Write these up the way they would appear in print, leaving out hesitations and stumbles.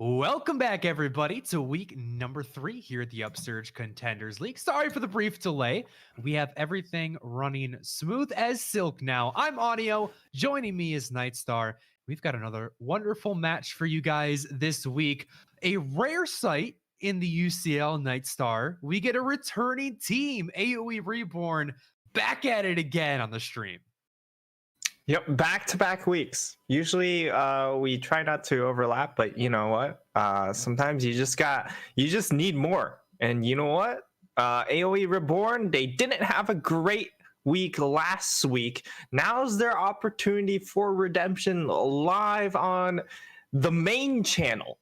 Welcome back, everybody, to week number 3 here at the Upsurge Contenders League. Sorry for the brief delay. We have everything running smooth as silk now. I'm Audio. Joining me is Nightstar. We've got another wonderful match for you guys this week. A rare sight in the UCL, Nightstar. We get a returning team, AOE Reborn, back at it again on the stream. Yep, back-to-back weeks. Usually we try not to overlap, but you know what? Sometimes you just need more. And you know what? AOE Reborn, they didn't have a great week last week. Now's their opportunity for redemption live on the main channel.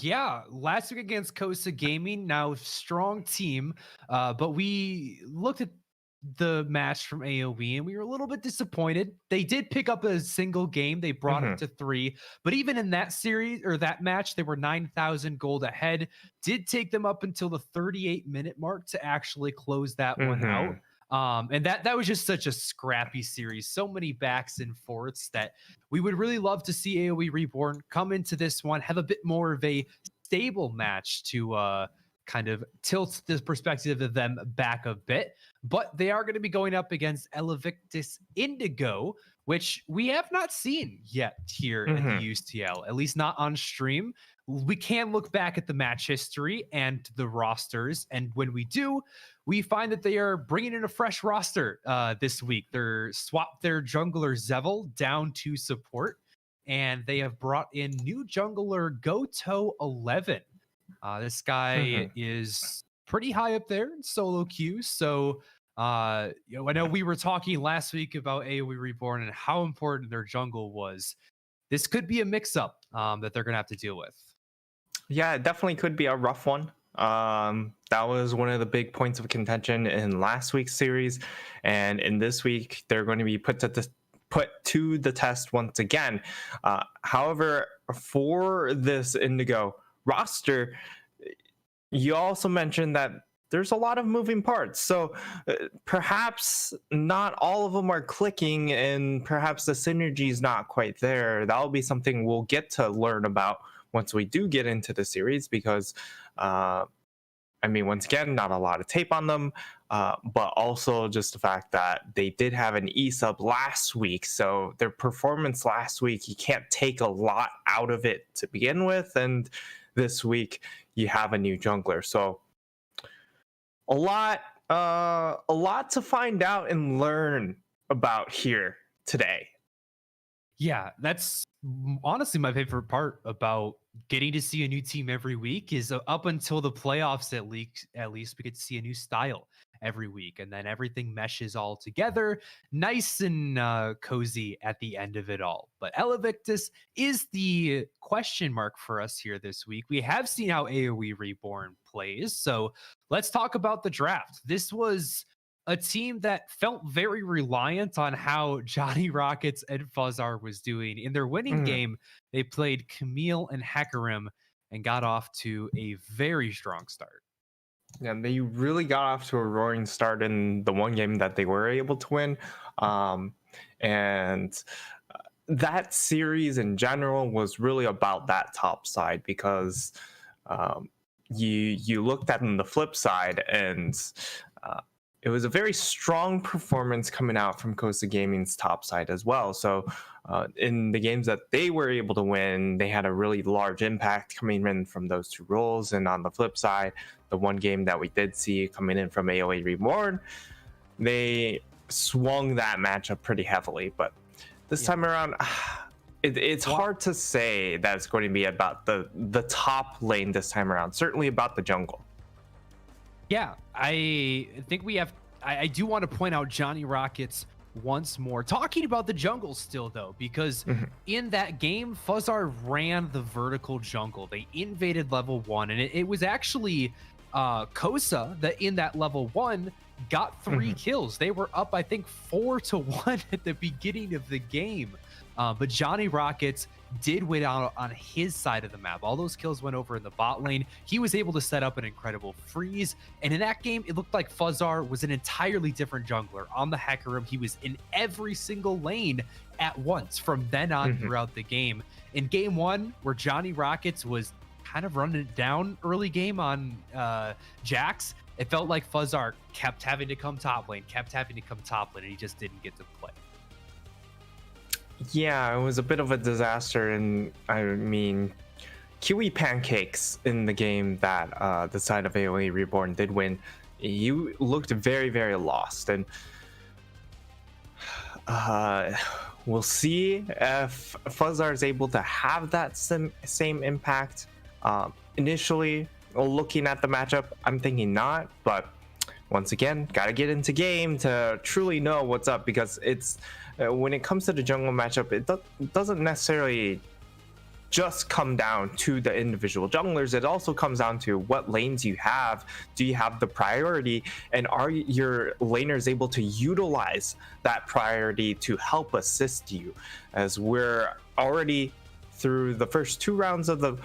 Yeah, last week against Kosa Gaming, now strong team, but we looked at the match from AOE and we were a little bit disappointed. They did pick up a single game. They brought it to 3, but even in that series or that match, they were 9,000 gold ahead. Did take them up until the 38-minute mark to actually close that one out. And that was just such a scrappy series. So many backs and forths that we would really love to see AOE Reborn come into this one, have a bit more of a stable match to kind of tilt the perspective of them back a bit. But they are going to be going up against Elventus Indigo, which we have not seen yet here in the UCL, at least not on stream. We can look back at the match history and the rosters, and when we do, we find that they are bringing in a fresh roster this week. They're swapped their jungler Zevel down to support, and they have brought in new jungler Goto11. This guy is pretty high up there in solo queue. So, I know we were talking last week about AOE Reborn and how important their jungle was. This could be a mix-up that they're going to have to deal with. Yeah, it definitely could be a rough one. That was one of the big points of contention in last week's series. And in this week, they're going to be put to the test once again. However, for this Indigo roster, you also mentioned that there's a lot of moving parts, so perhaps not all of them are clicking, and perhaps the synergy is not quite there. That'll be something we'll get to learn about once we do get into the series, because once again, not a lot of tape on them, but also just the fact that they did have an E-sub last week, so their performance last week, you can't take a lot out of it to begin with, and this week you have a new jungler, so a lot to find out and learn about here today. Yeah, that's honestly my favorite part about getting to see a new team every week is up until the playoffs, at least we get to see a new style every week, and then everything meshes all together nice and cozy at the end of it all. But Elventus is the question mark for us here this week. We have seen how AOE Reborn plays, so let's talk about the draft. This was a team that felt very reliant on how Johnny Rockets and Fuzzar was doing. In their winning game, they played Camille and Hecarim and got off to a very strong start. Yeah, they really got off to a roaring start in the one game that they were able to win. And that series in general was really about that top side, because you looked at the flip side, and it was a very strong performance coming out from Costa Gaming's top side as well. So in the games that they were able to win, they had a really large impact coming in from those two roles. And on the flip side, the one game that we did see coming in from AOE Reborn, they swung that matchup pretty heavily. But this time around, it's hard to say that it's going to be about the top lane this time around. Certainly about the jungle. Yeah, I think I do want to point out Johnny Rockets once more. Talking about the jungle still, though, because in that game, Fuzzar ran the vertical jungle. They invaded level 1, and it was actually Kosa that in that level 1 got 3 kills. They were up, I think, 4-1 at the beginning of the game. But Johnny Rockets did win out on his side of the map. All those kills went over in the bot lane. He was able to set up an incredible freeze. And in that game, it looked like Fuzzar was an entirely different jungler. On the hacker room, he was in every single lane at once from then on throughout the game. In game 1, where Johnny Rockets was kind of running it down early game on Jax, it felt like Fuzzar kept having to come top lane, and he just didn't get to play. Yeah, it was a bit of a disaster, and I mean, Kiwi pancakes in the game that the side of AOE Reborn did win. You looked very, very lost, and we'll see if Fuzzar is able to have that same impact. Initially, looking at the matchup, I'm thinking not, but once again, gotta get into game to truly know what's up, because it's when it comes to the jungle matchup, it doesn't necessarily just come down to the individual junglers. It also comes down to what lanes you have. Do you have the priority, and are your laners able to utilize that priority to help assist you? As we're already through the first 2 rounds of the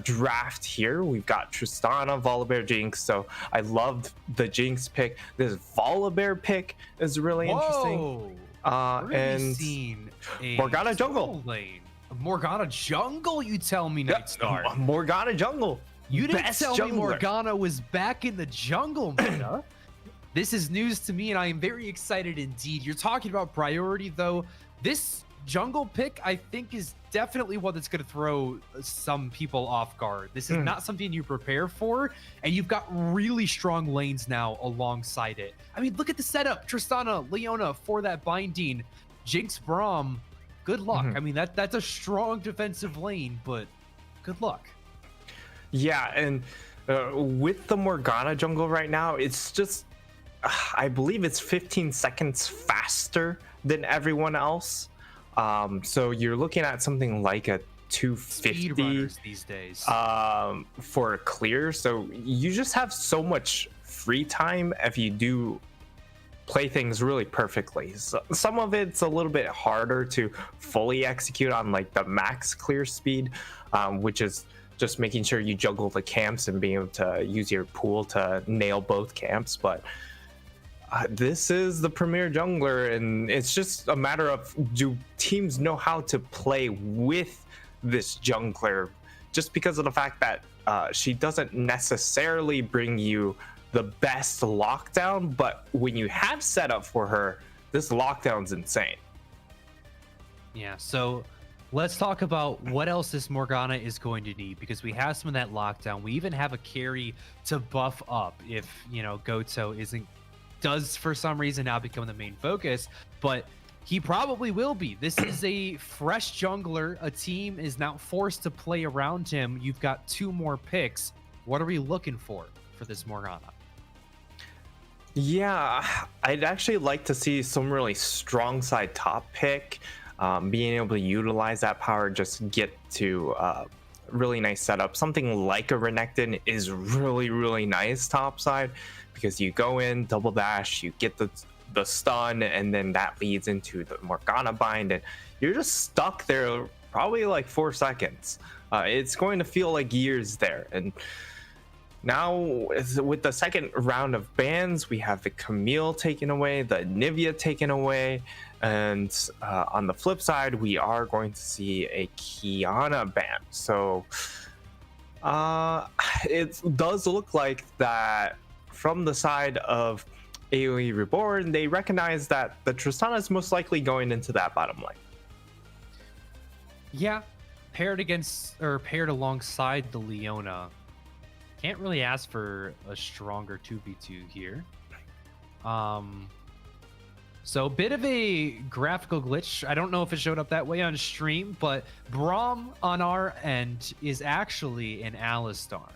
draft here, we've got Tristana, Volibear, Jinx. So I loved the Jinx pick. This Volibear pick is really interesting. And seen a Morgana jungle lane. Morgana jungle, you tell me, Nightstar. Morgana jungle. You didn't Best tell me jungler. Morgana was back in the jungle, Mina. This is news to me, and I am very excited indeed. You're talking about priority, though. This jungle pick, I think, is definitely one that's going to throw some people off guard. This is not something you prepare for, and you've got really strong lanes now alongside it. I mean, look at the setup. Tristana, Leona for that binding. Jinx, Braum, good luck. I mean, that's a strong defensive lane, but good luck. Yeah, and with the Morgana jungle right now, it's just, I believe it's 15 seconds faster than everyone else. So you're looking at something like a 250 Speedrunners these days for a clear. So you just have so much free time if you do play things really perfectly. So some of it's a little bit harder to fully execute on, like the max clear speed, which is just making sure you juggle the camps and being able to use your pool to nail both camps. But this is the premier jungler, and it's just a matter of, do teams know how to play with this jungler, just because of the fact that she doesn't necessarily bring you the best lockdown, but when you have set up for her, this lockdown's insane. Yeah, so let's talk about what else this Morgana is going to need, because we have some of that lockdown. We even have a carry to buff up if, you know, Goto does for some reason now become the main focus, but he probably will be. This is a fresh jungler. A team is now forced to play around him. You've got 2 more picks. What are we looking for this Morgana? Yeah, I'd actually like to see some really strong side top pick, being able to utilize that power, just get to really nice setup. Something like a Renekton is really, really nice top side, because you go in, double dash, you get the stun, and then that leads into the Morgana bind, and you're just stuck there probably like 4 seconds. It's going to feel like years there. And now with the second round of bans, we have the Camille taken away, the Nivea taken away, and on the flip side, we are going to see a Kiana ban. So it does look like that from the side of AOE Reborn, they recognize that the Tristana is most likely going into that bottom lane. Yeah, paired alongside the Leona. Can't really ask for a stronger 2v2 here. So a bit of a graphical glitch. I don't know if it showed up that way on stream, but Braum on our end is actually an Alistar.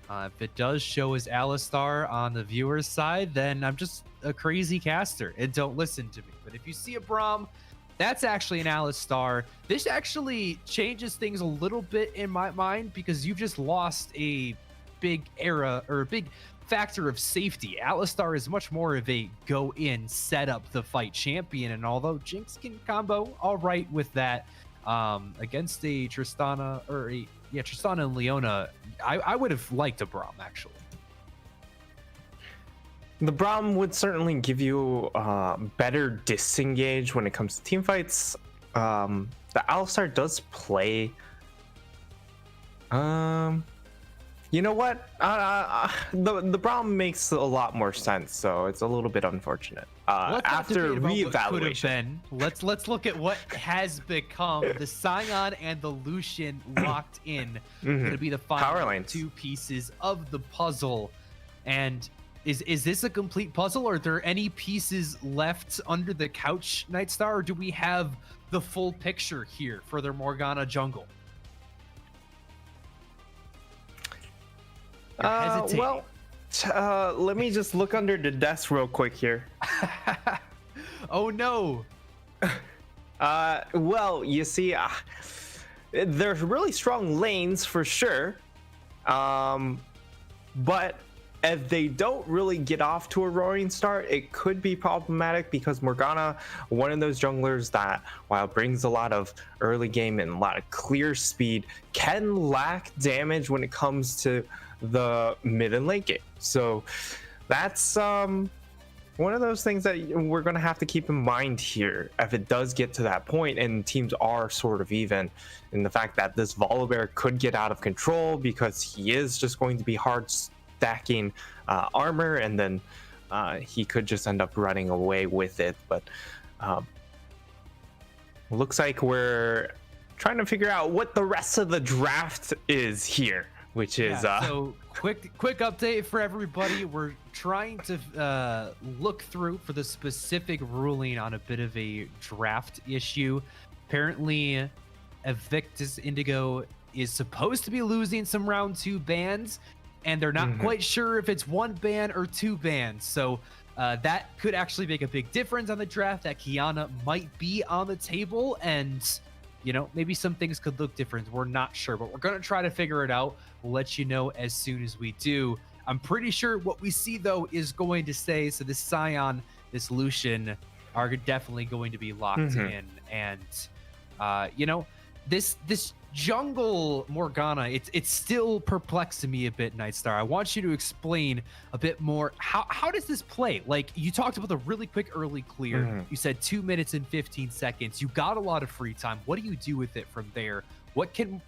If it does show as Alistar on the viewer's side, then I'm just a crazy caster and don't listen to me. But if you see a Braum, that's actually an Alistar. This actually changes things a little bit in my mind, because you've just lost a big era, or a big factor of safety. Alistar is much more of a go in, set up the fight champion, and although Jinx can combo all right with that, against a Tristana Tristana and Leona, I would have liked a Braum actually. The Braum would certainly give you better disengage when it comes to team fights. The Alistar does play. You know what? The Braum makes a lot more sense, so it's a little bit unfortunate. After reevaluation, let's look at what has become. The Scion and the Lucian locked in. Going to be the final two pieces of the puzzle. And is this a complete puzzle? Are there any pieces left under the couch, Nightstar, or do we have the full picture here for their Morgana jungle? Well, let me just look under the desk real quick here. Oh no. Well, you see, there's really strong lanes for sure. But if they don't really get off to a roaring start, it could be problematic because Morgana, one of those junglers that, while brings a lot of early game and a lot of clear speed, can lack damage when it comes to the mid and late game. So that's one of those things that we're going to have to keep in mind here if it does get to that point and teams are sort of even, in the fact that this Volibear could get out of control because he is just going to be hard stacking armor, and then he could just end up running away with it. But looks like we're trying to figure out what the rest of the draft is here, which is so quick update for everybody. We're trying to look through for the specific ruling on a bit of a draft issue. Apparently Evictus Indigo is supposed to be losing some round 2 bans, and they're not quite sure if it's 1 ban or 2 bans. So that could actually make a big difference on the draft, that Kiana might be on the table, and you know, maybe some things could look different. We're not sure, but we're going to try to figure it out. We'll let you know as soon as we do. I'm pretty sure what we see, though, is going to stay. So this Scion, this Lucian are definitely going to be locked in. And, you know, this jungle Morgana, it's still perplexing me a bit, Nightstar. I want you to explain a bit more. How does this play? Like, you talked about the really quick early clear. You said 2 minutes and 15 seconds. You got a lot of free time. What do you do with it from there? What can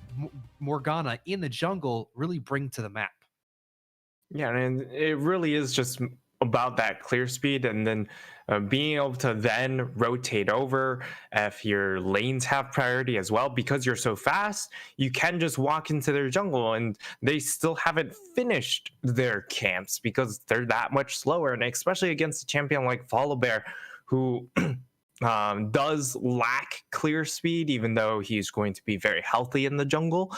Morgana in the jungle really bring to the map? Yeah, and it really is just about that clear speed, and then being able to then rotate over if your lanes have priority as well. Because you're so fast, you can just walk into their jungle and they still haven't finished their camps because they're that much slower. And especially against a champion like Volibear, who does lack clear speed, even though he's going to be very healthy in the jungle.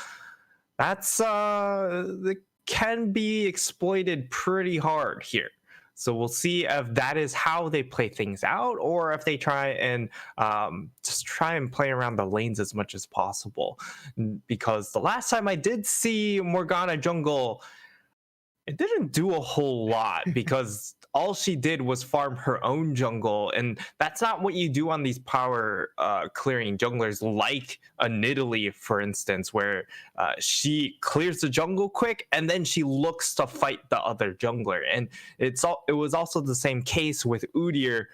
That's that can be exploited pretty hard here. So we'll see if that is how they play things out, or if they try and just try and play around the lanes as much as possible. Because the last time I did see Morgana jungle, it didn't do a whole lot because all she did was farm her own jungle, and that's not what you do on these power clearing junglers like a Nidalee, for instance, where she clears the jungle quick and then she looks to fight the other jungler. And it was also the same case with Udyr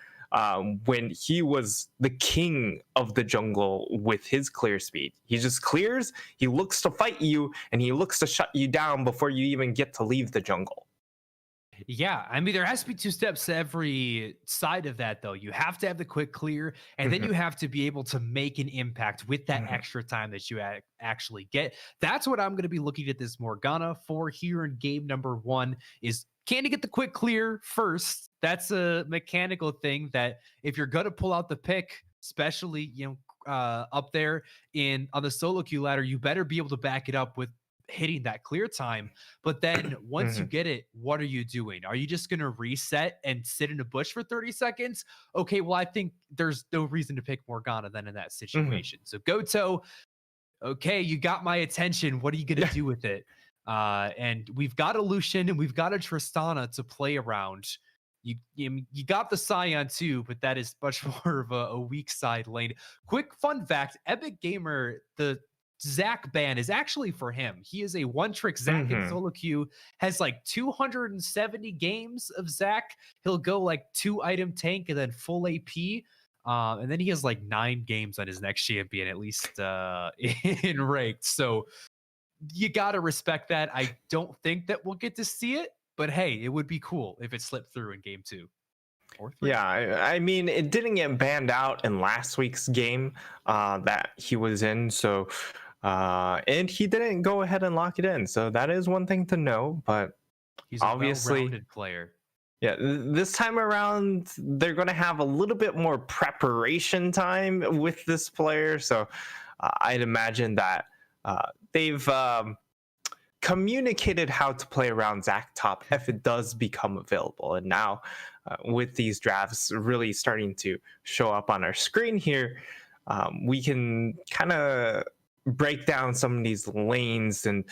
when he was the king of the jungle with his clear speed. He just clears, he looks to fight you, and he looks to shut you down before you even get to leave the jungle. Yeah, I mean, there has to be 2 steps to every side of that, though. You have to have the quick clear, and then you have to be able to make an impact with that extra time that you actually get. That's what I'm going to be looking at this Morgana for here in game number 1, is can you get the quick clear first? That's a mechanical thing that if you're going to pull out the pick, especially, you know, up there on the solo queue ladder, you better be able to back it up with hitting that clear time. But then once you get it, what are you doing? Are you just going to reset and sit in a bush for 30 seconds? Okay, well, I think there's no reason to pick Morgana then in that situation. So Goto, okay, you got my attention. What are you going to do with it? And we've got a Lucian and we've got a Tristana to play around. You got the Scion too, but that is much more of a weak side lane. Quick fun fact: Epic Gamer, the Zac ban is actually for him. He is a one-trick Zac in solo queue, has like 270 games of Zac. He'll go like 2-item tank and then full AP. And then he has like 9 games on his next champion, at least in ranked. So you got to respect that. I don't think that we'll get to see it, but hey, it would be cool if it slipped through in game 2 or 3. Yeah, I mean, it didn't get banned out in last week's game that he was in, so and he didn't go ahead and lock it in. So that is one thing to know, but He's obviously, a well-rounded player. yeah, this time around they're going to have a little bit more preparation time with this player, so I'd imagine that they've communicated how to play around Zac Top if it does become available. And now with these drafts really starting to show up on our screen here, we can kind of break down some of these lanes. And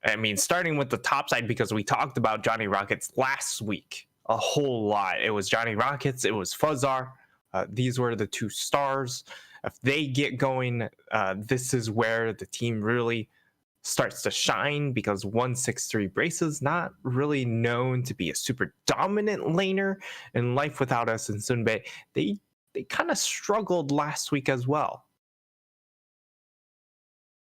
I mean, starting with the top side, because we talked about Johnny Rockets last week a whole lot. It was Johnny Rockets, it was Fuzzar. These were the 2 stars. If they get going, this is where the team really starts to shine, because 163 Braces not really known to be a super dominant laner in Life Without Us and Sunbei. They kind of struggled last week as well.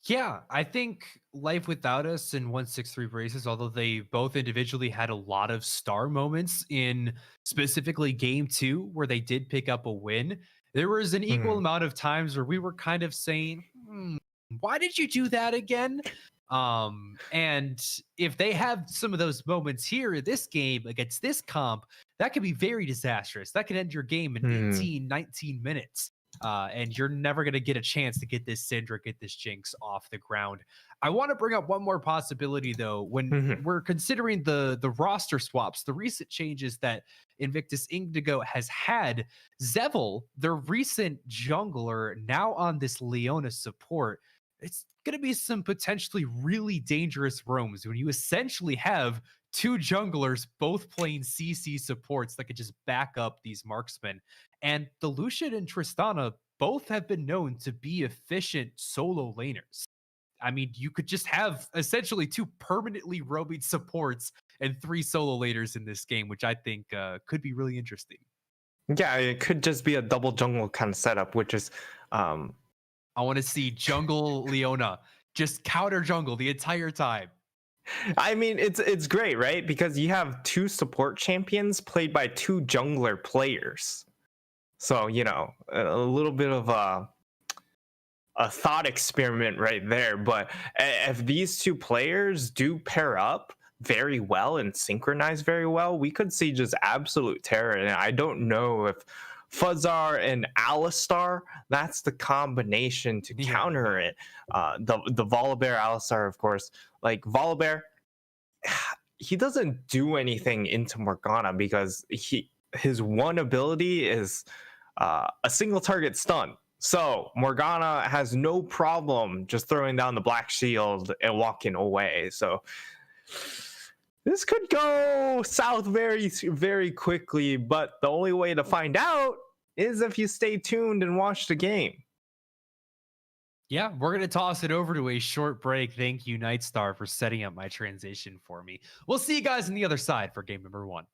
Yeah, I think Life Without Us and 163 Braces, although they both individually had a lot of star moments in specifically game 2 where they did pick up a win, there was an equal amount of times where we were kind of saying, why did you do that again? And if they have some of those moments here in this game against this comp, that could be very disastrous. That could end your game in 18, 19 minutes. And you're never going to get a chance to get this Syndra, get this Jinx off the ground. I want to bring up one more possibility, though, when we're considering the roster swaps, the recent changes that Invictus Indigo has had. Zevil, their recent jungler, now on this Leona support, it's going to be some potentially really dangerous roams when you essentially have 2 junglers both playing CC supports that could just back up these marksmen. And the Lucian and Tristana both have been known to be efficient solo laners. I mean, you could just have essentially 2 permanently roaming supports and 3 solo laners in this game, which I think could be really interesting. Yeah, it could just be a double jungle kind of setup, which is I want to see jungle Leona just counter jungle the entire time. I mean, it's great, right? Because you have 2 support champions played by 2 jungler players. So, you know, a little bit of a thought experiment right there. But if these 2 players do pair up very well and synchronize very well, we could see just absolute terror. And I don't know if Fuzzar and Alistar, that's the combination to counter it. The Volibear Alistar, of course, like Volibear, he doesn't do anything into Morgana because his one ability is a single target stun. So Morgana has no problem just throwing down the black shield and walking away. So this could go south very, very quickly, but the only way to find out is if you stay tuned and watch the game. Yeah, we're going to toss it over to a short break. Thank you, Nightstar, for setting up my transition for me. We'll see you guys on the other side for game number 1.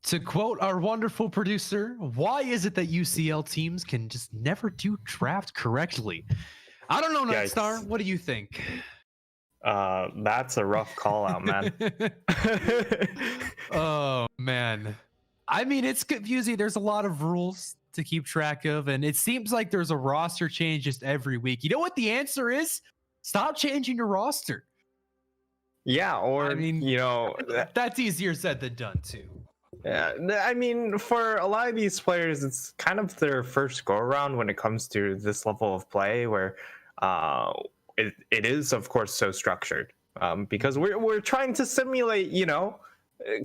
To quote our wonderful producer, why is it that UCL teams can just never do draft correctly? I don't know, Nightstar. Yikes. What do you think? That's a rough call out, man. Oh, man. I mean, it's confusing. There's a lot of rules to keep track of, and it seems like there's a roster change just every week. You know what the answer is? Stop changing your roster. Yeah, or, I mean, you know, that's easier said than done, too. yeah, I mean, for a lot of these players, it's kind of their first go around when it comes to this level of play, where it is, of course, so structured, because we're trying to simulate, you know,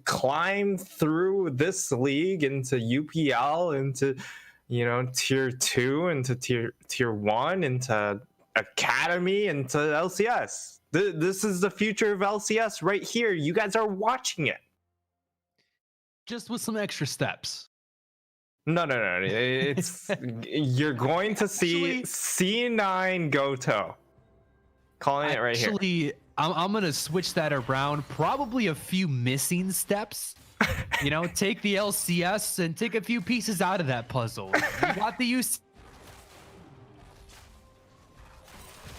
climb through this league into UPL, into, you know, tier 2, into tier 1, into academy, into LCS. This is the future of LCS right here. You guys are watching it. Just with some extra steps. No. It's you're going to see C9 Goto. Calling it right here. Actually, I'm gonna switch that around. Probably a few missing steps. You know, take the LCS and take a few pieces out of that puzzle. You got the use.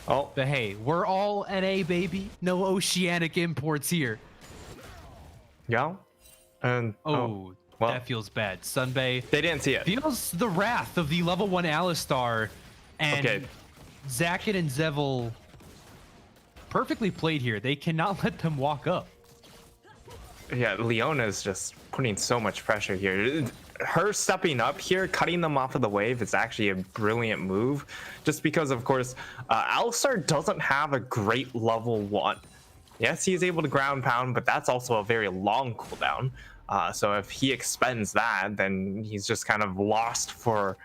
Oh, But hey, we're all NA, baby. No oceanic imports here. yeah. And Oh, well, that feels bad. Sunbay they didn't see it. feels the wrath of the level 1 Alistar, and Okay. Zakin and Zevil perfectly played here. They cannot let them walk up. Yeah, Leona is just putting so much pressure here. Her stepping up here, cutting them off of the wave, is actually a brilliant move. Just because, of course, Alistar doesn't have a great level 1. Yes, he's able to ground pound, but that's also a very long cooldown. So if he expends that, then he's just kind of lost for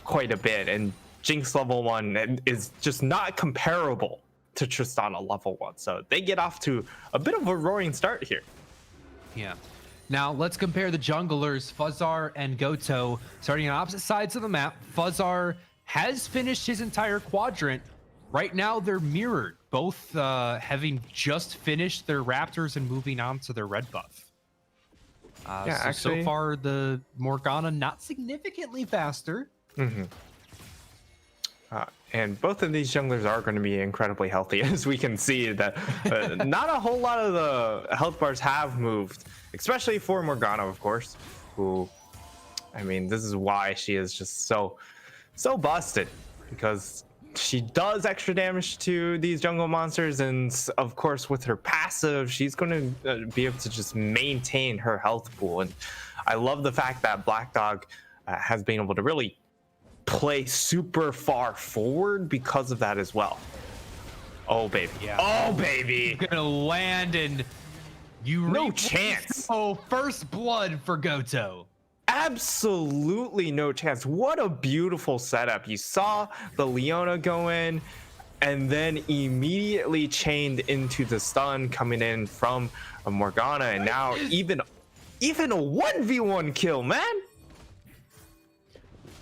quite a bit. And Jinx level 1 is just not comparable to Tristana level 1. So they get off to a bit of a roaring start here. Yeah. Now let's compare the junglers, Fuzzar and Goto, starting on opposite sides of the map. Fuzzar has finished his entire quadrant. Right now they're mirrored, both having just finished their Raptors and moving on to their red buff. So far the Morgana not significantly faster. And both of these junglers are going to be incredibly healthy, as we can see that not a whole lot of the health bars have moved, especially for Morgana, of course, who, I mean, this is why she is just so busted, because she does extra damage to these jungle monsters, and of course with her passive she's going to be able to just maintain her health pool. And I love the fact that Black Dog has been able to really play super far forward because of that as well. Oh baby, Yeah. Oh baby, Gonna land, and you no chance. Oh, first blood for Goto. Absolutely no chance. What a beautiful setup. You saw the Leona go in and then immediately chained into the stun coming in from Morgana, and now even a 1v1 kill, man.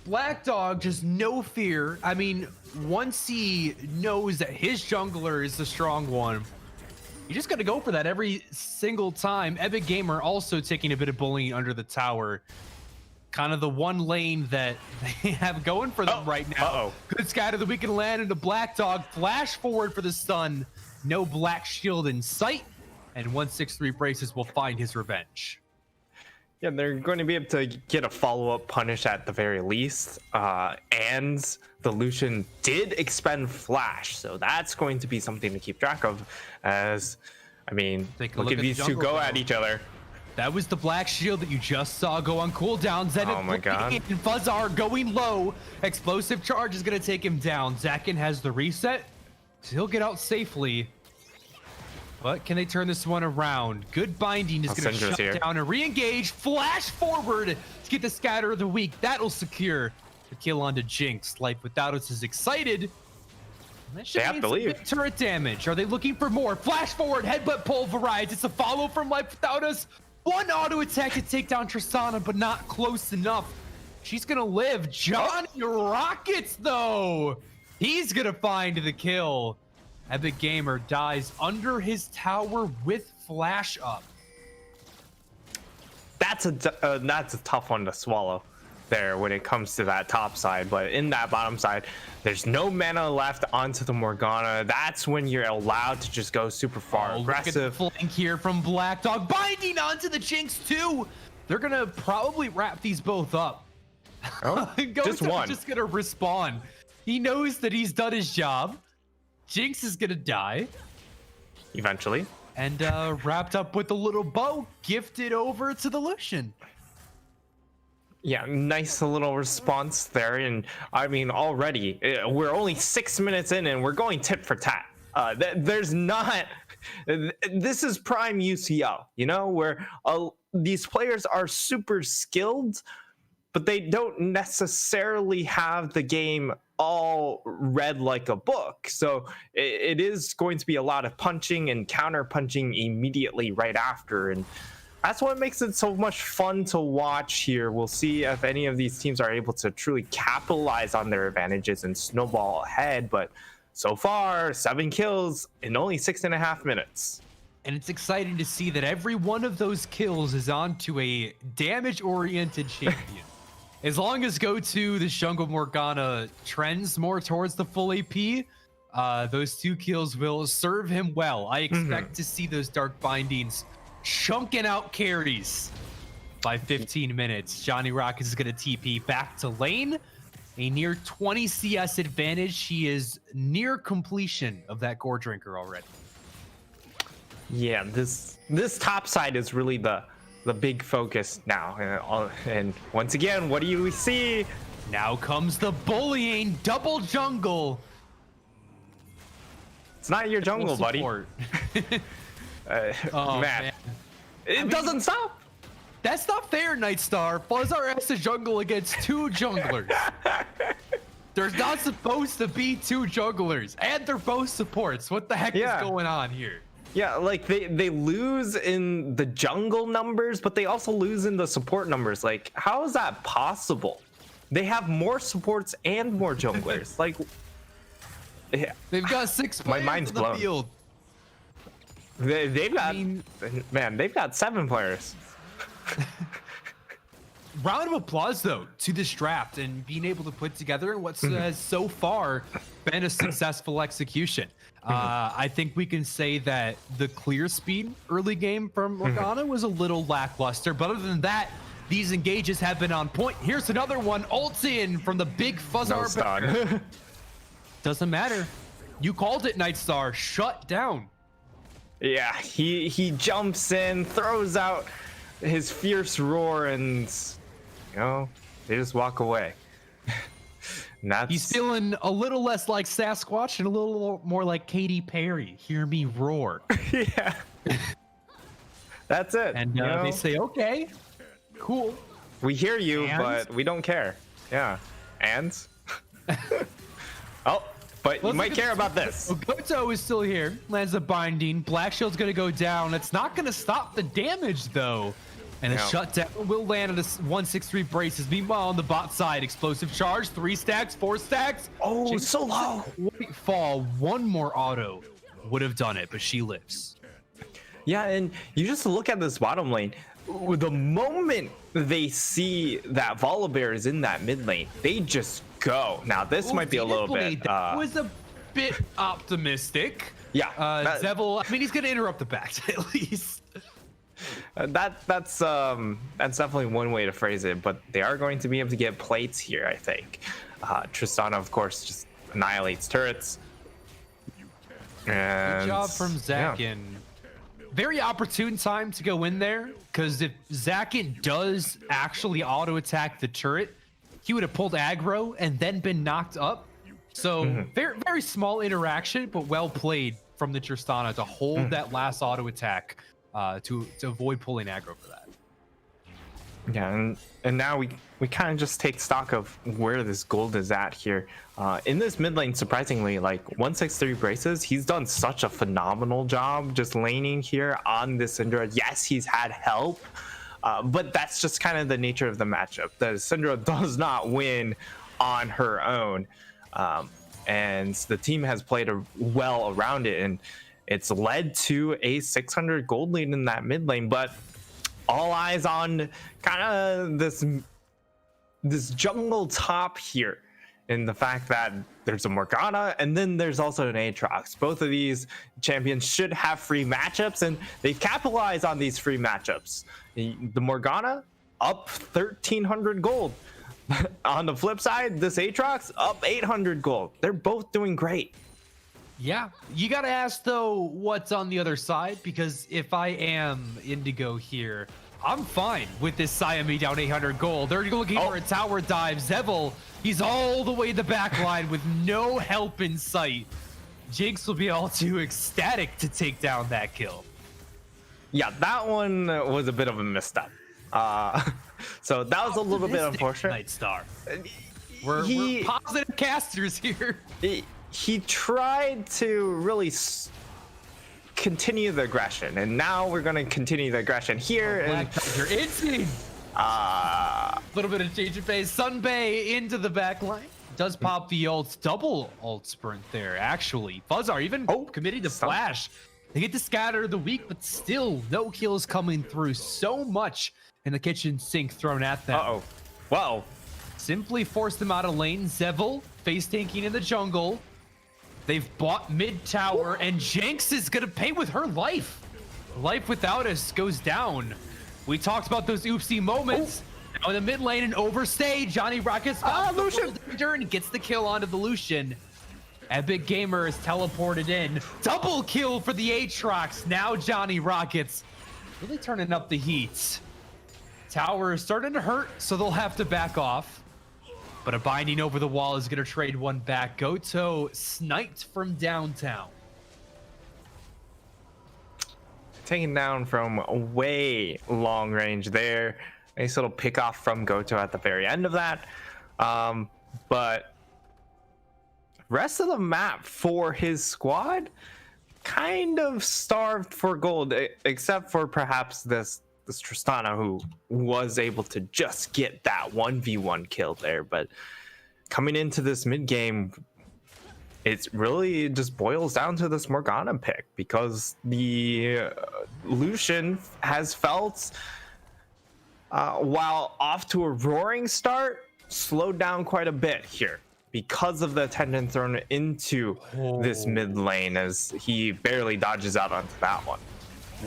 Black Dog, just no fear. I mean, once he knows that his jungler is the strong one, you just got to go for that every single time. Epic Gamer also taking a bit of bullying under the tower. Kind of the one lane that they have going for them right now. Good scatter the weekend land into Black Dog. Flash forward for the stun. No black shield in sight. And 163 braces will find his revenge. Yeah, they're going to be able to get a follow-up punish at the very least. And the Lucian did expend Flash, so that's going to be something to keep track of. As, I mean, look at these two go at each other. That was the black shield that you just saw go on cooldown. Zenith, oh my god. And Fuzzar going low. Explosive charge is going to take him down. Zakin has the reset, so he'll get out safely. But can they turn this one around? Good binding is going to shut down and re-engage. Flash forward to get the scatter of the week. That'll secure the kill onto Jinx. Life Without Us is excited. They have to leave. Turret damage. Are they looking for more? Flash forward, headbutt pulverize. It's a follow from Life Without Us. One auto attack to take down Tristana, but not close enough. She's gonna live. Johnny Rockets, though. He's gonna find the kill. Epic Gamer dies under his tower with Flash up. that's a tough one to swallow there when it comes to that top side. But in that bottom side, there's no mana left onto the Morgana. That's when you're allowed to just go super far aggressive. Look at the flank here from Black Dog, binding onto the Jinx too. They're gonna probably wrap these both up. Oh, just one. Just gonna respawn. He knows that he's done his job. Jinx is gonna die eventually, and wrapped up with a little bow, gifted over to the Lucian. Yeah, nice little response there. And I mean, already we're only 6 minutes in and we're going tit for tat. There's not, this is prime UCL, you know, where these players are super skilled, but they don't necessarily have the game all read like a book. So it is going to be a lot of punching and counter punching immediately right after. And that's what makes it so much fun to watch here. We'll see if any of these teams are able to truly capitalize on their advantages and snowball ahead. But so far, 7 kills in only 6.5 minutes. And it's exciting to see that every one of those kills is onto a damage-oriented champion. As long as go-to the Jungle Morgana trends more towards the full AP, those 2 kills will serve him well. I expect to see those Dark Bindings chunking out carries by 15 minutes. Johnny Rock is going to TP back to lane. A near 20 CS advantage. He is near completion of that Gore Drinker already. Yeah, this top side is really the big focus now. And once again, what do we see? Now comes the bullying double jungle. It's not your jungle, buddy. Oh, man. It doesn't stop. That's not fair, Nightstar. Fuzzar has to jungle against 2 junglers. There's not supposed to be 2 junglers, and they're both supports. What the heck is going on here? Yeah, like they lose in the jungle numbers, but they also lose in the support numbers. Like, how is that possible? They have more supports and more junglers. Like, yeah. They've got 6 players My mind's in the blown. field. They've got, man, they've got 7 players. Round of applause, though, to this draft and being able to put together what's has so far been a successful execution. I think we can say that the clear speed early game from Morgana was a little lackluster, but other than that, these engages have been on point. Here's another one, ult in from the big Fuzzar. Doesn't matter. You called it, Nightstar. Shut down. Yeah, he jumps in, throws out his fierce roar, and you know, they just walk away. He's feeling a little less like Sasquatch and a little more like Katy Perry. Hear me roar. Yeah. That's it. And they say, okay, cool. We hear you, but we don't care. Yeah. And? Oh, but you might care about this. Goto is still here. Lands a binding. Black Shield's going to go down. It's not going to stop the damage, though. And a shutdown will land at a 163 braces. Meanwhile, on the bot side, explosive charge, 3 stacks, 4 stacks. Oh, Jinx so low. Fall. One more auto would have done it, but she lives. Yeah, and you just look at this bottom lane. The moment they see that Volibear is in that mid lane, they just go. Now, this might be a little bit... That was a bit optimistic. Yeah. Zevil, I mean, he's going to interrupt the backs at least. That's definitely one way to phrase it, but they are going to be able to get plates here, I think. Tristana, of course, just annihilates turrets. And, good job from Zakin. Very opportune time to go in there, because if Zakin does actually auto attack the turret, he would have pulled aggro and then been knocked up. So very, very small interaction, but well played from the Tristana to hold that last auto attack. To avoid pulling aggro for that. Yeah, and now we kind of just take stock of where this gold is at here. In this mid lane, surprisingly, like 163 braces, he's done such a phenomenal job just laning here on this Syndra. Yes, he's had help, but that's just kind of the nature of the matchup. The Syndra does not win on her own, and the team has played well around it, and it's led to a 600 gold lead in that mid lane. But all eyes on kind of this jungle top here, in the fact that there's a Morgana and then there's also an Aatrox. Both of these champions should have free matchups, and they capitalize on these free matchups. The Morgana up 1,300 gold. On the flip side, this Aatrox up 800 gold. They're both doing great. Yeah, you gotta ask though what's on the other side, because if I am Indigo here, I'm fine with this Siamese down 800 gold. They're looking for a tower dive. Zevil, he's all the way in the back line with no help in sight. Jinx will be all too ecstatic to take down that kill. Yeah, that one was a bit of a misstep. So that was a little bit unfortunate. Night Star. We're positive casters here. He tried to really continue the aggression, and now we're going to continue the aggression here. And you're insane. A little bit of change of pace. Sunbay into the back line. Does pop the ult, double ult sprint there, actually. Fuzzar even committing to flash. They get the scatter of the week, but still no kills coming through. So much in the kitchen sink thrown at them. Wow. Simply forced them out of lane. Zevil face tanking in the jungle. They've bought mid tower, and Jinx is gonna pay with her life. Life without us goes down. We talked about those oopsie moments. Now in the mid lane, an overstay. Johnny Rockets Lucian and gets the kill onto the Lucian. Epic Gamer is teleported in. Double kill for the Aatrox. Now Johnny Rockets really turning up the heat. Tower is starting to hurt, so they'll have to back off. But a binding over the wall is going to trade one back. Goto sniped from downtown. Taken down from way long range there. Nice little pick off from Goto at the very end of that. But rest of the map for his squad kind of starved for gold, except for perhaps this Tristana, who was able to just get that 1v1 kill there. But coming into this mid game, it really just boils down to this Morgana pick, because the Lucian has felt, while off to a roaring start, slowed down quite a bit here because of the attention thrown into this mid lane, as he barely dodges out onto that one.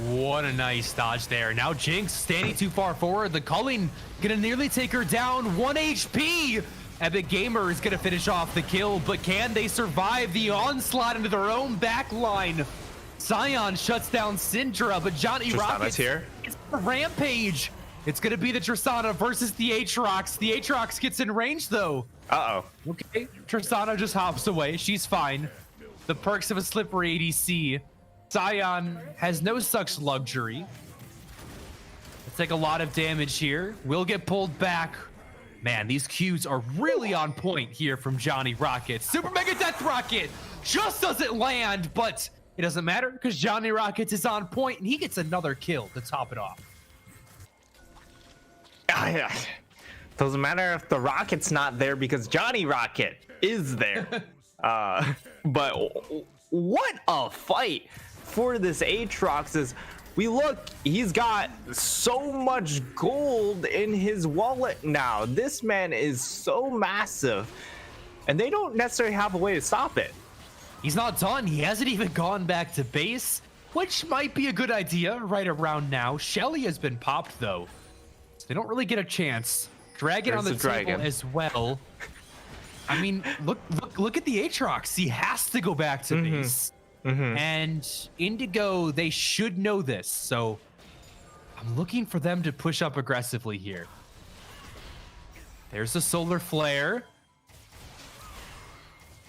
What a nice dodge there. Now Jinx standing too far forward. The culling gonna nearly take her down. 1 HP. Epic Gamer is gonna finish off the kill, but can they survive the onslaught into their own back line? Sion shuts down Syndra, but Johnny Rockets here. It's a rampage. It's gonna be the Tristana versus the Aatrox. The Aatrox gets in range though. Okay, Tristana just hops away. She's fine. The perks of a slippery ADC. Sion has no such luxury. Let's take a lot of damage here. We'll get pulled back. Man, these Qs are really on point here from Johnny Rockets. Super Mega Death Rocket just doesn't land, but it doesn't matter because Johnny Rockets is on point and he gets another kill to top it off. Doesn't matter if the Rocket's not there, because Johnny Rocket is there. But what a fight for this Aatrox. As we look, he's got so much gold in his wallet now. This man is so massive, and they don't necessarily have a way to stop it. He's not done. He hasn't even gone back to base, which might be a good idea right around now. Shelly has been popped though, so they don't really get a chance. Dragon on the table as well. I mean, look at the Aatrox. He has to go back to base. And Indigo, they should know this, so I'm looking for them to push up aggressively here. There's a solar flare.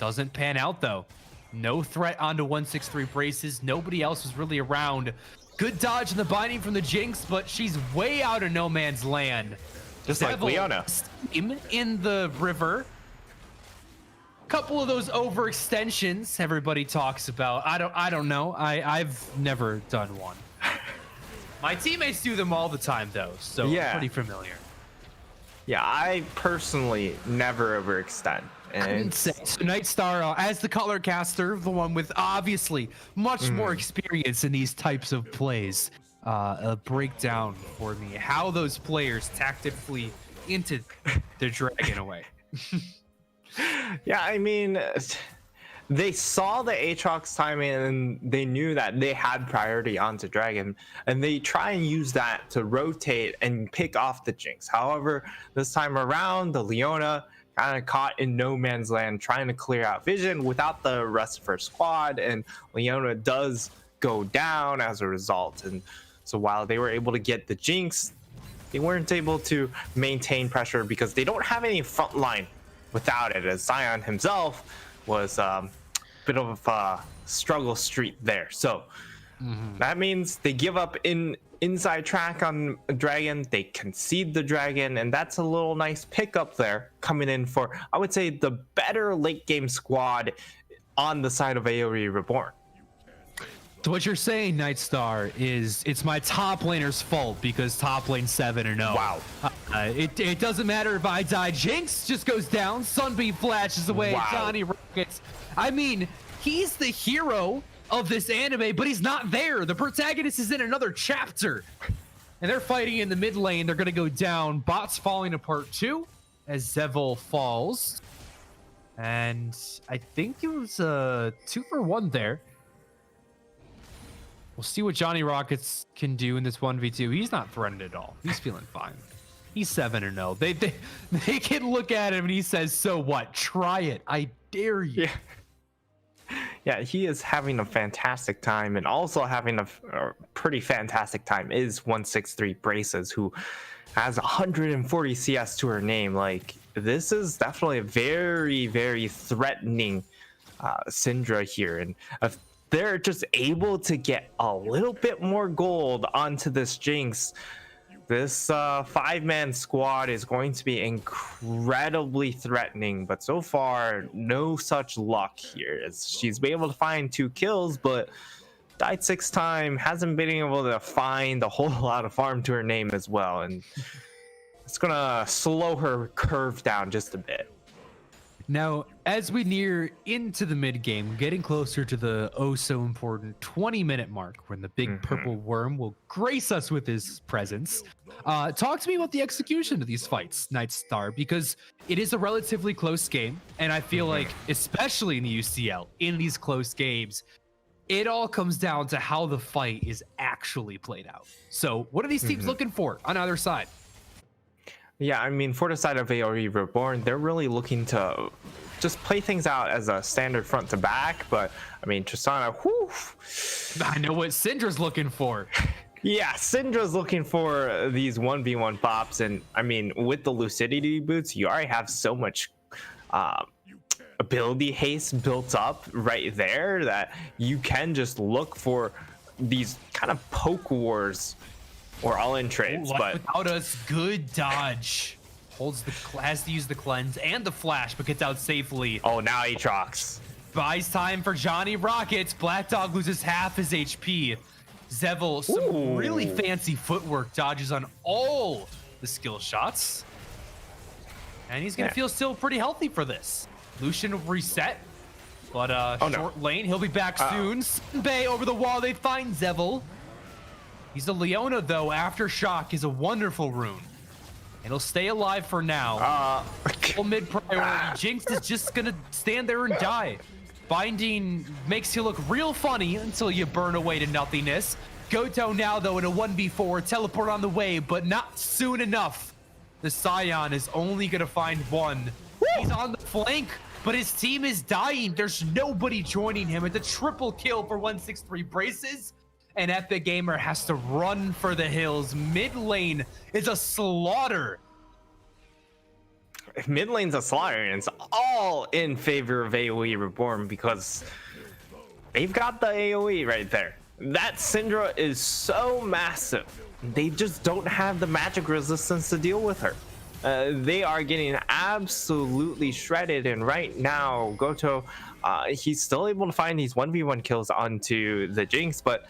Doesn't pan out though. No threat onto 163 braces. Nobody else was really around. Good dodge in the binding from the Jinx, but she's way out of no man's land. Just like Leona. In the river. Couple of those overextensions everybody talks about. I don't know. I've never done one. My teammates do them all the time though, so yeah. I'm pretty familiar. Yeah, I personally never overextend. And So Nightstar, as the color caster, the one with obviously much more experience in these types of plays, a breakdown for me how those players tactically into the dragon away. Yeah, I mean, they saw the Aatrox timing and they knew that they had priority onto Dragon, and they try and use that to rotate and pick off the Jinx. However, this time around, the Leona kind of caught in no man's land trying to clear out vision without the rest of her squad, and Leona does go down as a result. And so while they were able to get the Jinx, they weren't able to maintain pressure because they don't have any front line without it, as Sion himself was a bit of a struggle street there. So that means they give up inside track on Dragon, they concede the Dragon, and that's a little nice pickup there coming in for, I would say, the better late game squad on the side of AOE Reborn. So what you're saying, Nightstar, is it's my top laner's fault because top lane 7-0. Wow. It doesn't matter if I die. Jinx just goes down. Sunbeam flashes away. Wow. Johnny Rockets. I mean, he's the hero of this anime, but he's not there. The protagonist is in another chapter. And they're fighting in the mid lane. They're going to go down. Bot's falling apart too as Zevil falls. And I think it was a 2-for-1 there. We'll see what Johnny Rockets can do in this 1v2. He's not threatened at all. He's feeling fine. He's 7-0. They can look at him and he says, so what? Try it. I dare you. Yeah, he is having a fantastic time, and also having a pretty fantastic time is 163 Braces, who has 140 CS to her name. Like, this is definitely a very, very threatening Syndra here. And if they're just able to get a little bit more gold onto this Jinx, this 5-man squad is going to be incredibly threatening. But so far, no such luck here, as she's been able to find 2 kills, but died 6 times, hasn't been able to find a whole lot of farm to her name as well. And it's gonna slow her curve down just a bit. Now, as we near into the mid game, getting closer to the oh so important 20-minute mark when the big purple worm will grace us with his presence. Talk to me about the execution of these fights, Nightstar, because it is a relatively close game, and I feel like, especially in the UCL, in these close games, it all comes down to how the fight is actually played out. So what are these teams looking for on either side? Yeah, I mean, for the side of AOE Reborn, they're really looking to just play things out as a standard front to back. But I mean, Tristana, whew. I know what Syndra's looking for. Yeah, Syndra's looking for these 1v1 pops. And I mean, with the Lucidity boots, you already have so much ability haste built up right there that you can just look for these kind of poke wars or all-in trades. But without us, good dodge. Holds has to use the cleanse and the flash, but gets out safely. Oh, now Aatrox buys time for Johnny Rockets. Black Dog loses half his HP. Zevil, some really fancy footwork, dodges on all the skill shots, and he's gonna feel still pretty healthy for this. Lucian will reset, but short lane, he'll be back soon. Bay over the wall, they find Zevil. He's a Leona, though. Aftershock is a wonderful rune. And he'll stay alive for now. Full mid priority. Jinx is just going to stand there and die. Binding makes you look real funny until you burn away to nothingness. Goto now, though, in a 1v4. Teleport on the way, but not soon enough. The Scion is only going to find one. He's on the flank, but his team is dying. There's nobody joining him. It's a triple kill for 163 Braces. And Epic Gamer has to run for the hills. Mid lane is a slaughter. Mid lane's a slaughter, and it's all in favor of AOE Reborn because they've got the AOE right there. That Syndra is so massive. They just don't have the magic resistance to deal with her. They are getting absolutely shredded, and right now Goto, he's still able to find these 1v1 kills onto the Jinx, but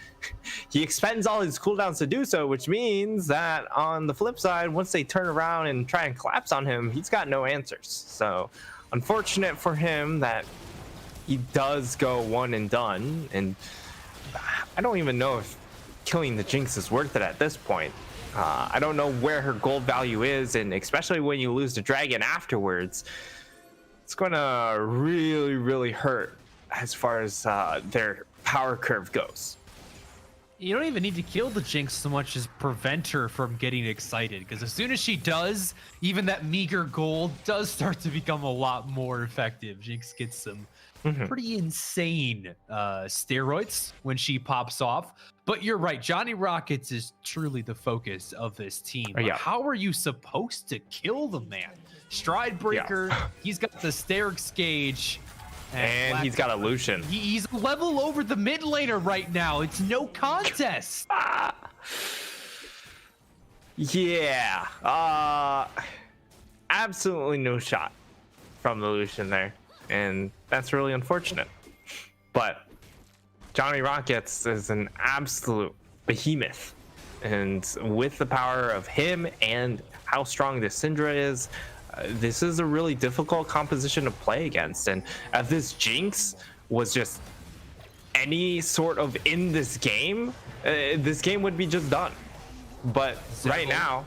he expends all his cooldowns to do so, which means that on the flip side, once they turn around and try and collapse on him, he's got no answers. So unfortunate for him that he does go one and done, and I don't even know if killing the Jinx is worth it at this point. I don't know where her gold value is, and especially when you lose the dragon afterwards, it's gonna really, really hurt as far as their power curve goes. You don't even need to kill the Jinx so much as prevent her from getting excited, because as soon as she does, even that meager gold does start to become a lot more effective. Jinx gets some pretty insane steroids when she pops off. But you're right, Johnny Rockets is truly the focus of this team. Yeah. How are you supposed to kill the man? Stride breaker, he's got the Sterix gauge. And he's got a Lucian. He's a level over the mid laner right now. It's no contest. Yeah. Absolutely no shot from the Lucian there. And that's really unfortunate. But Johnny Rockets is an absolute behemoth. And with the power of him and how strong the Syndra is, this is a really difficult composition to play against. And if this Jinx was just any sort of in this game would be just done. But right now,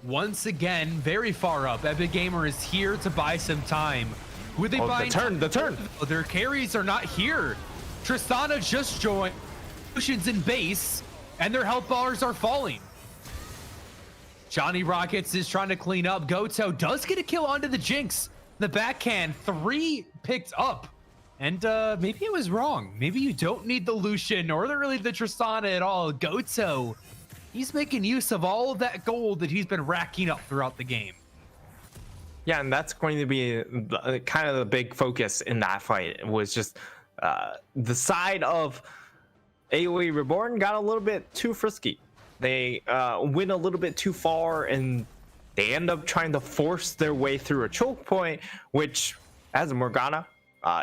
once again, very far up, Epic Gamer is here to buy some time. Who are they buying? The turn. Their carries are not here. Tristana just joined. Lucian's in base, and their health bars are falling. Johnny Rockets is trying to clean up. Goto does get a kill onto the Jinx. The backhand, 3 picked up. And maybe it was wrong. Maybe you don't need the Lucian or really the Tristana at all. Goto, he's making use of all of that gold that he's been racking up throughout the game. Yeah, and that's going to be kind of the big focus in that fight. It was just the side of AOE Reborn got a little bit too frisky. They went a little bit too far, and they end up trying to force their way through a choke point, which, as a Morgana,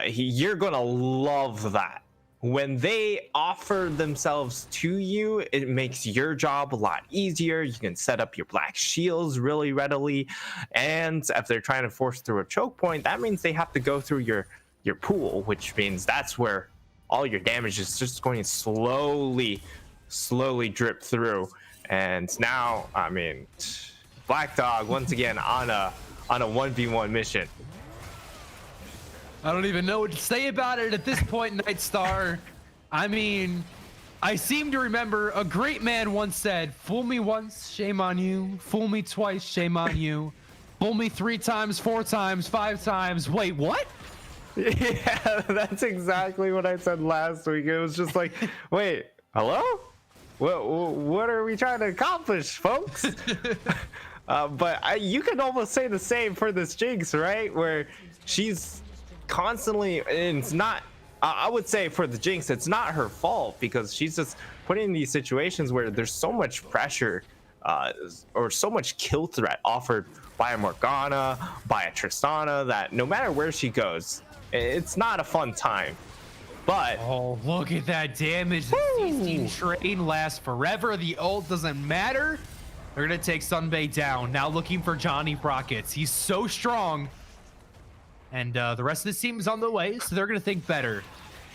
you're gonna love that. When they offer themselves to you, it makes your job a lot easier. You can set up your black shields really readily, and if they're trying to force through a choke point, that means they have to go through your pool, which means that's where all your damage is just going to slowly drip through. And now, I mean, Black Dog once again on a 1v1 mission. I don't even know what to say about it at this point, Nightstar. I mean, I seem to remember a great man once said, "Fool me once, shame on you. Fool me twice, shame on you. Fool me 3 times, 4 times, 5 times. Wait, what?" Yeah, that's exactly what I said last week. It was just like, wait, hello? What are we trying to accomplish, folks? But you can almost say the same for this Jinx, right? Where she's constantly, and it's not, I would say for the Jinx, it's not her fault, because she's just put in these situations where there's so much pressure or so much kill threat offered by a Morgana, by a Tristana, that no matter where she goes, it's not a fun time. But oh, look at that damage. The CC train lasts forever. The ult doesn't matter. They're gonna take Sunbay down. Now looking for Johnny Rockets. He's so strong. And the rest of the team is on the way, so they're gonna think better.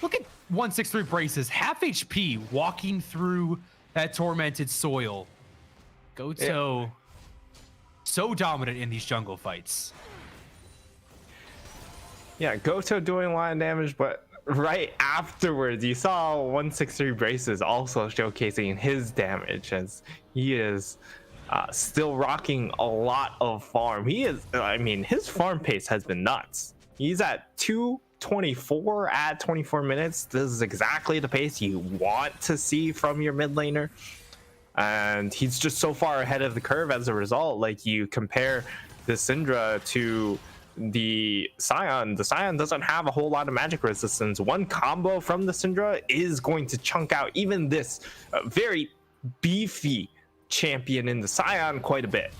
Look at 163 braces, half HP, walking through that tormented soil. Goto, so dominant in these jungle fights. Yeah, Goto doing a lot of damage, but right afterwards, you saw 163 braces also showcasing his damage, as he is still rocking a lot of farm. He is, I mean, his farm pace has been nuts. He's at 224 at 24 minutes. This is exactly the pace you want to see from your mid laner. And he's just so far ahead of the curve as a result. Like, you compare the Syndra to the Scion doesn't have a whole lot of magic resistance. One combo from the Syndra is going to chunk out even this very beefy champion in the Scion quite a bit.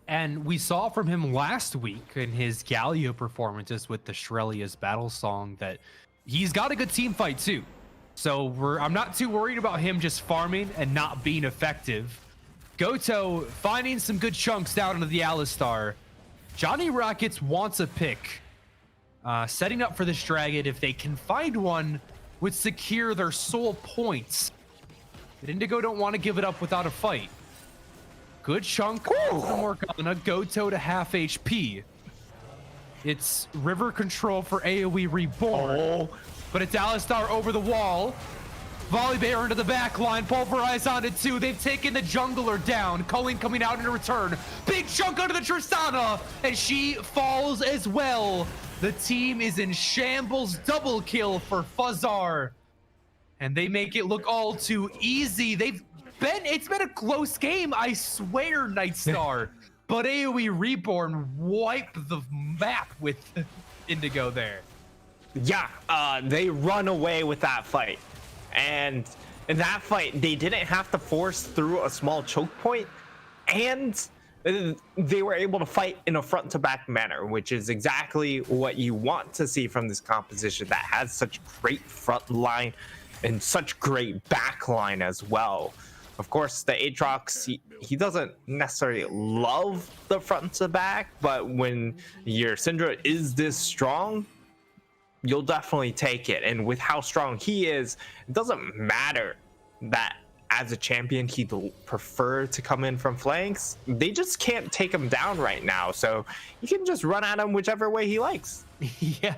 And we saw from him last week in his Galio performances with the Shrelia's battle song that he's got a good team fight too. So I'm not too worried about him just farming and not being effective. Goto finding some good chunks down into the Alistar. Johnny Rockets wants a pick. Setting up for this dragon. If they can find one, would secure their soul points. But Indigo don't want to give it up without a fight. Good chunk of the Morgana. Goto to half HP. It's river control for AOE Reborn. But it's Alistar over the wall. Volley Bear into the back line. Pulverize onto 2. They've taken the jungler down. Culling coming out in a return. Big chunk under the Tristana. And she falls as well. The team is in shambles. Double kill for Fuzzar. And they make it look all too easy. It's been a close game, I swear, Nightstar. But AOE Reborn wiped the map with Indigo there. Yeah, they run away with that fight. And in that fight, they didn't have to force through a small choke point, and they were able to fight in a front-to-back manner, which is exactly what you want to see from this composition that has such great front line and such great back line as well. Of course, the Aatrox, he doesn't necessarily love the front to back, but when your Syndra is this strong, you'll definitely take it. And with how strong he is, it doesn't matter that as a champion he'd prefer to come in from flanks. They just can't take him down right now, so you can just run at him whichever way he likes. Yeah,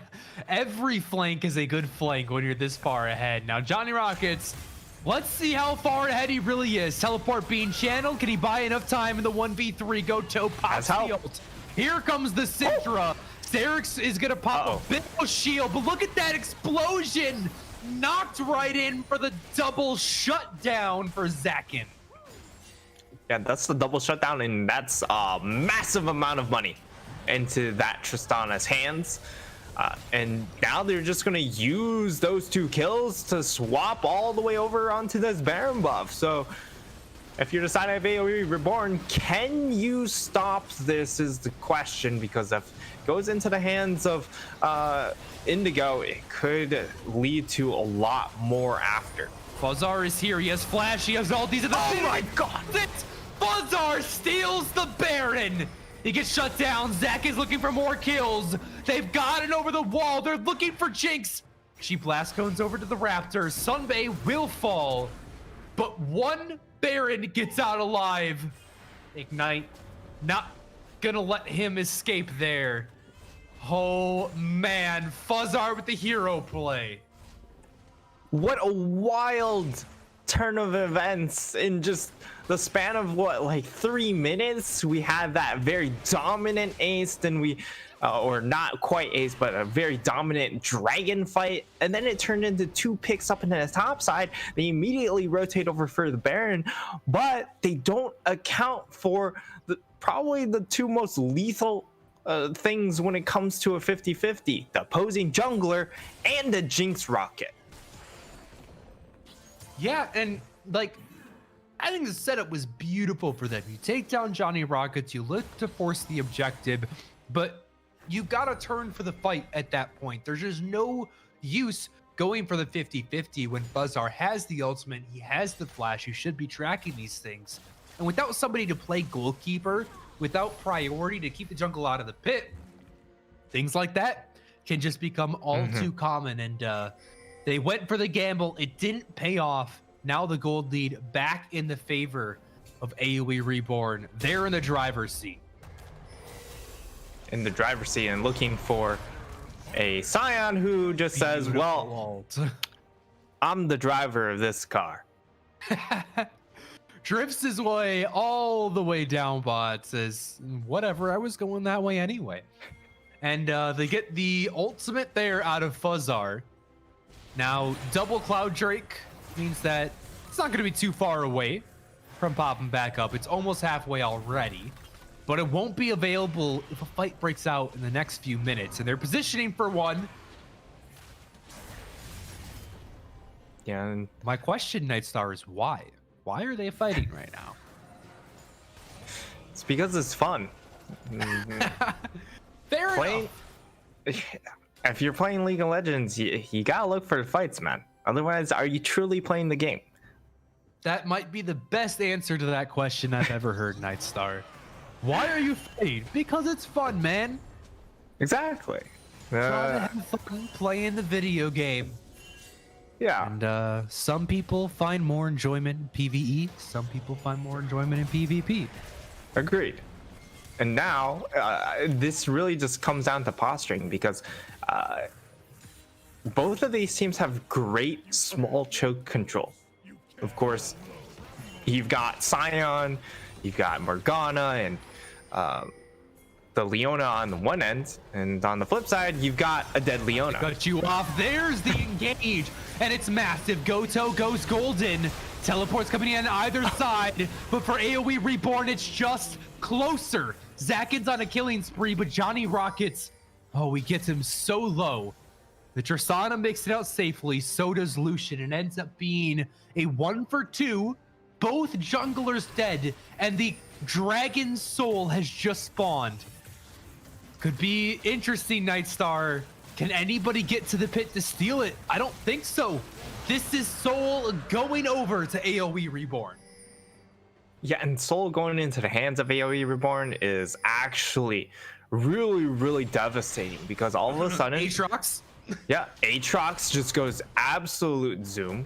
every flank is a good flank when you're this far ahead. Now Johnny Rockets, let's see how far ahead he really is. Teleport being channeled. Can he buy enough time in the 1v3? Goto pops the ult. Here comes the Syndra. Xerix is gonna pop a bit of shield, but look at that explosion! Knocked right in for the double shutdown for Zakin. Yeah, that's the double shutdown, and that's a massive amount of money into that Tristana's hands. And now they're just gonna use those 2 kills to swap all the way over onto this Baron buff. So if you're deciding if AOE Reborn, can you stop this is the question, because if it goes into the hands of Indigo, it could lead to a lot more after. Fuzzar is here, he has flash, he has ultis at the Oh my god! Fuzzar steals the Baron! He gets shut down. Zach is looking for more kills. They've got it over the wall. They're looking for Jinx. She blast cones over to the Raptors. Sunbay will fall, but one Baron gets out alive. Ignite, not gonna let him escape there. Oh man, Fuzzar with the hero play. What a wild turn of events in just the span of what, like 3 minutes. We had that very dominant ace, then we or not quite ace, but a very dominant dragon fight, and then it turned into 2 picks up into the top side. They immediately rotate over for the Baron, but they don't account for probably the 2 most lethal things when it comes to a 50-50, the opposing jungler and the Jinx rocket. Yeah, and like, I think the setup was beautiful for them. You take down Johnny Rockets, you look to force the objective, but you gotta turn for the fight at that point. There's just no use going for the 50-50 when Fuzzar has the ultimate, he has the flash, you should be tracking these things. And without somebody to play goalkeeper, without priority to keep the jungle out of the pit, things like that can just become all too common. And they went for the gamble, it didn't pay off. Now the gold lead back in the favor of AOE Reborn. They're in the driver's seat. In the driver's seat and looking for a Scion who just says, well, I'm the driver of this car. Drifts his way all the way down bot, says, whatever, I was going that way anyway. And they get the ultimate there out of Fuzzar. Now, double Cloud Drake means that it's not going to be too far away from popping back up. It's almost halfway already, but it won't be available if a fight breaks out in the next few minutes. And they're positioning for one. Yeah. And my question, Nightstar, is why? Why are they fighting right now? It's because it's fun. Fair enough. If you're playing League of Legends, you gotta look for the fights, man. Otherwise, are you truly playing the game? That might be the best answer to that question I've ever heard, Nightstar. Why are you fighting? Because it's fun, man. Exactly. Trying to have fun playing the video game. Yeah, And some people find more enjoyment in PvE. Some people find more enjoyment in PvP. agreed. And now this really just comes down to posturing because uh, both of these teams have great small choke control. Of course, you've got Scion, you've got Morgana, and um, the Leona on the one end, and on the flip side, you've got a dead Leona. Cut you off. There's the engage, and it's massive. Goto goes golden. Teleports coming in on either side, but for AOE Reborn, it's just closer. Zakin's on a killing spree, but Johnny Rockets, oh, he gets him so low. The Tristana makes it out safely, so does Lucian, and ends up being a 1-for-2. Both junglers dead, and the Dragon Soul has just spawned. Could be interesting, Nightstar. Can anybody get to the pit to steal it? I don't think so. This is Soul going over to AOE Reborn. Yeah, and Soul going into the hands of AOE Reborn is actually really, really devastating because all of a sudden, Aatrox? yeah, Aatrox just goes absolute zoom.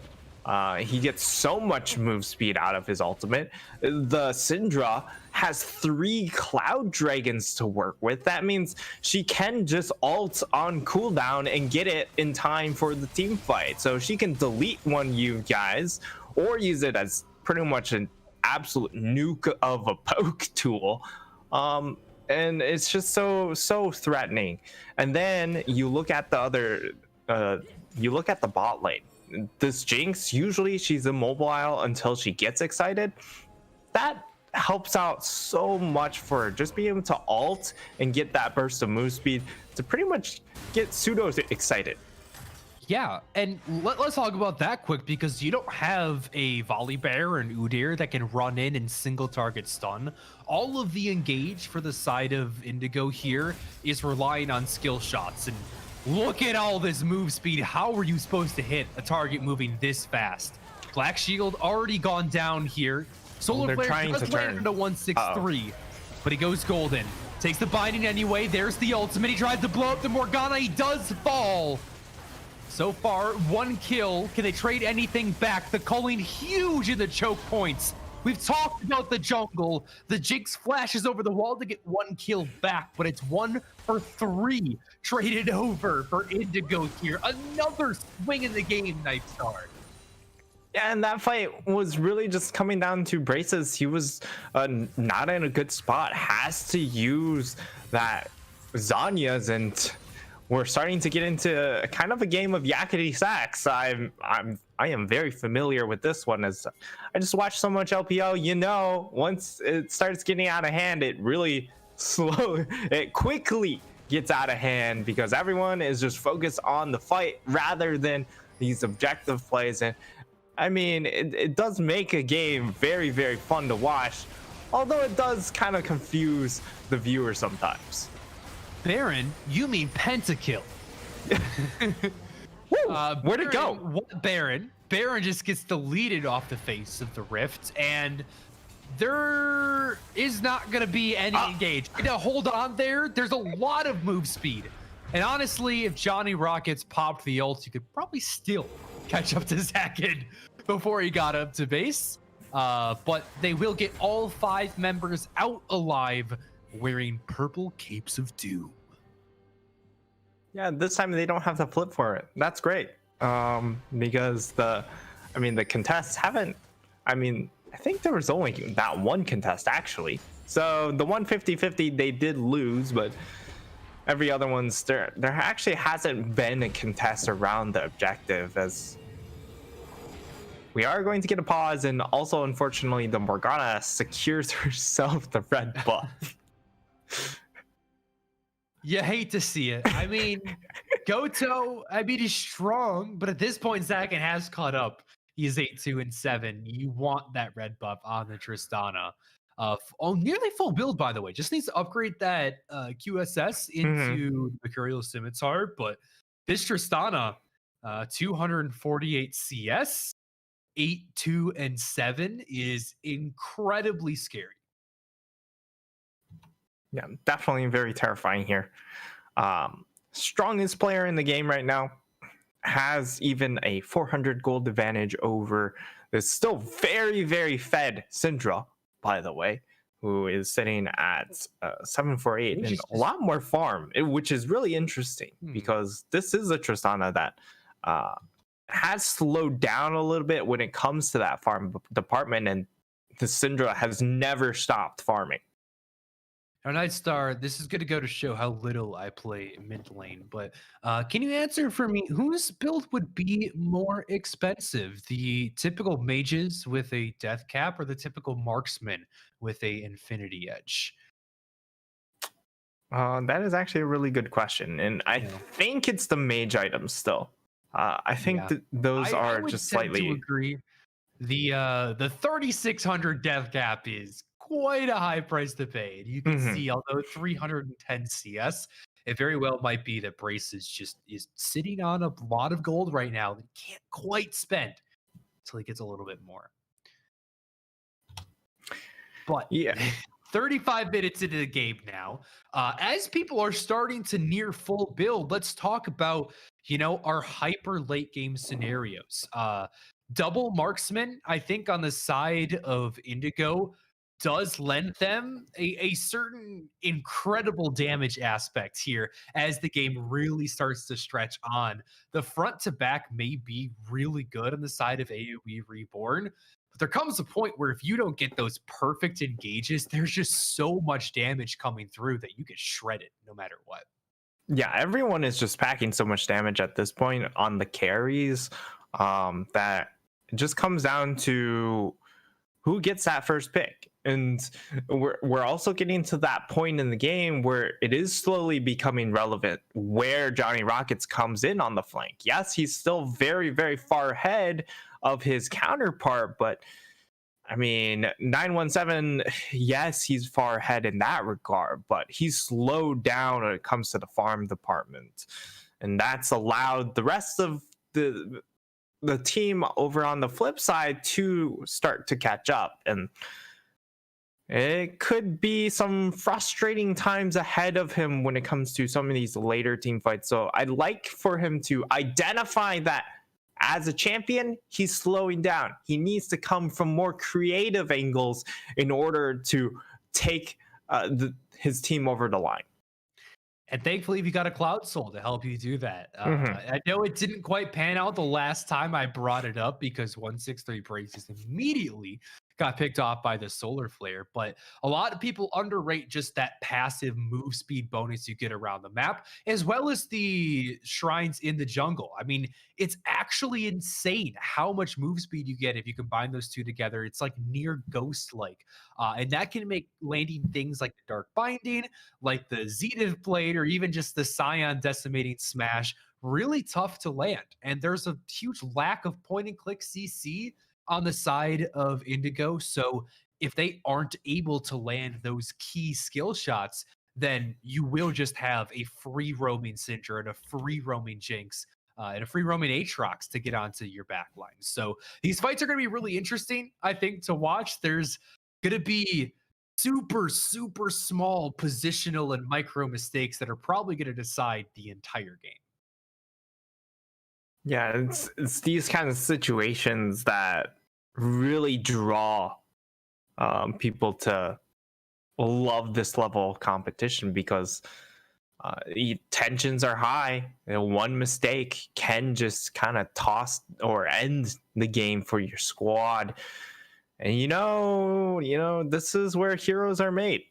He gets so much move speed out of his ultimate. The Syndra has 3 Cloud Dragons to work with. That means she can just ult on cooldown and get it in time for the team fight. So she can delete one you guys or use it as pretty much an absolute nuke of a poke tool. And it's just so threatening. And then you look at the other, you look at the bot lane. This Jinx, usually she's immobile until she gets excited. That helps out so much for her. Just being able to ult and get that burst of move speed to pretty much get pseudo excited. Yeah, and let's talk about that quick because you don't have a Volibear and Udyr that can run in and single target stun. All of the engage for the side of Indigo here is relying on skill shots, and look at all this move speed. How are you supposed to hit a target moving this fast? Black Shield already gone down here. Solar Flare does land into 163, but he goes golden. Takes the binding anyway. There's the ultimate. He tries to blow up the Morgana. He does fall. So far, 1 kill. Can they trade anything back? The culling huge in the choke points. We've talked about the jungle. The Jinx flashes over the wall to get 1 kill back, but it's 1-for-3 traded over for Indigo here. Another swing in the game, Nightstar. Yeah, and that fight was really just coming down to Braces. He was not in a good spot. Has to use that Zanya's, and we're starting to get into kind of a game of yakety sax. I am very familiar with this one as I just watched so much LPL. You know, once it starts getting out of hand, it really it quickly gets out of hand because everyone is just focused on the fight rather than these objective plays. And I mean, it does make a game very, very fun to watch, although it does kind of confuse the viewer sometimes. Baron? You mean Pentakill. Where'd it go? What Baron? Baron just gets deleted off the face of the rift, and there is not going to be any engage. To hold on there, there's a lot of move speed. And honestly, if Johnny Rockets popped the ult, you could probably still catch up to Zakin before he got up to base. But they will get all 5 members out alive wearing purple capes of doom. Yeah, this time they don't have to flip for it. That's great. Because the contests haven't, I think there was only that one contest actually. So the 150-50 they did lose, but every other one's there actually hasn't been a contest around the objective, as we are going to get a pause. And also, unfortunately, the Morgana secures herself the red buff. You hate to see it. I mean, Goto, he's strong, but at this point, Zakin has caught up. He's 8-2-7. You want that red buff on the Tristana. Nearly full build, by the way. Just needs to upgrade that QSS into Mercurial Scimitar. But this Tristana, 248 CS, 8-2-7 is incredibly scary. Yeah, definitely very terrifying here. Strongest player in the game right now. has even a 400 gold advantage over this still very, very fed Syndra, by the way, who is sitting at 748 Which and is a lot more farm, which is really interesting Hmm. because this is a Tristana that uh, has slowed down a little bit when it comes to that farm department, and the Syndra has never stopped farming. Our Nightstar, this is going to go to show how little I play mid lane, but can you answer for me whose build would be more expensive? The typical mages with a death cap or the typical marksman with a infinity edge? That is actually a really good question, and I Yeah. think it's the mage items still. I think Yeah. that those I are would just tend to slightly. agree. The 3600 death cap is quite a high price to pay. And you can Mhm. see, although 310 CS, it very well might be that Brace is sitting on a lot of gold right now that he can't quite spend until he gets a little bit more. But Yeah. 35 minutes into the game now, as people are starting to near full build, let's talk about, our hyper late game scenarios. Double marksman, I think, on the side of Indigo does lend them a certain incredible damage aspect here as the game really starts to stretch on. The front to back may be really good on the side of AOE Reborn, but there comes a point where if you don't get those perfect engages, there's just so much damage coming through that you get shredded no matter what. Yeah, everyone is just packing so much damage at this point on the carries, that it just comes down to who gets that first pick. And we're also getting to that point in the game where it is slowly becoming relevant where Johnny Rockets comes in on the flank. Yes, he's still very, very far ahead of his counterpart, but I mean, 917, yes, he's far ahead in that regard, but he's slowed down when it comes to the farm department. And that's allowed the rest of the team over on the flip side to start to catch up. And it could be some frustrating times ahead of him when it comes to some of these later team fights. So I'd like for him to identify that as a champion, he's slowing down. He needs to come from more creative angles in order to take his team over the line. And thankfully, we got a Cloud Soul to help you do that. Mm-hmm. I know it didn't quite pan out the last time I brought it up because 163 Braces immediately got picked off by the Solar Flare. But a lot of people underrate just that passive move speed bonus you get around the map, as well as the shrines in the jungle. I mean, it's actually insane how much move speed you get if you combine those two together. It's like near ghost like. And that can make landing things like the Dark Binding, like the Zenith Blade, or even just the Scion Decimating Smash really tough to land. And there's a huge lack of point and click CC on the side of Indigo. So if they aren't able to land those key skill shots, then you will just have a free roaming Syndra and a free roaming Jinx and a free roaming Aatrox to get onto your back line. So these fights are going to be really interesting, I think, to watch. There's going to be super, super small positional and micro mistakes that are probably going to decide the entire game. Yeah, it's these kind of situations that really draw people to love this level of competition because tensions are high. One mistake can just kind of toss or end the game for your squad. And this is where heroes are made.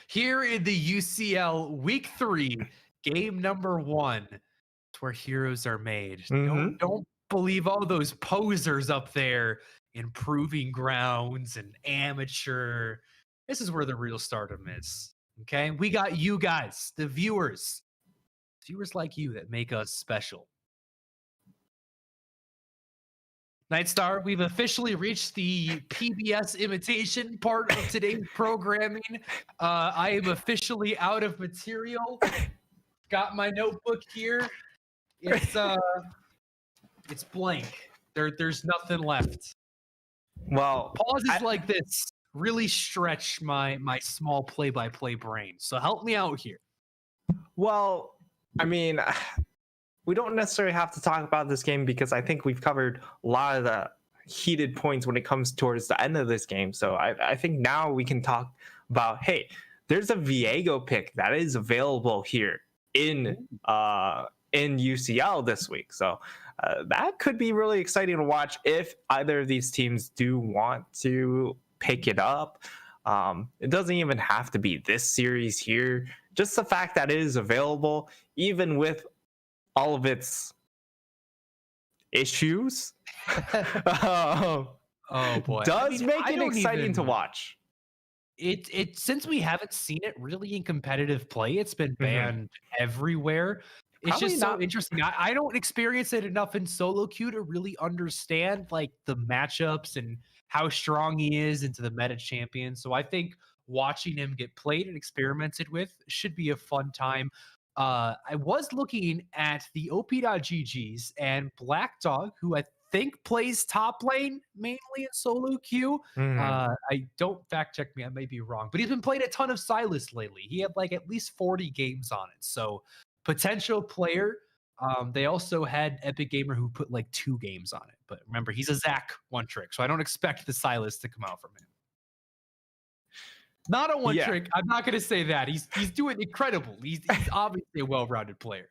Here in the UCL Week 3, game number 1, it's where heroes are made. Mm-hmm. Don't believe all those posers up there in Proving Grounds and Amateur. This is where the real stardom is. Okay, we got you guys, the viewers like you that make us special. Nightstar, we've officially reached the PBS imitation part of today's programming. I am officially out of material. Got my notebook here. It's blank. There's nothing left. Well, Pauses like this really stretch my small play-by-play brain. So help me out here. Well, I mean, we don't necessarily have to talk about this game because I think we've covered a lot of the heated points when it comes towards the end of this game. So I think now we can talk about, hey, there's a Viego pick that is available here in UCL this week. So that could be really exciting to watch if either of these teams do want to pick it up. It doesn't even have to be this series here. Just the fact that it is available, even with all of its issues, Oh boy, does make I it don't exciting to even- watch. It since we haven't seen it really in competitive play, it's been banned everywhere. It's Probably just so not- interesting. I don't experience it enough in solo queue to really understand like the matchups and how strong he is into the meta champion. So I think watching him get played and experimented with should be a fun time. I was looking at the OP.GGs and Black Dog, who I think plays top lane mainly in solo queue. I don't fact check me, I may be wrong, but he's been playing a ton of Silas lately. He had like at least 40 games on it. So potential player. They also had Epic Gamer who put like 2 games on it. But remember, he's a Zac one trick, so I don't expect the Silas to come out from him. Not a one Yeah. trick. I'm not going to say that. He's doing incredible. He's obviously a well-rounded player.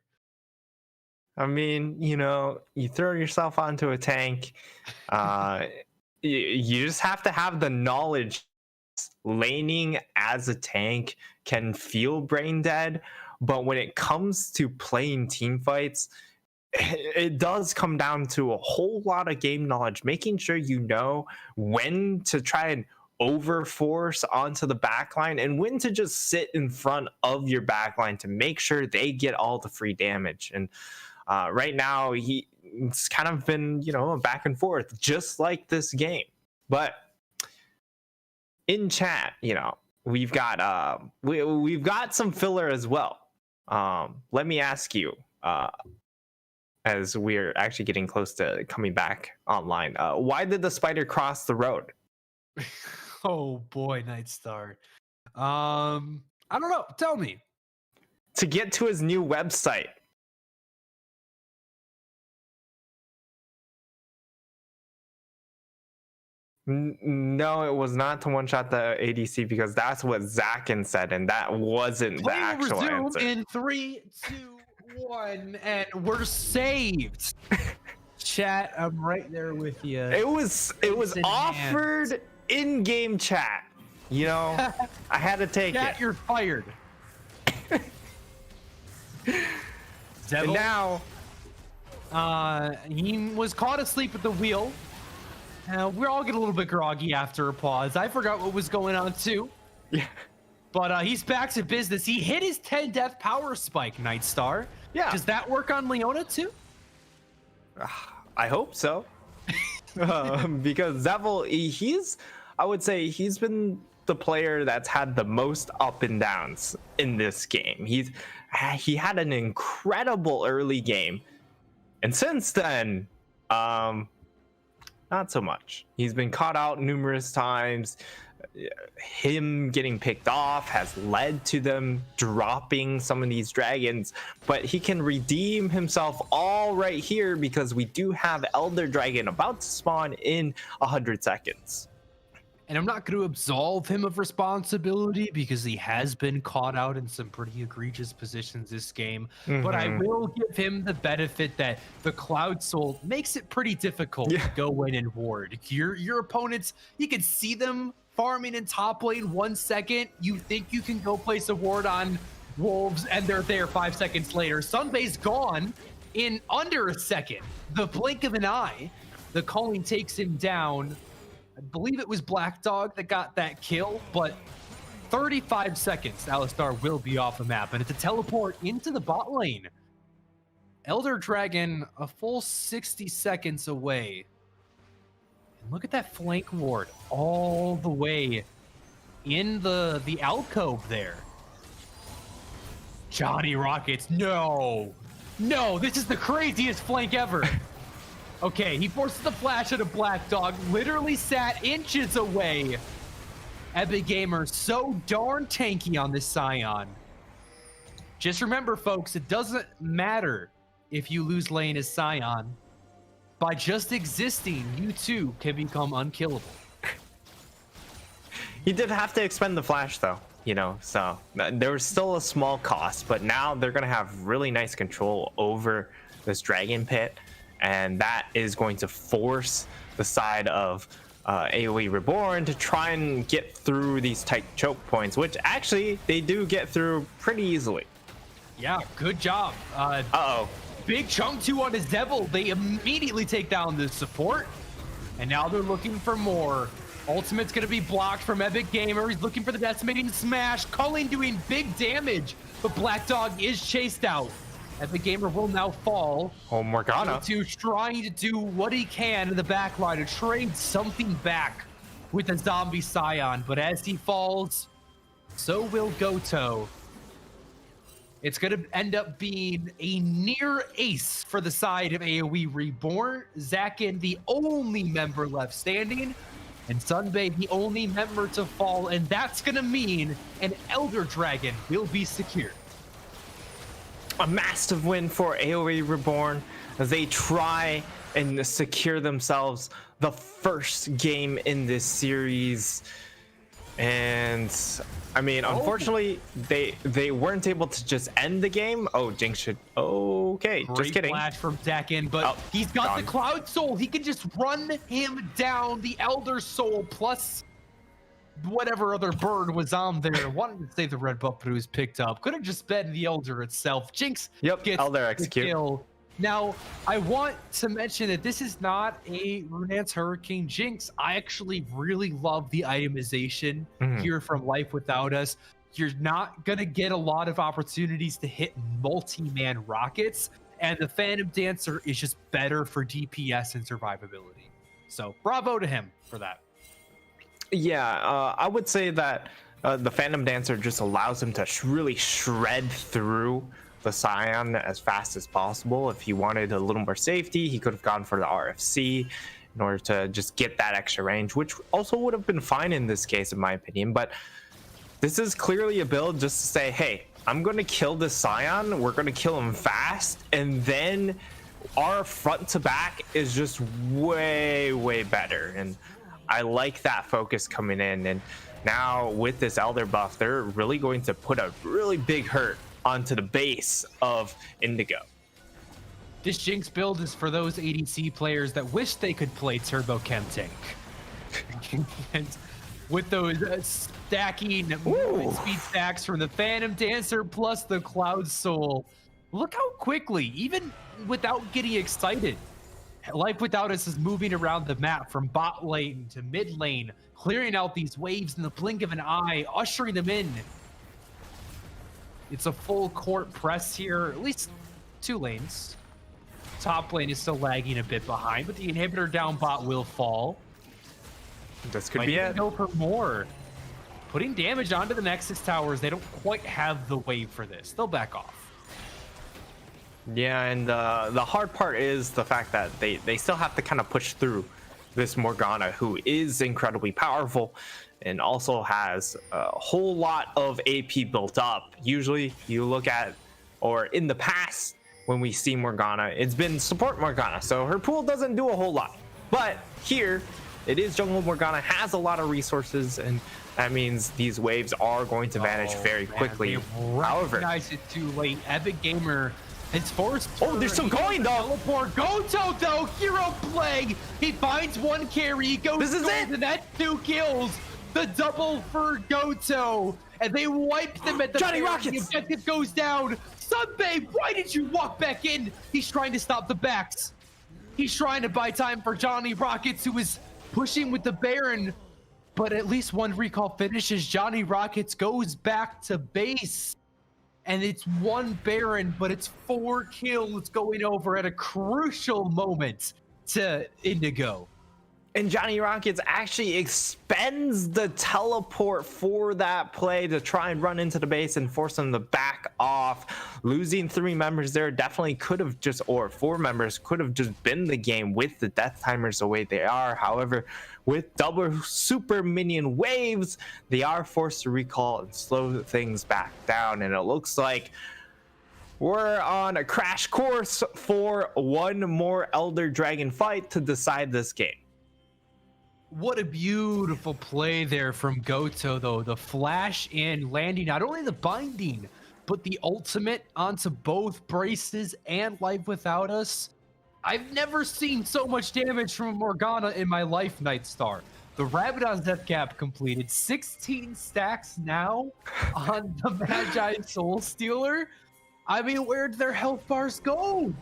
I mean, you know, you throw yourself onto a tank. You just have to have the knowledge. Laning as a tank can feel brain dead, but when it comes to playing team fights, it does come down to a whole lot of game knowledge, making sure you know when to try and overforce onto the backline and when to just sit in front of your backline to make sure they get all the free damage. And right now, it's kind of been, you know, a back and forth, just like this game. But in chat, you know, we've got we've got some filler as well. Let me ask you, as we're actually getting close to coming back online, why did the spider cross the road? Oh boy, Nightstar. I don't know. Tell me. To get to his new website. No, it was not to one-shot the ADC because that's what Zakin said, and that wasn't the Play will actual resume answer. in 3, 2, 1, and we're saved. Chat, I'm right there with you. It was in offered in-game chat. You know, I had to take Chat, it. you're fired. And Devil, now, he was caught asleep at the wheel. We're all getting a little bit groggy after a pause. I forgot what was going on too. yeah, But he's back to business. He hit his 10 death power spike, Nightstar. Yeah. Does that work on Leona too? I hope so. Because Zevil, I would say he's been the player that's had the most up and downs in this game. He had an incredible early game, and since then, not so much. He's been caught out numerous times. Him getting picked off has led to them dropping some of these dragons, but he can redeem himself all right here because we do have Elder Dragon about to spawn in 100 seconds. And I'm not going to absolve him of responsibility because he has been caught out in some pretty egregious positions this game. But I will give him the benefit that the Cloud Soul makes it pretty difficult to go in and ward. Your opponents, you can see them farming in top lane 1 second. You think you can go place a ward on Wolves, and they're there 5 seconds later. Sunbay's gone in under a second. The blink of an eye. The calling takes him down. I believe it was Black Dog that got that kill, but 35 seconds, Alistar will be off the map, and it's a teleport into the bot lane. Elder Dragon, a full 60 seconds away. And look at that flank ward all the way in the alcove there. Johnny Rockets, no, this is the craziest flank ever. Okay, he forces the flash at a Black Dog, literally sat inches away. Epic Gamer so darn tanky on this Scion. Just remember, folks, it doesn't matter if you lose lane as Scion. By just existing, you too can become unkillable. He did have to expend the flash though, you know, so there was still a small cost, but now they're going to have really nice control over this dragon pit, and that is going to force the side of AOE Reborn to try and get through these tight choke points, which actually they do get through pretty easily. Yeah, good job. Uh-oh. Big chunk 2 on his Devil. They immediately take down the support, and now they're looking for more. Ultimate's going to be blocked from Epic Gamer. He's looking for the decimating smash. Culling doing big damage, but Black Dog is chased out. Epic Gamer will now fall. Oh, Morgana. To trying to do what he can in the back line to trade something back with the zombie Scion, but as he falls, so will Goto. It's going to end up being a near ace for the side of AOE Reborn. Zakin, the only member left standing, and Sunbay, the only member to fall, and that's going to mean an Elder Dragon will be secured. A massive win for AOE Reborn as they try and secure themselves the first game in this series. And I mean, unfortunately, they weren't able to just end the game. Oh, Jinx should. Okay, Great just kidding. Flash from Zakin, but he's got gone. the Cloud Soul. He can just run him down. The Elder Soul plus whatever other bird was on there. Wanted to save the red buff, but it was picked up. Could have just been the Elder itself. Jinx gets Elder the execute. kill. Now, I want to mention that this is not a Runaan's Hurricane Jinx. I actually really love the itemization here from Life Without Us. You're not going to get a lot of opportunities to hit multi-man rockets, and the Phantom Dancer is just better for DPS and survivability. So bravo to him for that. Yeah, I would say that the Phantom Dancer just allows him to really shred through the Scion as fast as possible. If he wanted a little more safety, he could have gone for the RFC in order to just get that extra range, which also would have been fine in this case, in my opinion. But this is clearly a build just to say, hey, I'm going to kill this Scion. We're going to kill him fast. And then our front to back is just way, way better. And I like that focus coming in. And now with this Elder buff, they're really going to put a really big hurt onto the base of Indigo. This Jinx build is for those ADC players that wish they could play Turbo Chem Tank. And with those stacking speed stacks from the Phantom Dancer plus the Cloud Soul, look how quickly, even without getting excited, Life Without Us is moving around the map from bot lane to mid lane, clearing out these waves in the blink of an eye, ushering them in. It's a full court press here, at least 2 lanes. Top lane is still lagging a bit behind, but the inhibitor down bot will fall. This could be it. Go for more. Putting damage onto the Nexus towers, they don't quite have the wave for this. They'll back off. Yeah, and the hard part is the fact that they still have to kind of push through this Morgana, who is incredibly powerful and also has a whole lot of AP built up. Usually you look at, or in the past when we see Morgana, it's been support Morgana, so her pool doesn't do a whole lot. But here it is jungle Morgana, has a lot of resources, and that means these waves are going to vanish very quickly. However, recognize it too late. Epic Gamer is forced. Oh, they're still going though. Teleport. Goto though, hero play. He finds 1 carry. He goes. This is it. And that's 2 kills. The double for Goto, and they wipe them at the Johnny fair. Rockets. The objective goes down. Sunbay, why did you walk back in? He's trying to stop the backs. He's trying to buy time for Johnny Rockets, who is pushing with the Baron, but at least 1 recall finishes. Johnny Rockets goes back to base, and it's 1 Baron, but it's 4 kills going over at a crucial moment to Indigo. And Johnny Rockets actually expends the teleport for that play to try and run into the base and force them to back off. Losing 3 members there definitely could have just, or 4 members could have just been the game with the death timers the way they are. However, with double super minion waves, they are forced to recall and slow things back down. And it looks like we're on a crash course for one more Elder Dragon fight to decide this game. What a beautiful play there from Goto, though. The flash in landing not only the binding, but the ultimate onto both braces and Life Without Us. I've never seen so much damage from Morgana in my life, Nightstar. The Rabadon's Death Cap completed. 16 stacks now on the Magi Soul Stealer. I mean, where'd their health bars go?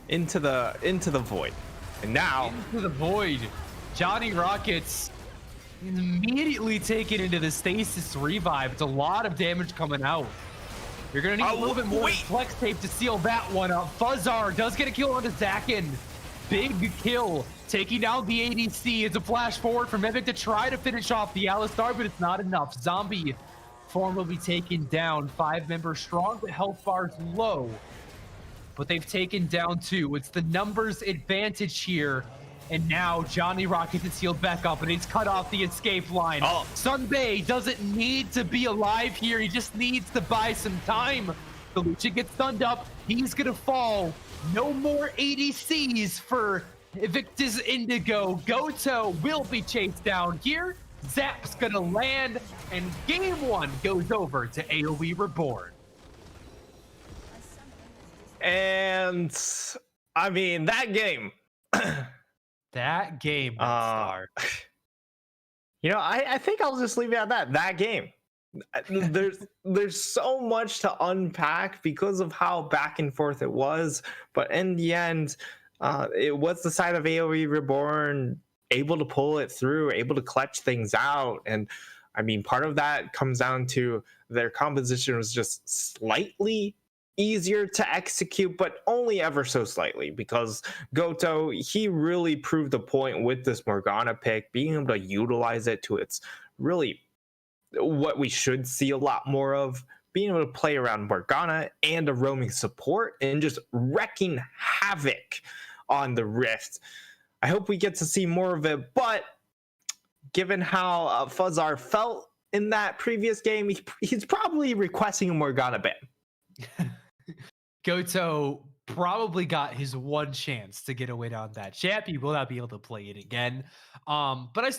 Into the void. And now into the void. Johnny Rockets immediately taken into the stasis revive. It's a lot of damage coming out. You're gonna need a little bit more flex tape to seal that one up. Fuzzar does get a kill onto Zakin. Big kill, taking down the ADC. It's a flash forward from Epic to try to finish off the Alistar, but it's not enough. Zombie form will be taken down. 5 members strong, but health bars low. But they've taken down 2. It's the numbers advantage here. And now Johnny Rockets is healed back up, and he's cut off the escape line. Sunbay doesn't need to be alive here. He just needs to buy some time. The Lucian gets stunned up. He's going to fall. No more ADCs for Evictus Indigo. Goto will be chased down here. Zap's going to land, and game 1 goes over to AOE Reborn. And I mean, that game. That game, Star. You know, I think I'll just leave it at that. That game. There's so much to unpack because of how back and forth it was. But in the end, it was the side of AOE Reborn able to pull it through, able to clutch things out. And I mean, part of that comes down to their composition was just slightly easier to execute, but only ever so slightly, because Goto, he really proved the point with this Morgana pick, being able to utilize it to its really what we should see a lot more of, being able to play around Morgana and a roaming support and just wrecking havoc on the Rift. I hope we get to see more of it, but given how Fuzzar felt in that previous game, he's probably requesting a Morgana ban. Goto probably got his one chance to get away on that champ. He will not be able to play it again. But I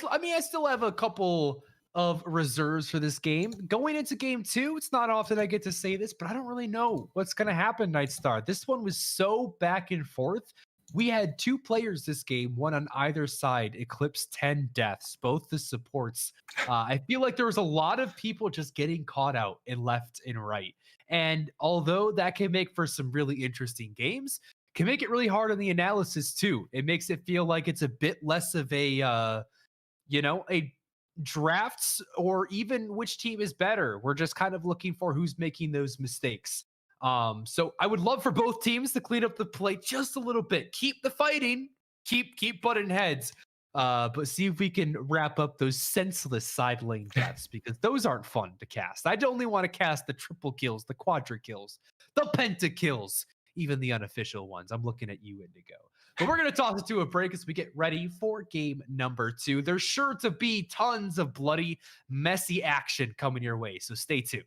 still have a couple of reserves for this game. Going into game 2, it's not often I get to say this, but I don't really know what's going to happen, Nightstar. This one was so back and forth. We had 2 players this game, one on either side, eclipse 10 deaths, both the supports. I feel like there was a lot of people just getting caught out in left and right. And although that can make for some really interesting games, can make it really hard on the analysis too. It makes it feel like it's a bit less of a, a drafts or even which team is better. We're just kind of looking for who's making those mistakes. So I would love for both teams to clean up the plate just a little bit. Keep the fighting, keep butting heads, but see if we can wrap up those senseless side lane deaths, because those aren't fun to cast. I only want to cast the triple kills, the quadra kills, the penta kills, even the unofficial ones. I'm looking at you, Indigo. But we're going to toss it to a break as we get ready for game number 2. There's sure to be tons of bloody, messy action coming your way, so stay tuned.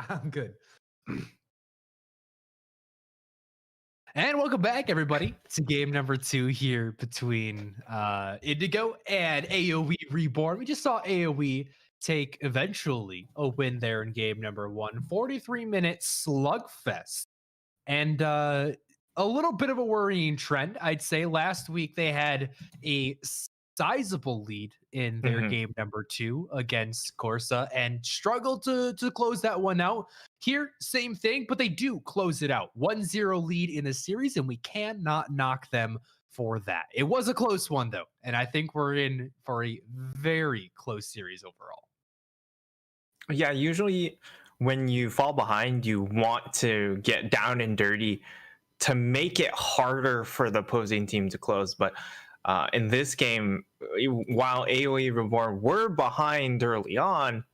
I'm good. And welcome back, everybody, to game number 2 here between Indigo and AOE Reborn. We just saw AOE take eventually a win there in game number 1, 43-minute slugfest. And a little bit of a worrying trend, I'd say. Last week, they had a sizable lead in their game number 2 against Corsa and struggled to close that one out. Here, same thing, but they do close it out. 1-0 lead in the series, and we cannot knock them for that. It was a close one, though, and I think we're in for a very close series overall. Yeah, usually when you fall behind, you want to get down and dirty to make it harder for the opposing team to close. But in this game, while AOE Reborn were behind early on,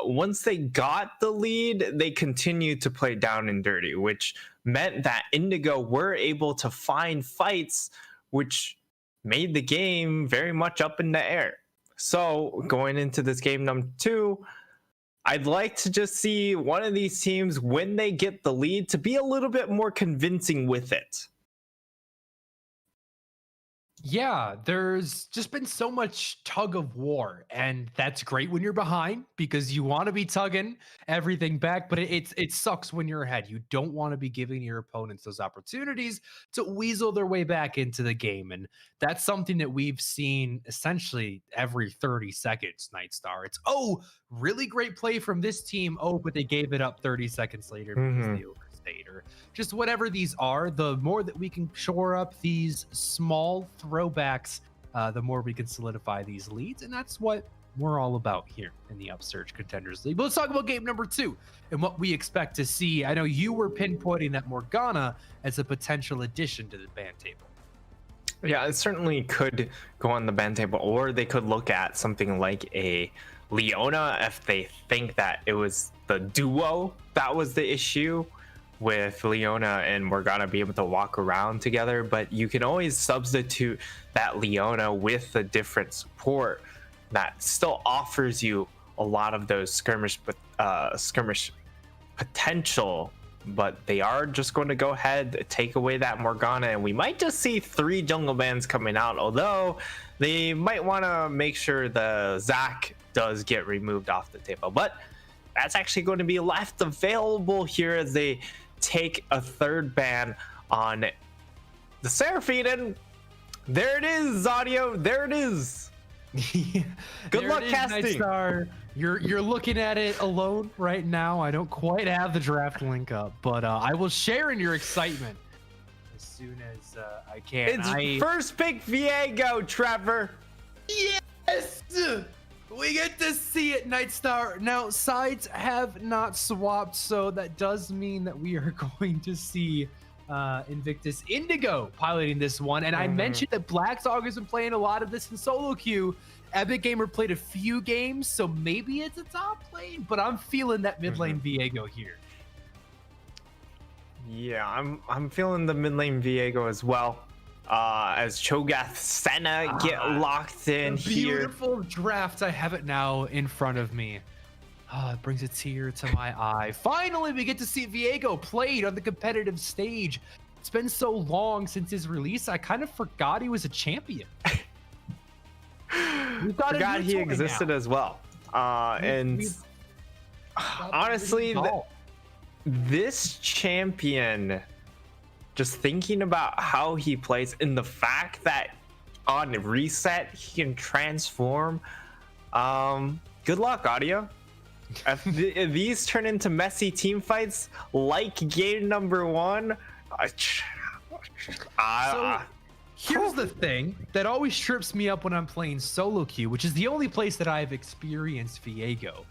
once they got the lead, they continued to play down and dirty, which meant that Indigo were able to find fights, which made the game very much up in the air. So going into this game number 2, I'd like to just see one of these teams, when they get the lead, to be a little bit more convincing with it. Yeah, there's just been so much tug of war, and that's great when you're behind because you want to be tugging everything back, but it sucks when you're ahead. You don't want to be giving your opponents those opportunities to weasel their way back into the game, and that's something that we've seen essentially every 30 seconds, Nightstar. It's, oh, really great play from this team. Oh, but they gave it up 30 seconds later because they overstayed, or just whatever these are. The more that we can shore up these small throwbacks, the more we can solidify these leads, and that's what we're all about here in the Upsurge Contenders League. But let's talk about game number 2 and what we expect to see. I know you were pinpointing that Morgana as a potential addition to the ban table. Yeah, it certainly could go on the ban table, or they could look at something like a Leona if they think that it was the duo that was the issue, with Leona and Morgana be able to walk around together. But you can always substitute that Leona with a different support that still offers you a lot of those skirmish potential. But they are just going to go ahead, take away that Morgana, and we might just see 3 jungle bans coming out, although they might want to make sure the Zac does get removed off the table. But that's actually going to be left available here as they take a 3rd ban on the Seraphine, and there it is, Audio. There it is. Good luck casting. You're looking at it alone right now. I don't quite have the draft link up, but I will share in your excitement as soon as I can. It's first pick Viego, Trevor. Yes! We get to see it, Nightstar. Now, sides have not swapped, so that does mean that we are going to see Invictus Indigo piloting this one. And I mentioned that Black Dog has been playing a lot of this in solo queue. Epic Gamer played a few games, so maybe it's a top lane, but I'm feeling that mid lane Viego here. Yeah, I'm feeling the mid lane Viego as well. As Cho'Gath Senna get locked in here. Beautiful draft. I have it now in front of me. It brings a tear to my eye. Finally, we get to see Viego played on the competitive stage. It's been so long since his release, I kind of forgot he was a champion. Forgot he existed as well. And honestly, this champion, just thinking about how he plays and the fact that on reset he can transform, good luck, Audio. If these turn into messy team fights like game number 1, so here's the thing that always trips me up when I'm playing solo queue, which is the only place that I've experienced Viego,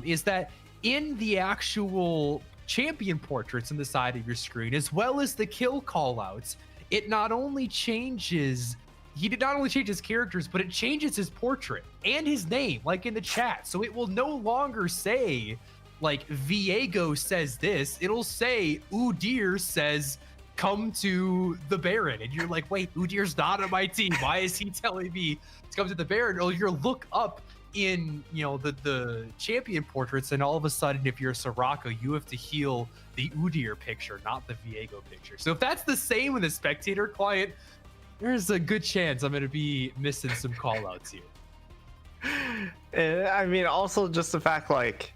is that in the actual champion portraits on the side of your screen, as well as the kill callouts, it not only changes, he did not only change his characters, but it changes his portrait and his name, like in the chat. So it will no longer say like Viego says this, it'll say Udyr says come to the Baron, and you're like, wait, Udyr's not on my team, why is he telling me to come to the Baron? Or you look up in the champion portraits, and all of a sudden, if you're Soraka, you have to heal the Udyr picture, not the Viego picture. So if that's the same in the spectator client, there's a good chance I'm going to be missing some callouts here. I mean, also just the fact, like,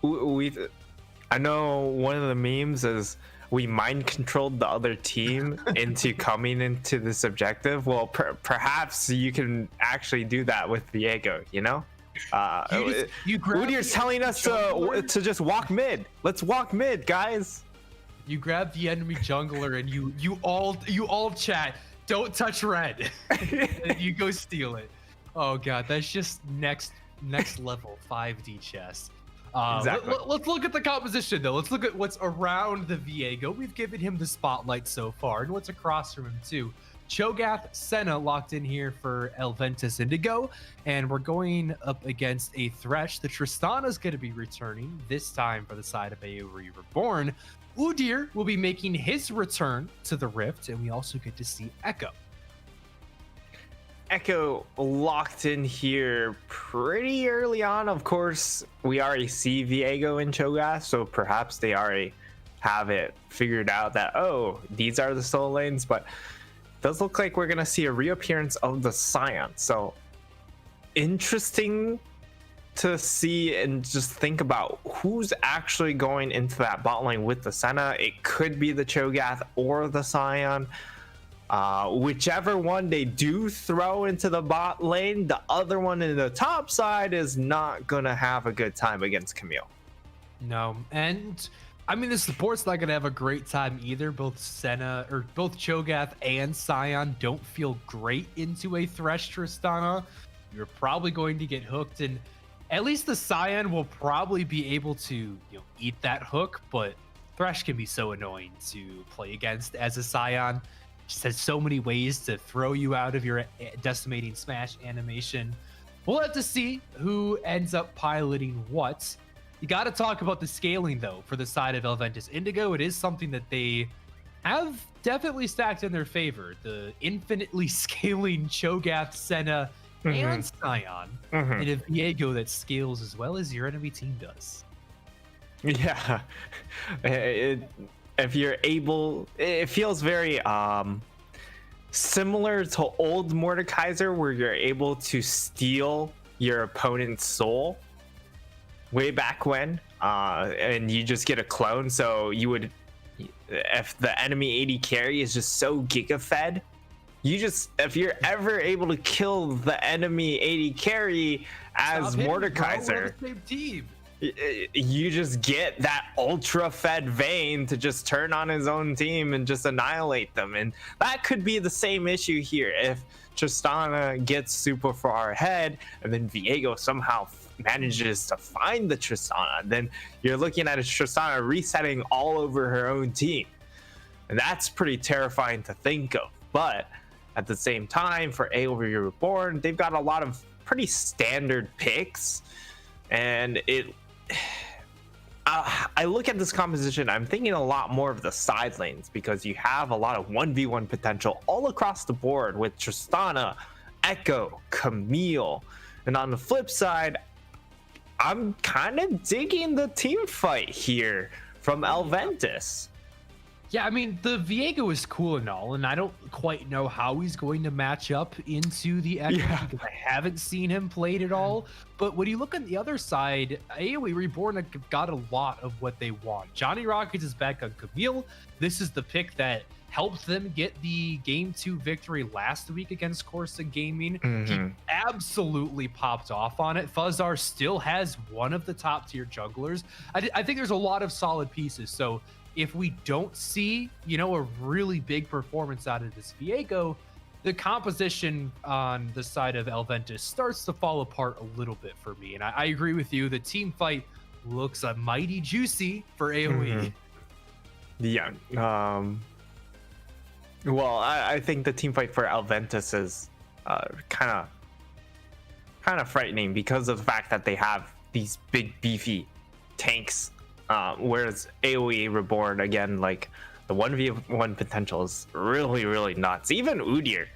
I know one of the memes is we mind controlled the other team into coming into this objective. Well, perhaps you can actually do that with Viego, you know? Udyr's telling us to just walk mid. Let's walk mid, guys. You grab the enemy jungler and you all chat, don't touch red. And you go steal it. Oh god, that's just next level 5D chess. Exactly. Let's look at the composition though. Let's look at what's around the Viego. We've given him the spotlight so far, and what's across from him too. Cho'Gath, Senna locked in here for Elventus, Indigo, and we're going up against a Thresh. The Tristana's going to be returning, this time for the side of AOE Reborn. Udyr will be making his return to the Rift, and we also get to see Echo. Echo locked in here pretty early on. Of course, we already see Viego and Cho'Gath, so perhaps they already have it figured out that, oh, these are the soul lanes, but it does look like we're going to see a reappearance of the Scion. So interesting to see and just think about who's actually going into that bot lane with the Senna. It could be the Cho'Gath or the Scion. Whichever one they do throw into the bot lane, the other one in the top side is not gonna have a good time against Camille. No, and I mean the support's not gonna have a great time either. Both Cho'Gath and Scion don't feel great into a Thresh Tristana. You're probably going to get hooked, and at least the Scion will probably be able to eat that hook, but Thresh can be so annoying to play against as a Scion. Just has so many ways to throw you out of your decimating smash animation. We'll have to see who ends up piloting what. You got to talk about the scaling though for the side of Elventus Indigo. It is something that they have definitely stacked in their favor. The infinitely scaling Cho'Gath, Senna, and Scion, and a Viego that scales as well as your enemy team does. Yeah, if you're able, it feels very similar to old Mordekaiser, where you're able to steal your opponent's soul way back when, and you just get a clone. So you would, if the enemy AD carry is just so giga fed, if you're ever able to kill the enemy AD carry as Mordekaiser, you just get that ultra fed Vayne to just turn on his own team and just annihilate them. And that could be the same issue here. If Tristana gets super far ahead and then Viego somehow manages to find the Tristana, then you're looking at a Tristana resetting all over her own team. And that's pretty terrifying to think of. But at the same time, for AOE Reborn, they've got a lot of pretty standard picks. And I look at this composition, I'm thinking a lot more of the side lanes, because you have a lot of 1v1 potential all across the board with Tristana, Echo, Camille. And on the flip side, I'm kind of digging the team fight here from Elventus. Yeah, I mean, the Viego is cool and all, and I don't quite know how he's going to match up into the Echo because I haven't seen him played at all. But when you look on the other side, AOE Reborn got a lot of what they want. Johnny Rockets is back on Camille. This is the pick that helped them get the Game 2 victory last week against Corsa Gaming. He absolutely popped off on it. Fuzzar still has one of the top tier jugglers. I think there's a lot of solid pieces. So if we don't see, a really big performance out of this Viego, the composition on the side of Elventus starts to fall apart a little bit for me. And I agree with you. The team fight looks mighty juicy for AOE. Yeah. Well, I think the team fight for Elventus is kind of frightening because of the fact that they have these big beefy tanks. Whereas AOE Reborn, again, like the 1v1 potential is really, really nuts. Even Udyr,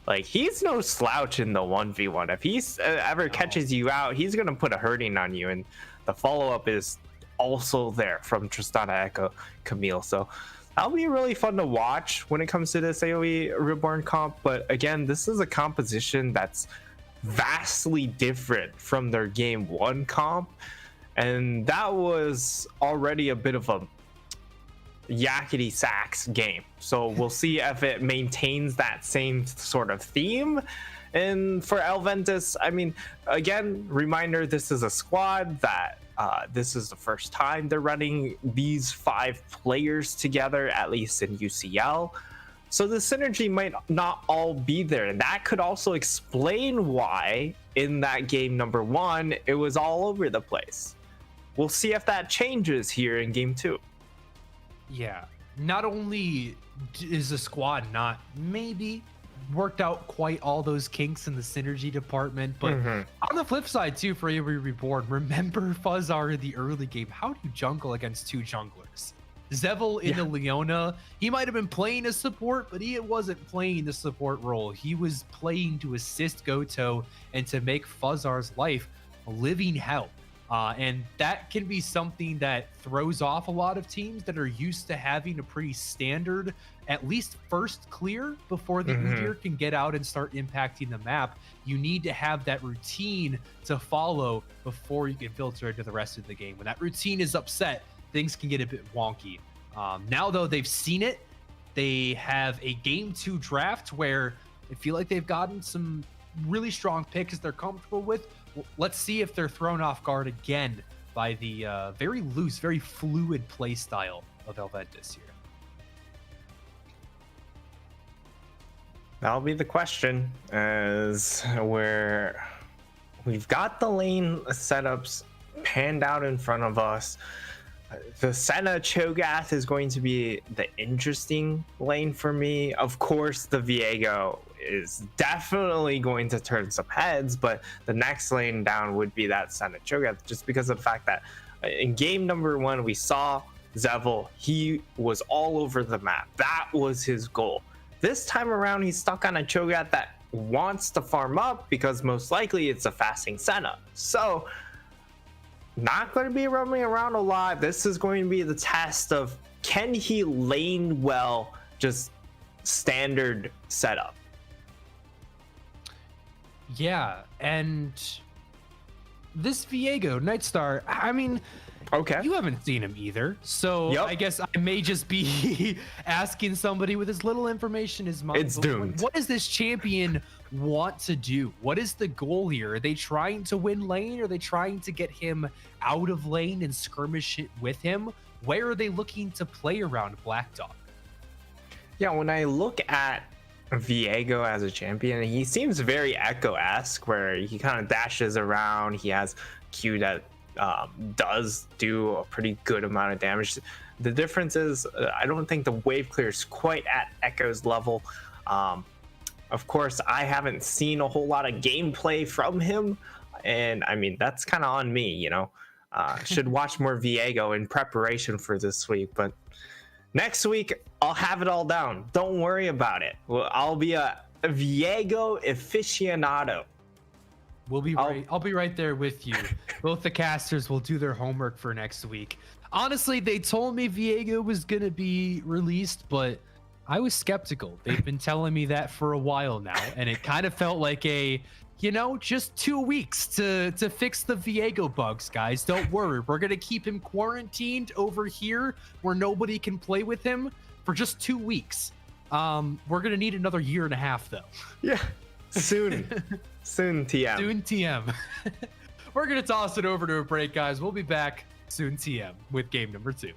Like, he's no slouch in the 1v1. If he's ever catches you out, he's gonna put a hurting on you. And the follow-up is also there from Tristana Echo Camille. So that'll be really fun to watch when it comes to this AOE Reborn comp. But again, this is a composition that's vastly different from their game 1 comp, and that was already a bit of a yakety sax game. So we'll see if it maintains that same sort of theme. And for Elventus, I mean, again, reminder, this is a squad that this is the first time they're running these 5 players together, at least in UCL. So the synergy might not all be there. And that could also explain why in that game number 1, it was all over the place. We'll see if that changes here in game 2. Yeah, not only is the squad not maybe worked out quite all those kinks in the synergy department, but on the flip side too, for AOE Reborn, remember Fuzzar in the early game. How do you jungle against 2 junglers? Zevel in the Leona, he might have been playing a support, but he wasn't playing the support role. He was playing to assist Goto and to make Fuzzar's life a living hell. And that can be something that throws off a lot of teams that are used to having a pretty standard, at least first clear before the Udyr can get out and start impacting the map. You need to have that routine to follow before you can filter into the rest of the game. When that routine is upset, things can get a bit wonky. Now, though, they've seen it. They have a game 2 draft where I feel like they've gotten some really strong picks they're comfortable with. Let's see if they're thrown off guard again by the very loose, very fluid play style of Elventus here. That'll be the question, as where we've got the lane setups panned out in front of us. The Senna Cho'Gath is going to be the interesting lane for me. Of course, the Viego is definitely going to turn some heads, but the next lane down would be that Senna Cho'Gath, just because of the fact that in game number 1, we saw Zevel. He was all over the map. That was his goal. This time around, he's stuck on a Cho'Gath that wants to farm up because most likely it's a fasting Senna. So not going to be roaming around a lot. This is going to be the test of, can he lane well, just standard setup. Yeah, and this Viego, Nightstar, I mean, okay, you haven't seen him either. So I guess I may just be asking somebody with as little information as mine. It's doomed. What does this champion want to do? What is the goal here? Are they trying to win lane? Are they trying to get him out of lane and skirmish it with him? Where are they looking to play around Black Dog? Yeah, when I look at Viego as a champion, he seems very Echo-esque, where he kind of dashes around. He has Q that does do a pretty good amount of damage. The difference is I don't think the wave clear is quite at Echo's level. Of course, I haven't seen a whole lot of gameplay from him, and I mean, that's kind of on me, you know. Should watch more Viego in preparation for this week, but next week I'll have it all down. Don't worry about it. Well, I'll be a Viego aficionado. We'll be I'll be right there with you. Both the casters will do their homework for next week. Honestly, they told me Viego was gonna be released, but I was skeptical. They've been telling me that for a while now, and it kind of felt like a, you know, just 2 weeks to fix the Viego bugs, guys. Don't worry. We're going to keep him quarantined over here where nobody can play with him for just 2 weeks. We're going to need another year and a half, though. Yeah, soon. Soon, TM. Soon, TM. We're going to toss it over to a break, guys. We'll be back soon, TM, with game number 2.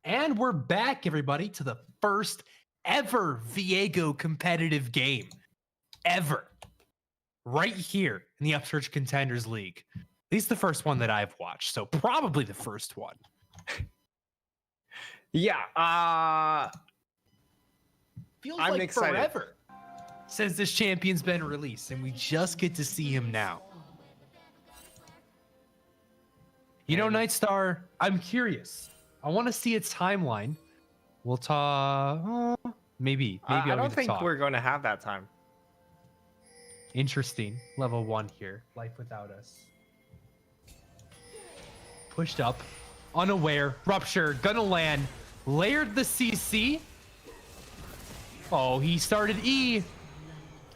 And we're back, everybody, to the first ever Viego competitive game ever. Right here in the Upsurge Contenders League. At least the first one that I've watched, so probably the first one. Yeah, Feels I'm like excited. forever since this champion's been released, and we just get to see him now. You know, Nightstar, I'm curious. I want to see its timeline. We'll talk. Maybe I I'll don't need to think talk. we're going to have that time. Interesting. Level 1 here. Life Without Us. Pushed up. Unaware. Rupture. Gonna land. Layered the CC. Oh, he started E.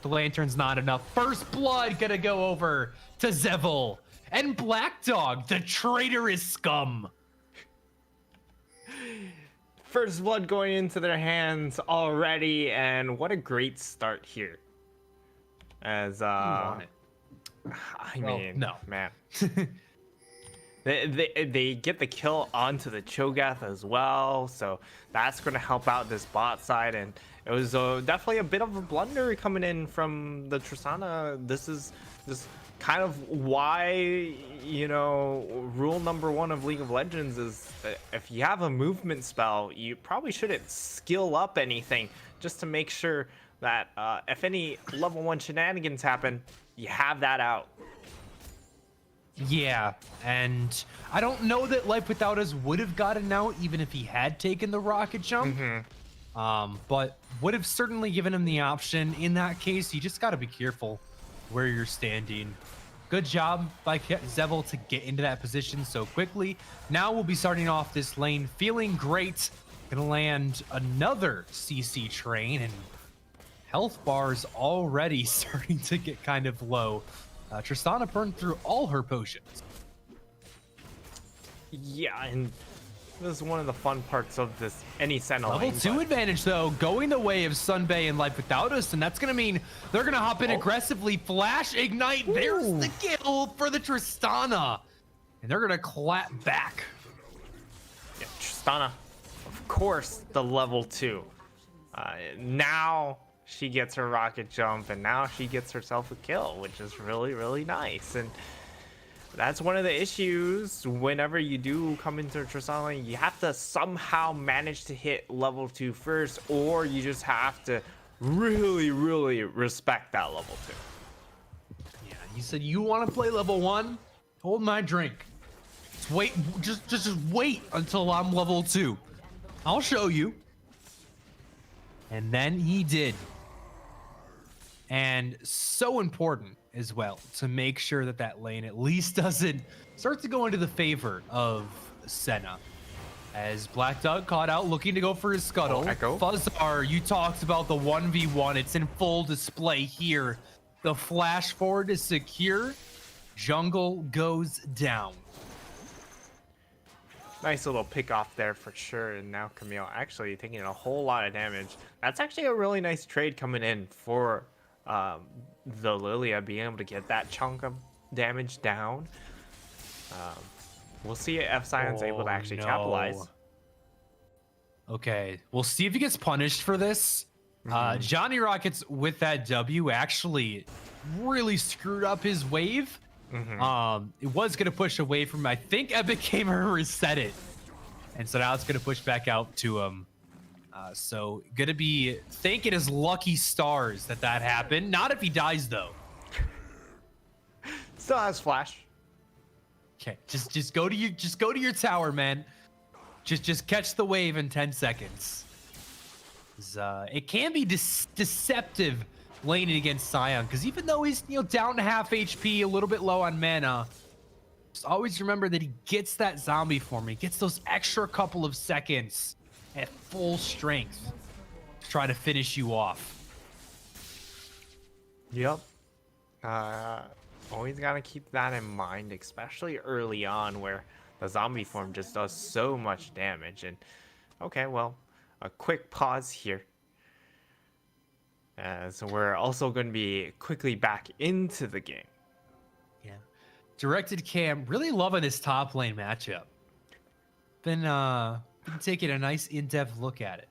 The Lantern's not enough. First Blood gonna go over to Zevil. And Black Dog, the traitorous scum. First blood going into their hands already, and what a great start here. As I mean, no. man. They get the kill onto the Cho'Gath as well, so that's going to help out this bot side. And it was definitely a bit of a blunder coming in from the Tristana. This is kind of why, you know, rule number 1 of League of Legends is that if you have a movement spell, you probably shouldn't skill up anything, just to make sure that if any level 1 shenanigans happen, you have that out. Yeah, and I don't know that Life Without Us would have gotten out even if he had taken the rocket jump. But would have certainly given him the option. In that case, you just got to be careful where you're standing. Good job by Zevil to get into that position so quickly. Now we'll be starting off this lane feeling great. Gonna land another CC train, and health bars already starting to get kind of low. Tristana burned through all her potions. Yeah, and this is one of the fun parts of this any Sentinel Level lane, 2 but advantage, though, going the way of Sunbay and Life Without Us, and that's going to mean they're going to hop in aggressively. Flash, Ignite, there's the kill for the Tristana. And they're going to clap back. Yeah, Tristana, of course, the level 2. Now she gets her rocket jump, and now she gets herself a kill, which is really, really nice. And that's one of the issues whenever you do come into Tristana. You have to somehow manage to hit level 2 first, or you just have to really, really respect that level 2. Yeah, you said you want to play level 1? Hold my drink. Just wait until I'm level 2. I'll show you. And then he did. And so important as well to make sure that that lane at least doesn't start to go into the favor of Senna. As Black Dog caught out looking to go for his scuttle. Echo. Fuzzar, you talked about the 1v1. It's in full display here. The flash forward is secure. Jungle goes down. Nice little pick off there for sure. And now Camille actually taking a whole lot of damage. That's actually a really nice trade coming in for the Lilia being able to get that chunk of damage down. We'll see if Sion's able to actually capitalize. Okay, we'll see if he gets punished for this. Johnny Rockets with that W actually really screwed up his wave. It was going to push away from him. I think Epic Gamer reset it. And so now it's going to push back out to him. So going to be thanking his lucky stars that happened. Not if he dies, though. Still has flash. Okay, just go to your tower, man. Just catch the wave in 10 seconds. It can be deceptive laning against Sion, because even though he's down to half HP, a little bit low on mana, just always remember that he gets that zombie form. He gets those extra couple of seconds at full strength to try to finish you off. Yep. Always gotta keep that in mind, especially early on where the zombie form just does so much damage. And okay, well, a quick pause here. So we're also going to be quickly back into the game. Yeah. Directed Cam, really loving this top lane matchup. Been taking a nice in-depth look at it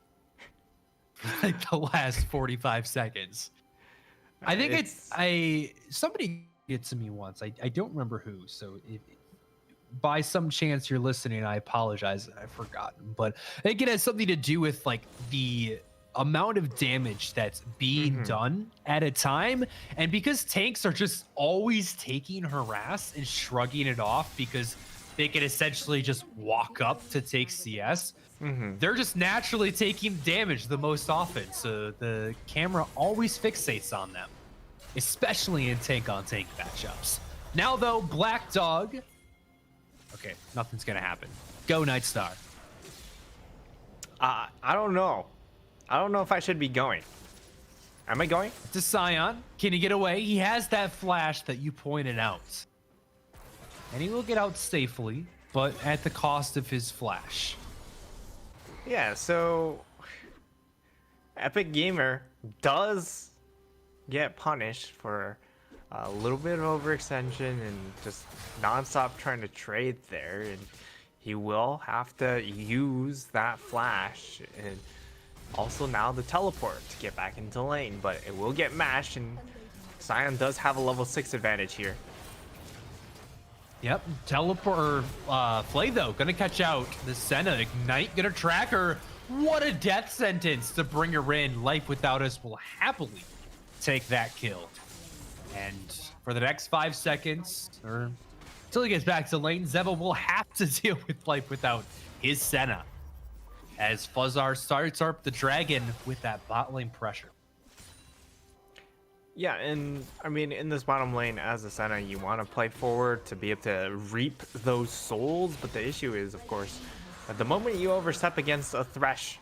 for like the last 45 seconds. I think somebody did to me once. I don't remember who. So if by some chance you're listening, I apologize. I've forgotten, but I think it has something to do with like the amount of damage that's being done at a time. And because tanks are just always taking harass and shrugging it off because they can essentially just walk up to take CS, they're just naturally taking damage the most often. So the camera always fixates on them, especially in tank on tank matchups. Now though, Black Dog. Okay, nothing's gonna happen. Go Nightstar. I don't know. I don't know if I should be going. Am I going? To Sion. Can he get away? He has that flash that you pointed out. And he will get out safely, but at the cost of his flash. Yeah, so Epic Gamer does get punished for a little bit of overextension and just nonstop trying to trade there, and he will have to use that flash and also now the teleport to get back into lane, but it will get mashed, and Sion does have a level 6 advantage here. Yep, teleport, Flay though, gonna catch out the Senna. Ignite gonna track her. What a death sentence to bring her in. Life Without Us will happily take that kill. And for the next 5 seconds, or until he gets back to lane, Zeva will have to deal with Life Without his Senna, as Fuzzar starts up the dragon with that bot lane pressure. Yeah, and I mean, in this bottom lane, as a Senna, you want to play forward to be able to reap those souls, but the issue is, of course, at the moment you overstep against a Thresh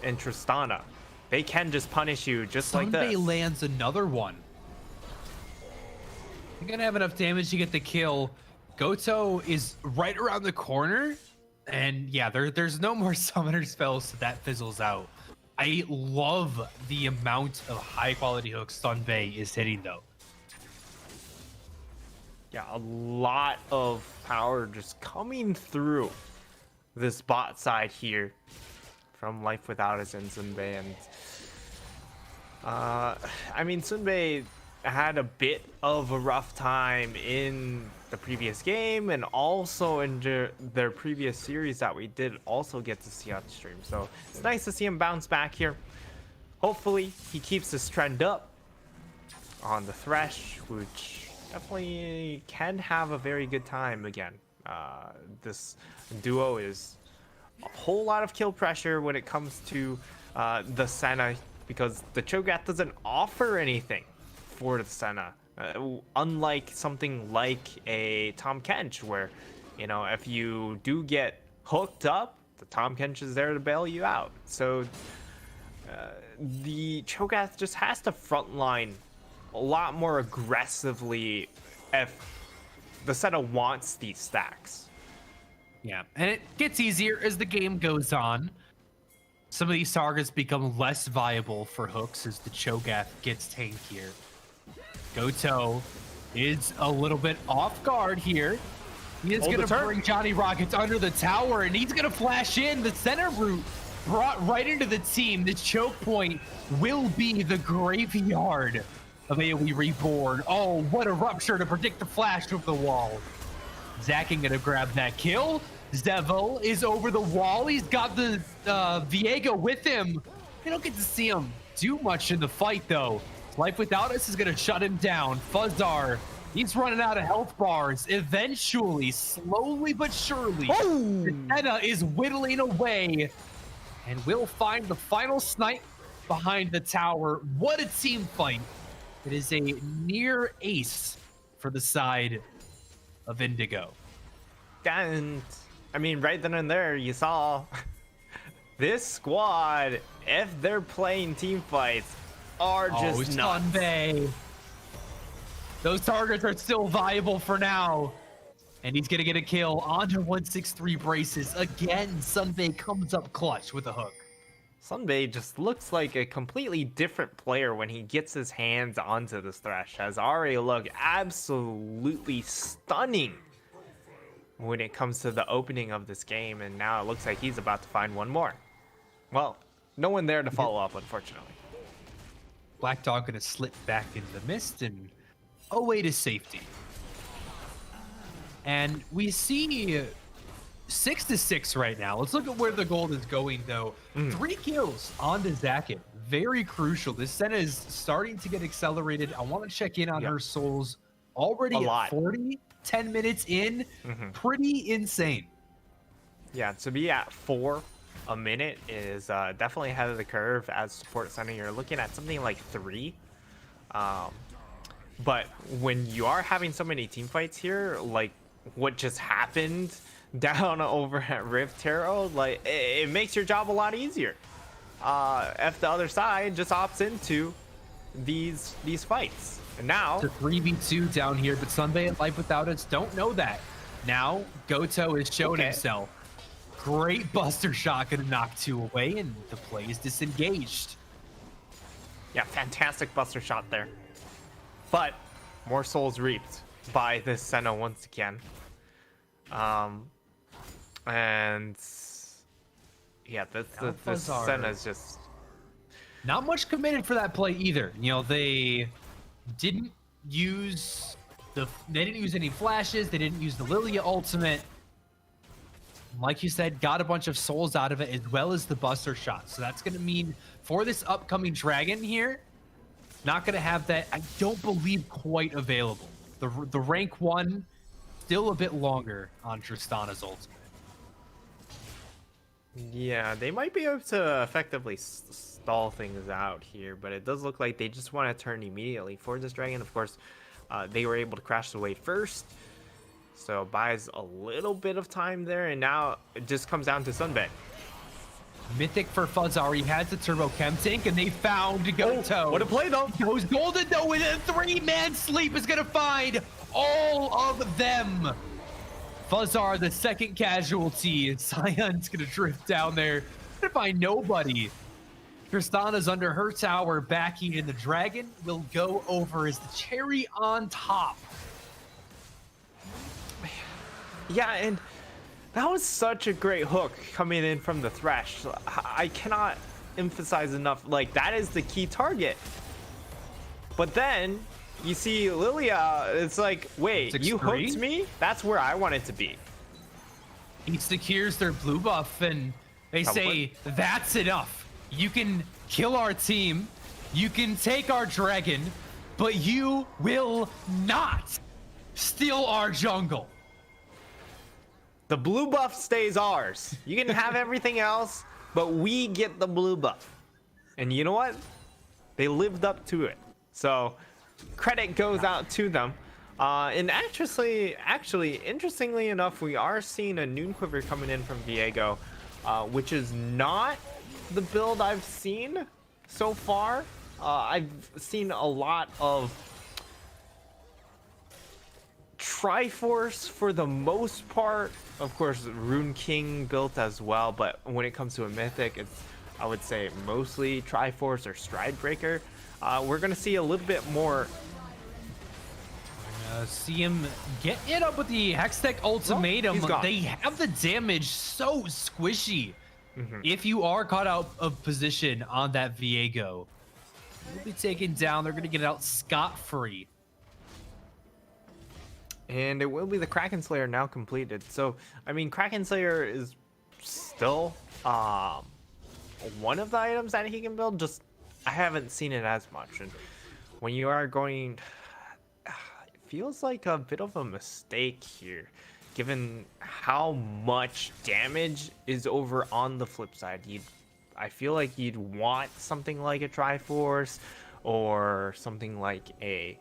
and Tristana, they can just punish you just like this. Sunbay lands another one. You're gonna have enough damage to get the kill. Goto is right around the corner, and yeah, there's no more summoner spells, so that fizzles out. I love the amount of high quality hooks Sunbay is hitting though. Yeah, a lot of power just coming through this bot side here from Life Without Us and Sunbay. And I mean, Sunbay had a bit of a rough time in the previous game, and also in their previous series that we did also get to see on stream. So it's nice to see him bounce back here. Hopefully he keeps this trend up on the Thresh, which definitely can have a very good time again. This duo is a whole lot of kill pressure when it comes to the Senna, because the Cho'Gath doesn't offer anything for the Senna, unlike something like a Tahm Kench, where, you know, if you do get hooked up, the Tahm Kench is there to bail you out. So the Cho'Gath just has to frontline a lot more aggressively if the Senna wants these stacks. Yeah, and it gets easier as the game goes on. Some of these targets become less viable for hooks as the Cho'Gath gets tankier. Goto is a little bit off guard here. He is going to bring Johnny Rockets under the tower, and he's going to flash in. The center route brought right into the team. The choke point will be the graveyard of AOE Reborn. Oh, what a rupture to predict the flash of the wall. Zacking going to grab that kill. Zevo is over the wall. He's got the Viego with him. We don't get to see him do much in the fight, though. Life Without Us is going to shut him down. Fuzzar He's running out of health bars. Eventually, slowly but surely, Senna is whittling away, and we'll find the final snipe behind the tower. What a team fight. It is a near ace for the side of Indigo. And I mean, right then and there, you saw this squad, if they're playing team fights, are just nuts. Sunbay. Those targets are still viable for now. And he's going to get a kill onto 163 braces. Again, Sunbay comes up clutch with a hook. Sunbay just looks like a completely different player when he gets his hands onto this Thresh. Has already looked absolutely stunning when it comes to the opening of this game. And now it looks like he's about to find one more. Well, no one there to follow up, unfortunately. Black Dog going to slip back into the mist and away to safety. And we see 6-6 right now. Let's look at where the gold is going, though. 3 kills onto Zakin. Very crucial. This Senna is starting to get accelerated. I want to check in on her souls. Already at 40, 10 minutes in. Pretty insane. Yeah, to be at 4 a minute is definitely ahead of the curve. As support center, you're looking at something like 3. But when you are having so many team fights here, like what just happened down over at Rift Tarot, like it makes your job a lot easier. If the other side just opts into these fights. And now it's a 3v2 down here, but Sunbay and Life Without Us don't know that. Now Goto has shown himself. Great Buster Shot, gonna knock 2 away, and the play is disengaged. Yeah, fantastic Buster Shot there. But more souls reaped by this Senna once again. And yeah, this Senna's just not much committed for that play either. You know, they didn't use any flashes. They didn't use the Lilia ultimate. Like you said, got a bunch of souls out of it as well as the Buster Shot. So that's going to mean for this upcoming dragon here, not going to have that, I don't believe, quite available. The rank 1, still a bit longer on Tristana's ultimate. Yeah, they might be able to effectively stall things out here, but it does look like they just want to turn immediately for this dragon. Of course, they were able to crash the wave first, so buys a little bit of time there, and now it just comes down to Sunbay. Mythic for Fuzzar. He has the Turbo Chem Tank, and they found Goto. What a play, though. Goes golden, though, with a 3-man sleep is going to find all of them. Fuzzar, the second casualty. Sion's going to drift down there. Going to find nobody. Tristana's under her tower backing, and the dragon will go over as the cherry on top. Yeah, and that was such a great hook coming in from the Thresh. I cannot emphasize enough, like, that is the key target. But then you see Lilia, it's like, wait, you hooked me? That's where I want it to be. He secures their blue buff, and they say, that's enough. You can kill our team, you can take our dragon, but you will not steal our jungle. The blue buff stays ours. You can have everything else, but we get the blue buff. And you know what? They lived up to it. So credit goes out to them. And actually, interestingly enough, we are seeing a Noon Quiver coming in from Viego, which is not the build I've seen so far. I've seen a lot of Triforce for the most part. Of course, Rune King built as well, but when it comes to a Mythic, it's, I would say, mostly Triforce or Stride Breaker. We're going to see a little bit more. See him get it up with the Hextech Ultimatum. They have the damage so squishy. If you are caught out of position on that Viego, you'll be taken down. They're going to get out scot-free. And it will be the Kraken Slayer now completed. So, I mean, Kraken Slayer is still one of the items that he can build. Just, I haven't seen it as much. And when you are going, feels like a bit of a mistake here, given how much damage is over on the flip side. I feel like you'd want something like a Triforce or something like a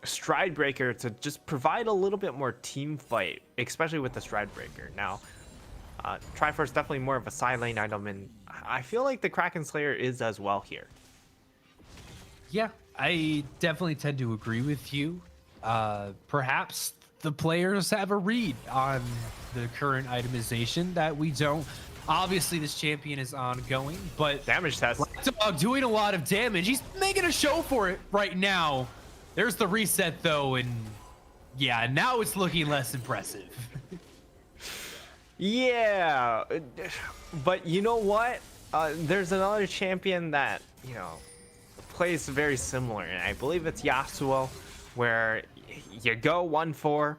Stride Breaker to just provide a little bit more team fight, especially with the Stride Breaker. Now, Triforce definitely more of a side lane item, and I feel like the Kraken Slayer is as well here. Yeah, I definitely tend to agree with you. Perhaps the players have a read on the current itemization that we don't. Obviously, this champion is ongoing, but Damage test. Dog doing a lot of damage. He's making a show for it right now. There's the reset, though, and yeah, now it's looking less impressive. Yeah, but you know what? There's another champion that, plays very similar, and I believe it's Yasuo, where you go 1-4,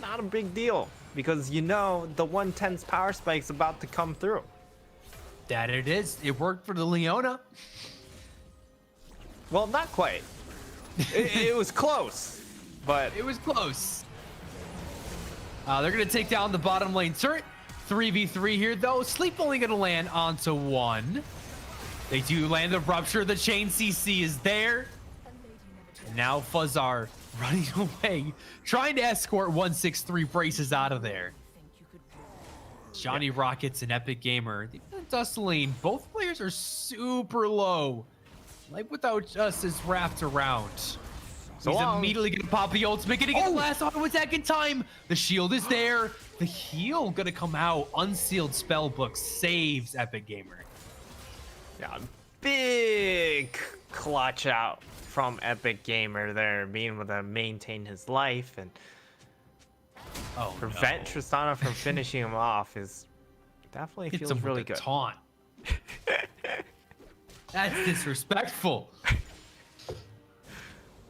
not a big deal, because the 110's power spike's about to come through. That it is. It worked for the Leona. Well, not quite. It was close, but it was close. They're going to take down the bottom lane turret. 3v3 here, though. Sleep only going to land onto one. They do land the rupture. The chain CC is there. And now Fuzzar running away, trying to escort 163 braces out of there. Johnny Rockets and Epic Gamer. Dust Lane, both players are super low. Life Without Us is wrapped around. So he's immediately going to pop the ultimate, going to get the last auto attack in time. The shield is there. The heal going to come out. Unsealed Spellbook saves Epic Gamer. Yeah, big clutch out from Epic Gamer there, being able to maintain his life and prevent Tristana from finishing him off is definitely feels really good. Taunt. That's disrespectful.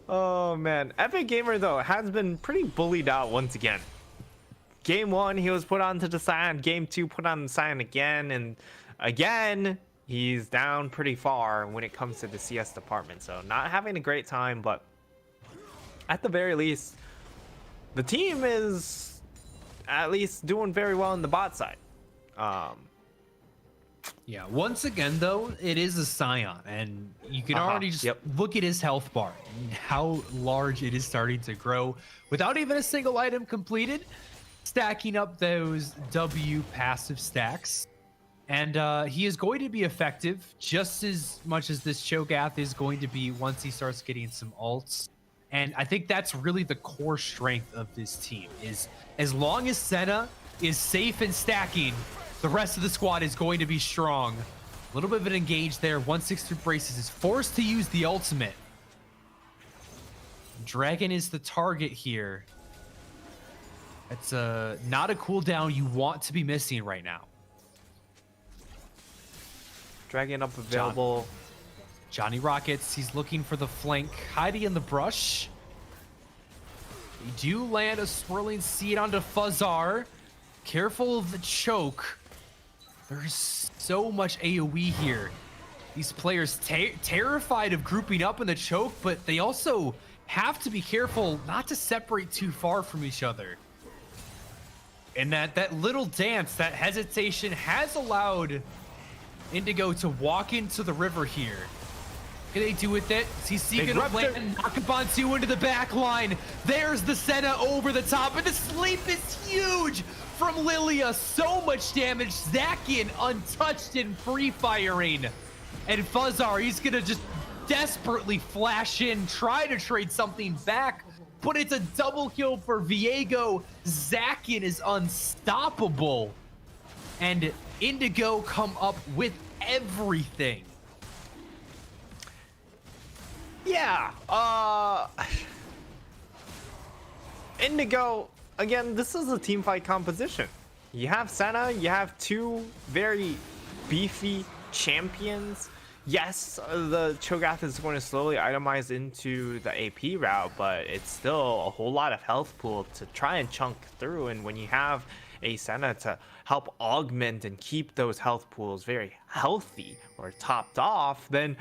Oh man, Epic Gamer though has been pretty bullied out once again. Game 1 he was put onto the side, game 2 put on the side again, and again he's down pretty far when it comes to the CS department. So not having a great time, but at the very least the team is at least doing very well on the bot side. Yeah, once again though, it is a Scion, and you can already just look at his health bar and how large it is starting to grow without even a single item completed, stacking up those W passive stacks. And he is going to be effective just as much as this Cho'Gath is going to be once he starts getting some ults. And I think that's really the core strength of this team, is as long as Senna is safe and stacking, the rest of the squad is going to be strong. A little bit of an engage there. 163 braces is forced to use the ultimate. Dragon is the target here. It's not a cooldown you want to be missing right now. Dragon up available. Johnny Rockets, he's looking for the flank, hiding in the brush. They do land a swirling seed onto Fuzzar. Careful of the choke. There's so much AoE here. These players terrified of grouping up in the choke, but they also have to be careful not to separate too far from each other. And that little dance, that hesitation has allowed Indigo to walk into the river here. What can they do with it? CC gonna land and knock up on 2 into the back line. There's the Senna over the top, and the sleep is huge from Lilia. So much damage. Zacian untouched and free firing. And Fuzzar, he's gonna just desperately flash in, try to trade something back, but it's a double kill for Viego. Zacian is unstoppable. And Indigo come up with everything. Yeah, Indigo, again, this is a team fight composition. You have Senna, you have 2 very beefy champions. Yes, the Cho'Gath is going to slowly itemize into the AP route, but it's still a whole lot of health pool to try and chunk through. And when you have a Senna to help augment and keep those health pools very healthy or topped off, then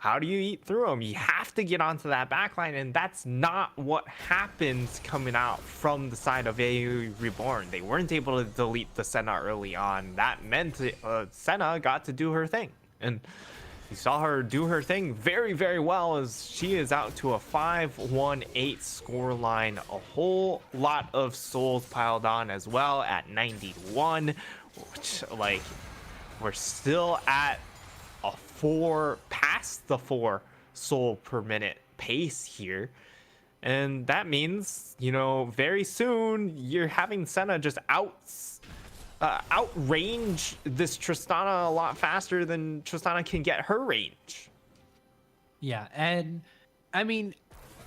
how do you eat through them? You have to get onto that backline, and that's not what happens coming out from the side of AOE Reborn. They weren't able to delete the Senna early on. That meant Senna got to do her thing, and you saw her do her thing very, very well, as she is out to a 5-1-8 scoreline. A whole lot of souls piled on as well at 91, which, like, we're still at a past the 4 soul per minute pace here. And that means, you know, very soon you're having Senna just outrange this Tristana a lot faster than Tristana can get her range. Yeah, and I mean,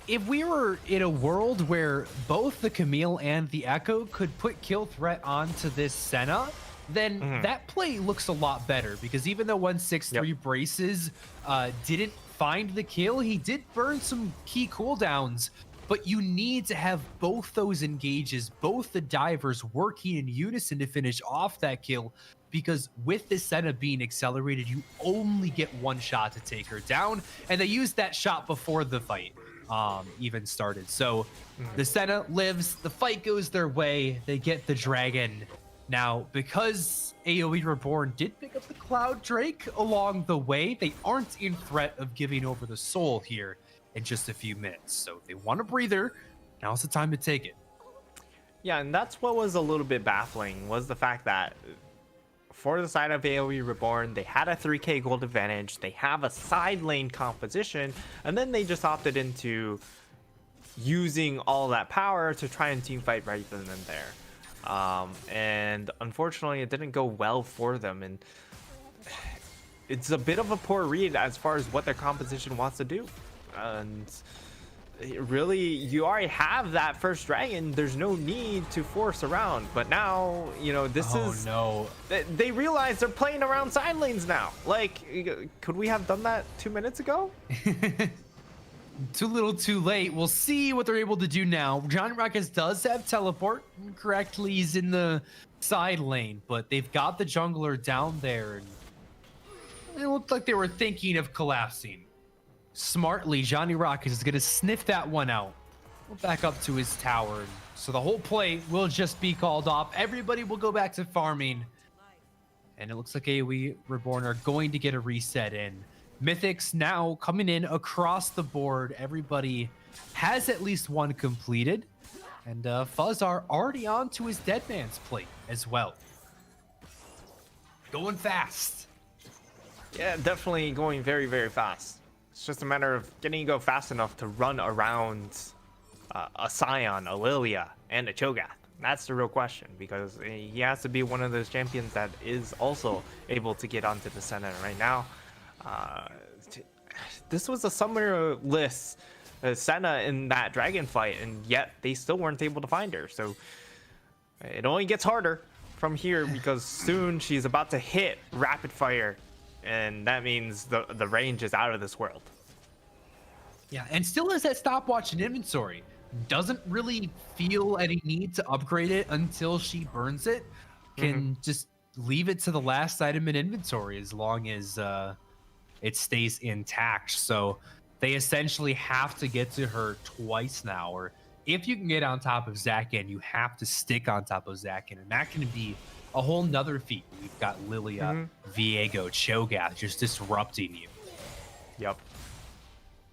if we were in a world where both the Camille and the Echo could put kill threat onto this Senna, then that play looks a lot better, because even though 163 braces didn't find the kill, he did burn some key cooldowns. But you need to have both those engages, both the divers working in unison to finish off that kill, because with this Senna being accelerated, you only get one shot to take her down, and they used that shot before the fight even started. So the Senna lives, the fight goes their way, they get the dragon. Now, because AOE Reborn did pick up the Cloud Drake along the way, they aren't in threat of giving over the soul here in just a few minutes. So if they want a breather, now's the time to take it. Yeah, and that's what was a little bit baffling, was the fact that for the side of AOE Reborn, they had a 3k gold advantage, they have a side lane composition, and then they just opted into using all that power to try and team fight right then and there. And unfortunately, it didn't go well for them, and it's a bit of a poor read as far as what their composition wants to do. And really, you already have that first dragon, there's no need to force around. But now, you know, this they realize they're playing around side lanes now. Like, could we have done that 2 minutes ago? Too little too late. We'll see what they're able to do now. Johnny Rockets does have teleport. Correctly, he's in the side lane, but they've got the jungler down there, and it looked like they were thinking of collapsing. Smartly, Johnny Rockets is going to sniff that one out. We'll back up to his tower, so the whole play will just be called off. Everybody will go back to farming, and it looks like AOE Reborn are going to get a reset in. Mythics now coming in across the board. Everybody has at least one completed. And Fuzzar already on to his Dead Man's plate as well. Going fast. Yeah, definitely going very, very fast. It's just a matter of getting to go fast enough to run around a Scion, a Lilia, and a Cho'Gath. That's the real question, because he has to be one of those champions that is also able to get onto the Senna right now. This was a summonerless Senna in that dragon fight, and yet they still weren't able to find her. So it only gets harder from here, because soon she's about to hit rapid fire, and that means the range is out of this world. Yeah, and still has that stopwatch in inventory. Doesn't really feel any need to upgrade it until she burns it. Can just leave it to the last item in inventory as long as it stays intact. So they essentially have to get to her twice now, or if you can get on top of Zakin, you have to stick on top of Zakin, and that can be a whole nother feat. We've got Lilia, Viego, Cho'Gath just disrupting you. Yep,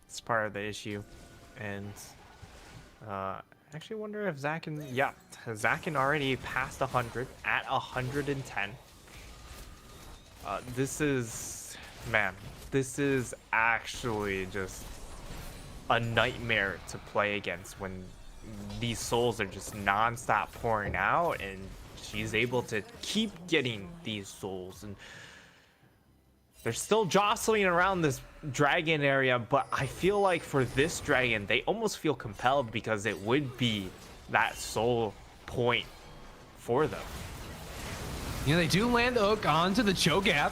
it's part of the issue. And actually wonder if Zakin, Zakin already passed 100 at 110. This is, man, this is actually just a nightmare to play against when these souls are just non-stop pouring out, and she's able to keep getting these souls, and they're still jostling around this dragon area. But I feel like for this dragon, they almost feel compelled, because it would be that soul point for them. You know, they do land the hook onto the Cho'Gath.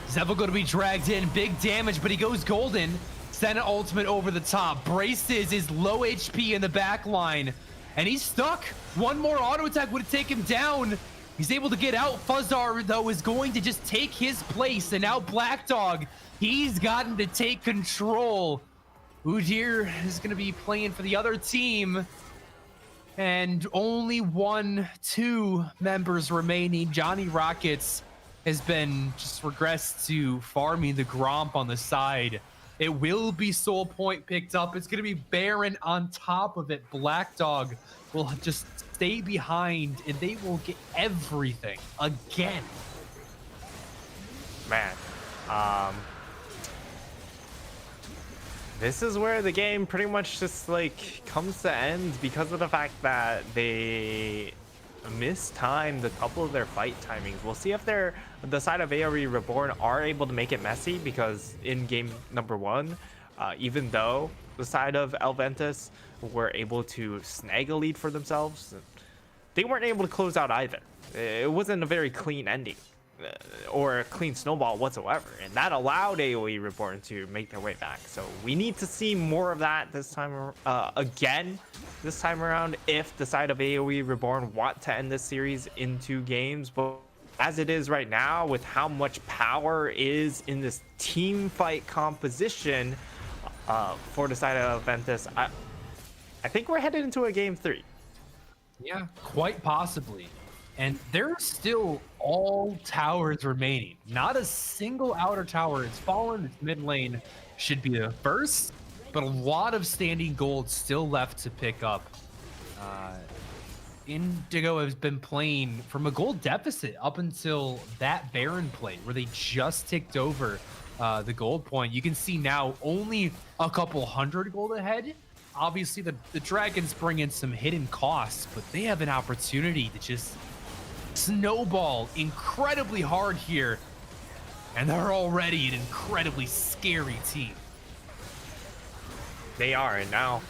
Zevil going to be dragged in, big damage, but he goes golden. Senna ultimate over the top. Braces is low HP in the back line, and he's stuck. One more auto attack would take him down. He's able to get out. Fuzzar, though, is going to just take his place. And now Black Dog, he's gotten to take control. Udyr is going to be playing for the other team. And only 2 members remaining. Johnny Rockets has been just regressed to farming the Gromp on the side. It will be Soul Point picked up. It's going to be Baron on top of it. Black Dog will just stay behind, and they will get everything again. Man, this is where the game pretty much just like comes to end because of the fact that they mistimed a couple of their fight timings. We'll see if they're the side of AOE Reborn are able to make it messy, because in game number 1, even though the side of Elventus were able to snag a lead for themselves, they weren't able to close out either. It wasn't a very clean ending or a clean snowball whatsoever, and that allowed AOE Reborn to make their way back. So we need to see more of that this time again this time around if the side of AOE Reborn want to end this series in 2 games. But as it is right now, with how much power is in this team fight composition for the side of Elventus, I think we're headed into a game 3. Yeah, quite possibly. And there's still all towers remaining. Not a single outer tower has fallen. Its mid lane should be the first, but a lot of standing gold still left to pick up. Indigo has been playing from a gold deficit up until that Baron play, where they just ticked over the gold point. You can see now only a couple hundred gold ahead. Obviously, the Dragons bring in some hidden costs, but they have an opportunity to just snowball incredibly hard here, and they're already an incredibly scary team. They are, and now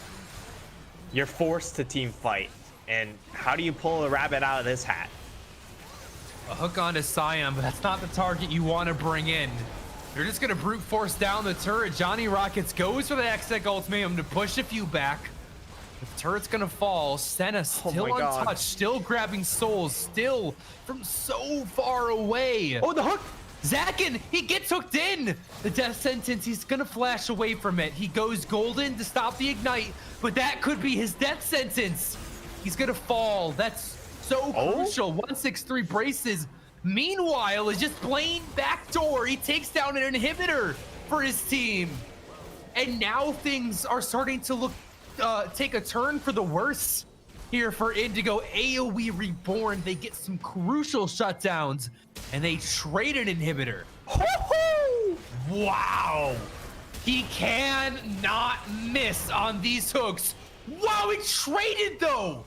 you're forced to team fight. And how do you pull a rabbit out of this hat? A hook onto Scion, but that's not the target you want to bring in. They're just going to brute force down the turret. Johnny Rockets goes for the Exec Ultimatum to push a few back. The turret's going to fall. Senna still untouched, still grabbing souls, still from so far away. Oh, the hook! Zakin, he gets hooked in. The death sentence, he's going to flash away from it. He goes golden to stop the ignite, but that could be his death sentence. He's going to fall. That's so crucial. 163 braces. Meanwhile, is just playing backdoor. He takes down an inhibitor for his team. And now things are starting to look, take a turn for the worse here for Indigo. AOE Reborn, they get some crucial shutdowns, and they trade an inhibitor. Wow. He cannot miss on these hooks. Wow, he traded though.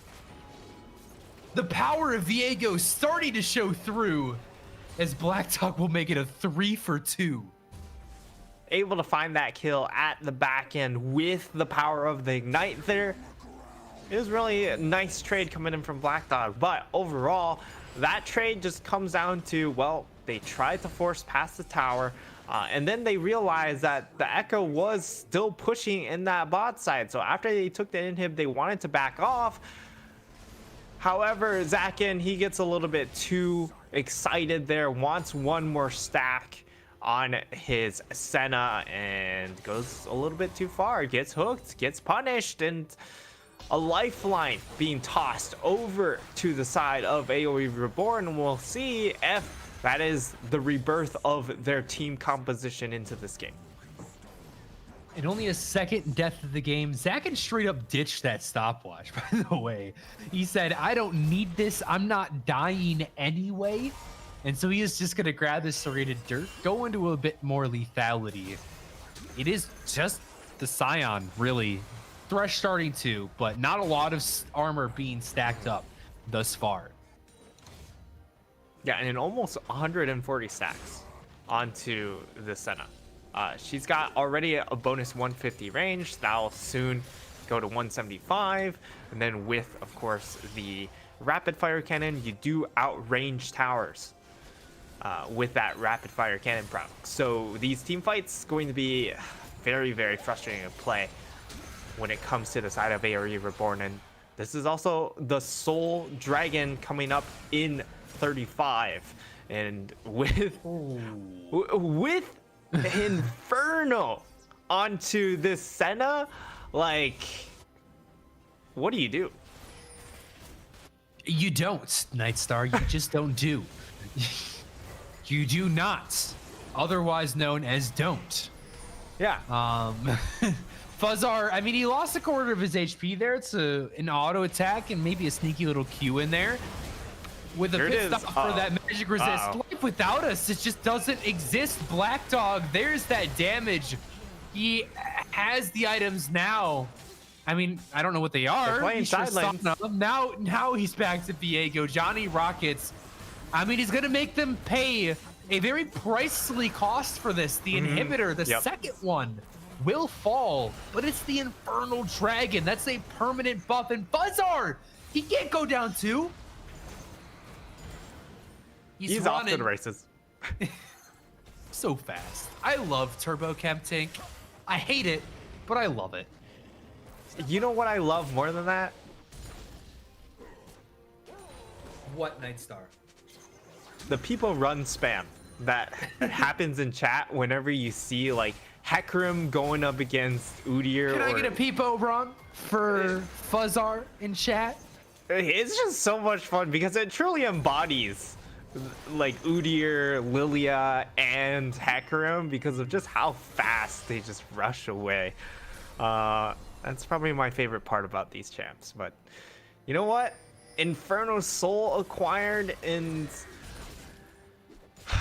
The power of Viego starting to show through as Black Dog will make it a 3 for 2. Able to find that kill at the back end with the power of the ignite there. It was really a nice trade coming in from Black Dog, but overall that trade just comes down to, well, they tried to force past the tower, and then they realized that the Echo was still pushing in that bot side. So after they took the inhib, they wanted to back off. However, Zakin, he gets a little bit too excited there, wants one more stack on his Senna, and goes a little bit too far, gets hooked, gets punished, and a lifeline being tossed over to the side of AOE Reborn. We'll see if that is the rebirth of their team composition into this game. And only a second death of the game. Zakin straight up ditched that stopwatch, by the way. He said, I don't need this. I'm not dying anyway. And so he is just going to grab this serrated dirt, go into a bit more lethality. It is just the Scion, really. Thresh starting to, but not a lot of armor being stacked up thus far. Yeah, and almost 140 stacks onto the Senna. She's got already a bonus 150 range. That'll soon go to 175. And then with, of course, the rapid fire cannon, you do outrange towers with that rapid fire cannon product. So these team fights going to be very, very frustrating to play when it comes to the side of AOE Reborn. And this is also the Soul Dragon coming up in 35, and with Inferno onto this Senna, like, what do you do? You don't, Nightstar. You just don't do. You do not. Otherwise known as don't. Yeah. Fuzzar, I mean, he lost a quarter of his HP there. It's an auto attack and maybe a sneaky little Q in there. With a pit stop for that magic resist. Life without us, it just doesn't exist. Black Dog, there's that damage. He has the items now. I mean, I don't know what they are. Playing side lanes. Now he's back to Viego. Johnny Rockets. I mean, he's gonna make them pay a very pricely cost for this. The inhibitor, the second one, will fall, but it's the Infernal Dragon. That's a permanent buff. And Fuzzar, he can't go down too. He's off to the races. So fast. I love Turbo Chem Tank. I hate it, but I love it. You know what I love more than that? What, Nightstar? The people run spam that happens in chat whenever you see like Hecarim going up against Udyr. Can I get a peepo, Bron, for Fuzzar in chat? It's just so much fun because it truly embodies like Udyr, Lilia, and Hecarim because of just how fast they just rush away. That's probably my favorite part about these champs. But you know what? Inferno Soul acquired, and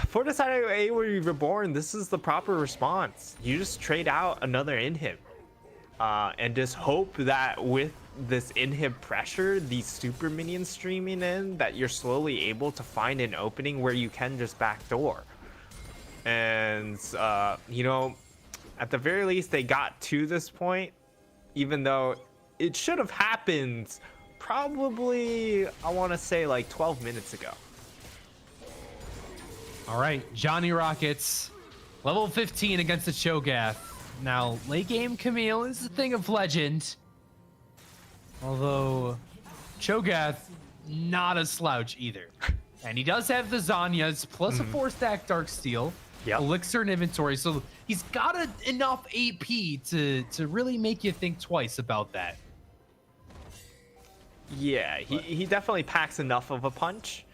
for the side of AOE Reborn, this is the proper response. You just trade out another inhib, and just hope that with this inhib pressure, these super minions streaming in, that you're slowly able to find an opening where you can just backdoor. And you know, at the very least, they got to this point, even though it should have happened probably, I want to say, like 12 minutes ago. All right, Johnny Rockets, level 15 against the Cho'Gath. Now, late game Camille is a thing of legend. Although, Cho'Gath, not a slouch either. And he does have the Zanyas, plus a 4-stack Darksteel, Elixir in inventory. So he's got enough AP to really make you think twice about that. Yeah, he definitely packs enough of a punch.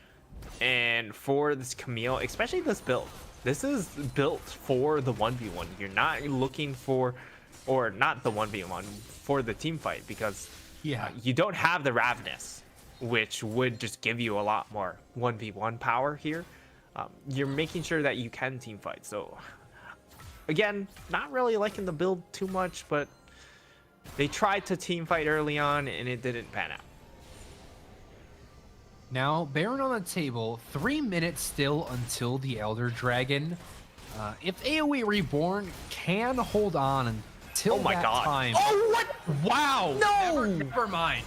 And for this Camille, especially this build, this is built for the 1v1. You're not looking for, or not the 1v1, for the team fight, because you don't have the Ravenous, which would just give you a lot more 1v1 power here. You're making sure that you can team fight. So again, not really liking the build too much, but they tried to team fight early on and it didn't pan out. Now, Baron on the table, 3 minutes still until the Elder Dragon. If AOE Reborn can hold on until time. Oh, what? Wow. No. Never mind.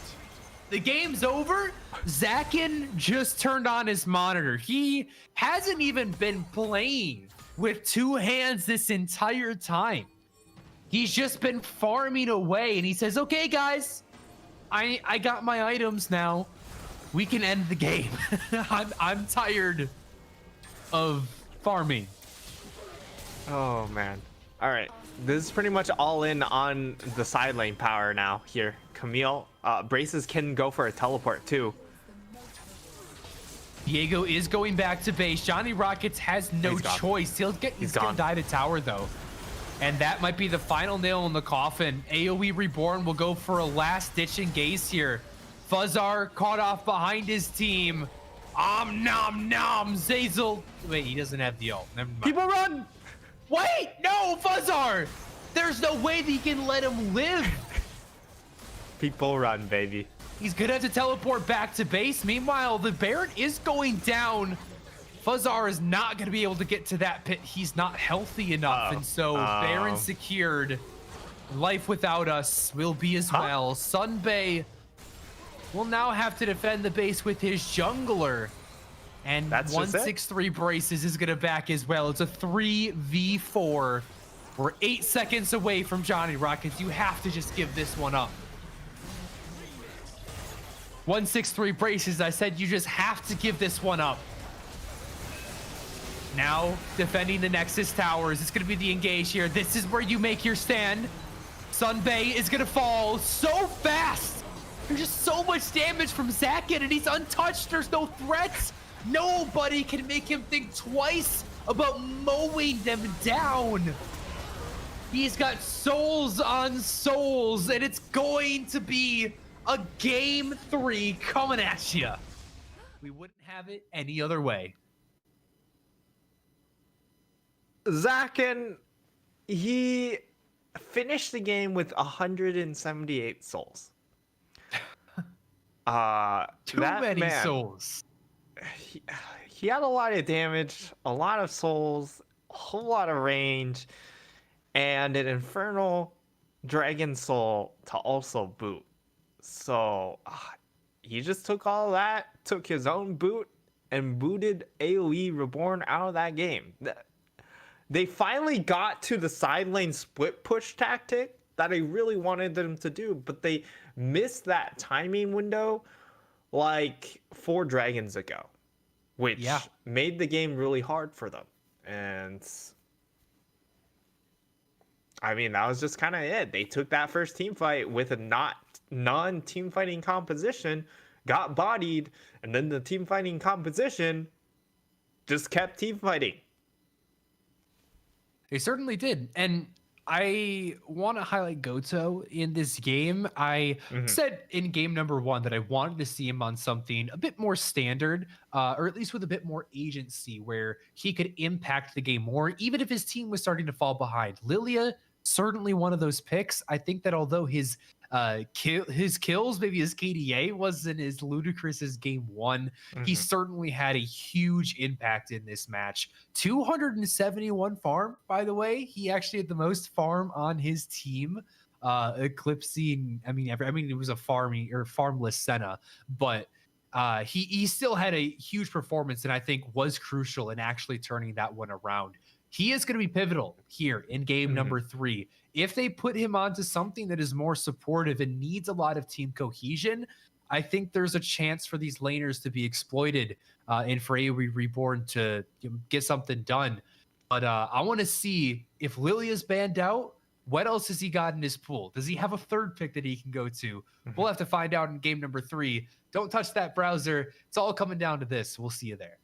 The game's over. Zakin just turned on his monitor. He hasn't even been playing with two hands this entire time. He's just been farming away, and he says, okay, guys, I got my items now. We can end the game. I'm tired of farming. Oh man. All right, this is pretty much all in on the side lane power now here. Camille, Braces can go for a teleport too. Viego is going back to base. Johnny Rockets has no choice. He's gonna die to tower though. And that might be the final nail in the coffin. AOE Reborn will go for a last ditch engage here. Fuzzar caught off behind his team. Nom nom. Zazel. Wait, he doesn't have the ult. Never mind. People run. Wait, no, Fuzzar. There's no way that he can let him live. People run, baby. He's gonna have to teleport back to base. Meanwhile, the Baron is going down. Fuzzar is not gonna be able to get to that pit. He's not healthy enough, and so Baron secured. Life without us will be as well. Sunbay will now have to defend the base with his jungler. And 163 Braces is gonna back as well. It's a 3v4. We're 8 seconds away from Johnny Rockets. You have to just give this one up. 163 braces. I said you just have to give this one up. Now defending the Nexus towers. It's going to be the engage here. This is where you make your stand. Sunbay is going to fall so fast. There's just so much damage from Zakin, and he's untouched. There's no threats. Nobody can make him think twice about mowing them down. He's got souls on souls, and it's going to be a game 3 coming at you. We wouldn't have it any other way. Zakin, he finished the game with 178 souls. Too many souls. He had a lot of damage, a lot of souls, a whole lot of range, and an infernal dragon soul to also boot. So he just took all that, took his own boot, and booted AOE Reborn out of that game. They finally got to the side lane split push tactic that I really wanted them to do, but they missed that timing window like 4 dragons ago, which made the game really hard for them. And I mean, that was just kind of it. They took that first team fight with a non-team fighting composition, got bodied, and then the team fighting composition just kept team fighting. They certainly did. And I want to highlight Goto in this game. I said in game number 1 that I wanted to see him on something a bit more standard, or at least with a bit more agency where he could impact the game more, even if his team was starting to fall behind. Lilia, certainly one of those picks. I think that although his kills, maybe his KDA wasn't as ludicrous as game 1, he certainly had a huge impact in this match. 271 farm, by the way. He actually had the most farm on his team, eclipsing, I mean it was a farmless Senna, but he still had a huge performance, and I think was crucial in actually turning that one around. He is going to be pivotal here in game number 3. If they put him onto something that is more supportive and needs a lot of team cohesion, I think there's a chance for these laners to be exploited and for AOE Reborn to get something done. But I want to see if Lilia's banned out, what else has he got in his pool? Does he have a third pick that he can go to? We'll have to find out in game number 3. Don't touch that browser. It's all coming down to this. We'll see you there.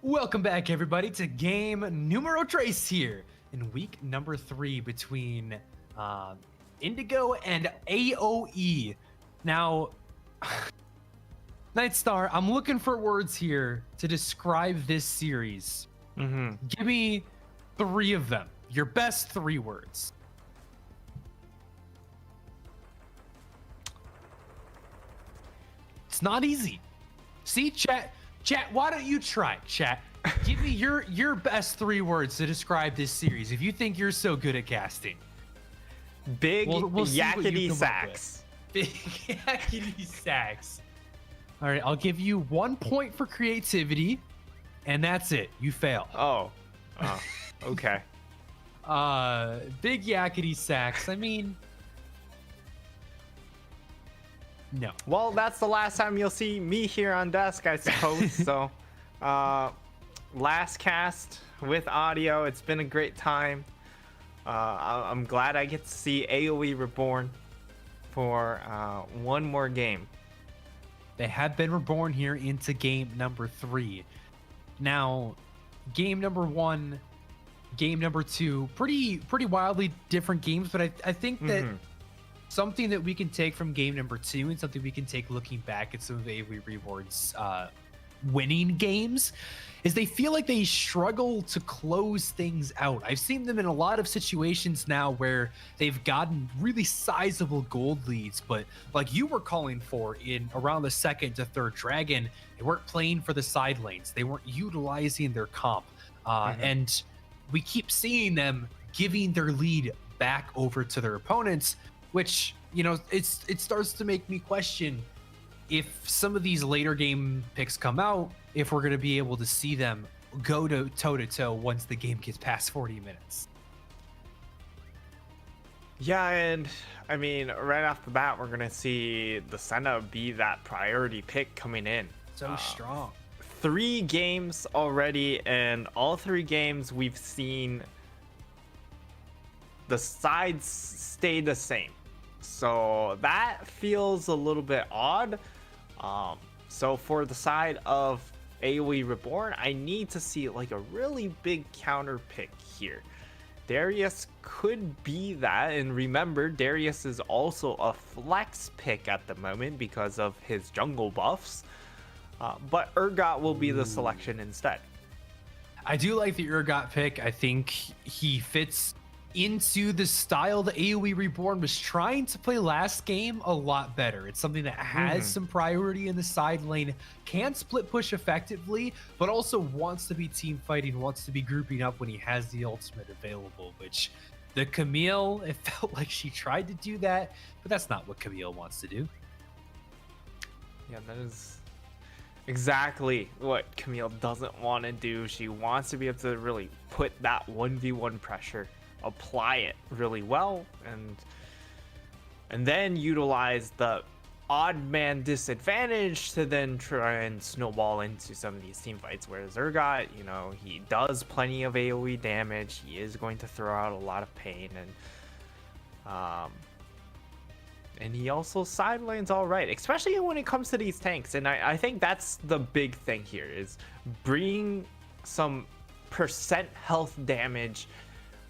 Welcome back, everybody, to game numero tres here in week number 3 between Indigo and AOE. Now, Nightstar, I'm looking for words here to describe this series. Give me 3 of them. Your best 3 words. It's not easy. See, chat, why don't you try, chat? Give me your best 3 words to describe this series if you think you're so good at casting. Big We'll see what you yakety come up sacks. with. Big yakety sacks. All right, I'll give you 1 point for creativity, and that's it. You fail. Oh, okay. Big yakety sacks. I mean, no. Well, that's the last time you'll see me here on desk, I suppose. So, last cast with audio. It's been a great time. I'm glad I get to see AOE Reborn for one more game. They have been reborn here into game number 3. Now, game number 1, game number 2, pretty wildly different games, but I think that something that we can take from game number 2 and something we can take looking back at some of AOE Reborn's winning games is they feel like they struggle to close things out. I've seen them in a lot of situations now where they've gotten really sizable gold leads, but like you were calling for in around the 2nd to 3rd dragon, they weren't playing for the side lanes. They weren't utilizing their comp. And we keep seeing them giving their lead back over to their opponents, which, you know, it starts to make me question if some of these later game picks come out, if we're going to be able to see them go to toe-to-toe once the game gets past 40 minutes. Yeah, and I mean, right off the bat, we're going to see the Senna be that priority pick coming in. So strong. 3 games already, and all 3 games we've seen the sides stay the same. So that feels a little bit odd. So for the side of AOE Reborn, I need to see like a really big counter pick here. Darius could be that, and remember, Darius is also a flex pick at the moment because of his jungle buffs. But Urgot will be the selection instead. I do like the Urgot pick. I think he fits into the style the AOE Reborn was trying to play last game a lot better. It's something that has some priority in the side lane, can split push effectively, but also wants to be team fighting, wants to be grouping up when he has the ultimate available, which the Camille, it felt like she tried to do that, but that's not what Camille wants to do. Yeah, that is exactly what Camille doesn't want to do. She wants to be able to really put that 1v1 pressure, apply it really well, and then utilize the odd man disadvantage to then try and snowball into some of these team fights. Whereas Urgot, you know, he does plenty of AOE damage, he is going to throw out a lot of pain, and he also side lanes all right, especially when it comes to these tanks. And I think that's the big thing here, is bringing some percent health damage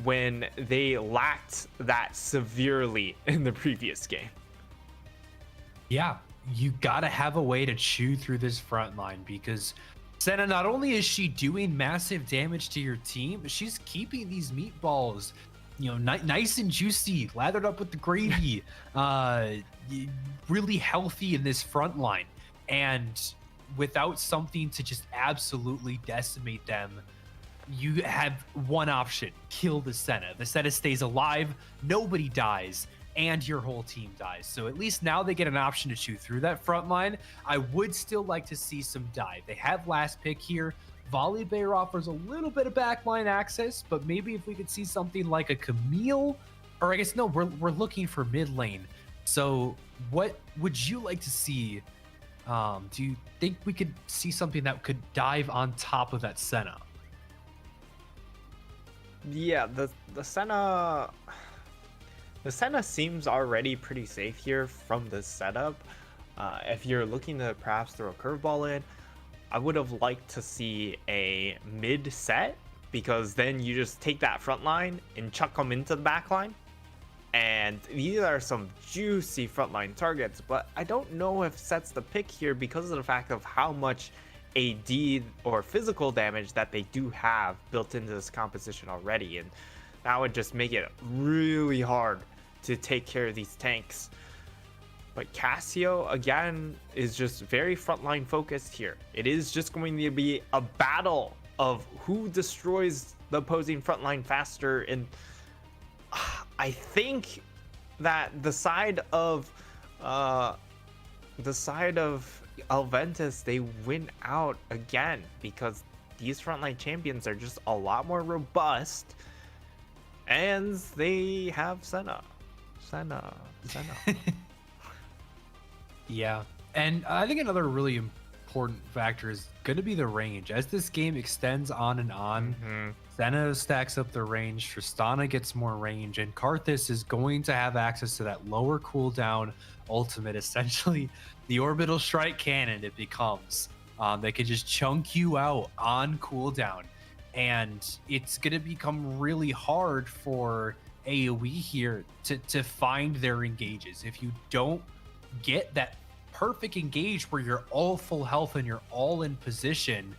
when they lacked that severely in the previous game. Yeah, you gotta have a way to chew through this front line, because Senna, not only is she doing massive damage to your team, but she's keeping these meatballs, you know, nice and juicy, lathered up with the gravy, really healthy in this front line. And without something to just absolutely decimate them, you have one option: kill the Senna. The Senna stays alive, nobody dies, and your whole team dies. So at least now they get an option to chew through that front line. I would still like to see some dive. They have last pick here. Volley Bear offers a little bit of backline access, but maybe if we could see something like a Camille, or I guess no, we're looking for mid lane. So what would you like to see? Do you think we could see something that could dive on top of that Senna? Yeah, the Senna seems already pretty safe here from the setup. If you're looking to perhaps throw a curveball in, I would have liked to see a mid set, because then you just take that front line and chuck them into the back line. And these are some juicy frontline targets, but I don't know if Set's the pick here because of the fact of how much AD or physical damage that they do have built into this composition already. And that would just make it really hard to take care of these tanks. But Cassio, again, is just very frontline focused here. It is just going to be a battle of who destroys the opposing frontline faster. And I think that the side of Elventus, they win out again because these frontline champions are just a lot more robust, and they have Senna. Yeah, and I think another really important factor is going to be the range. As this game extends on and on, Senna stacks up the range, Tristana gets more range, and Karthus is going to have access to that lower cooldown ultimate, essentially the orbital strike cannon it becomes. They can just chunk you out on cooldown, and it's going to become really hard for AOE here to find their engages. If you don't get that perfect engage where you're all full health and you're all in position,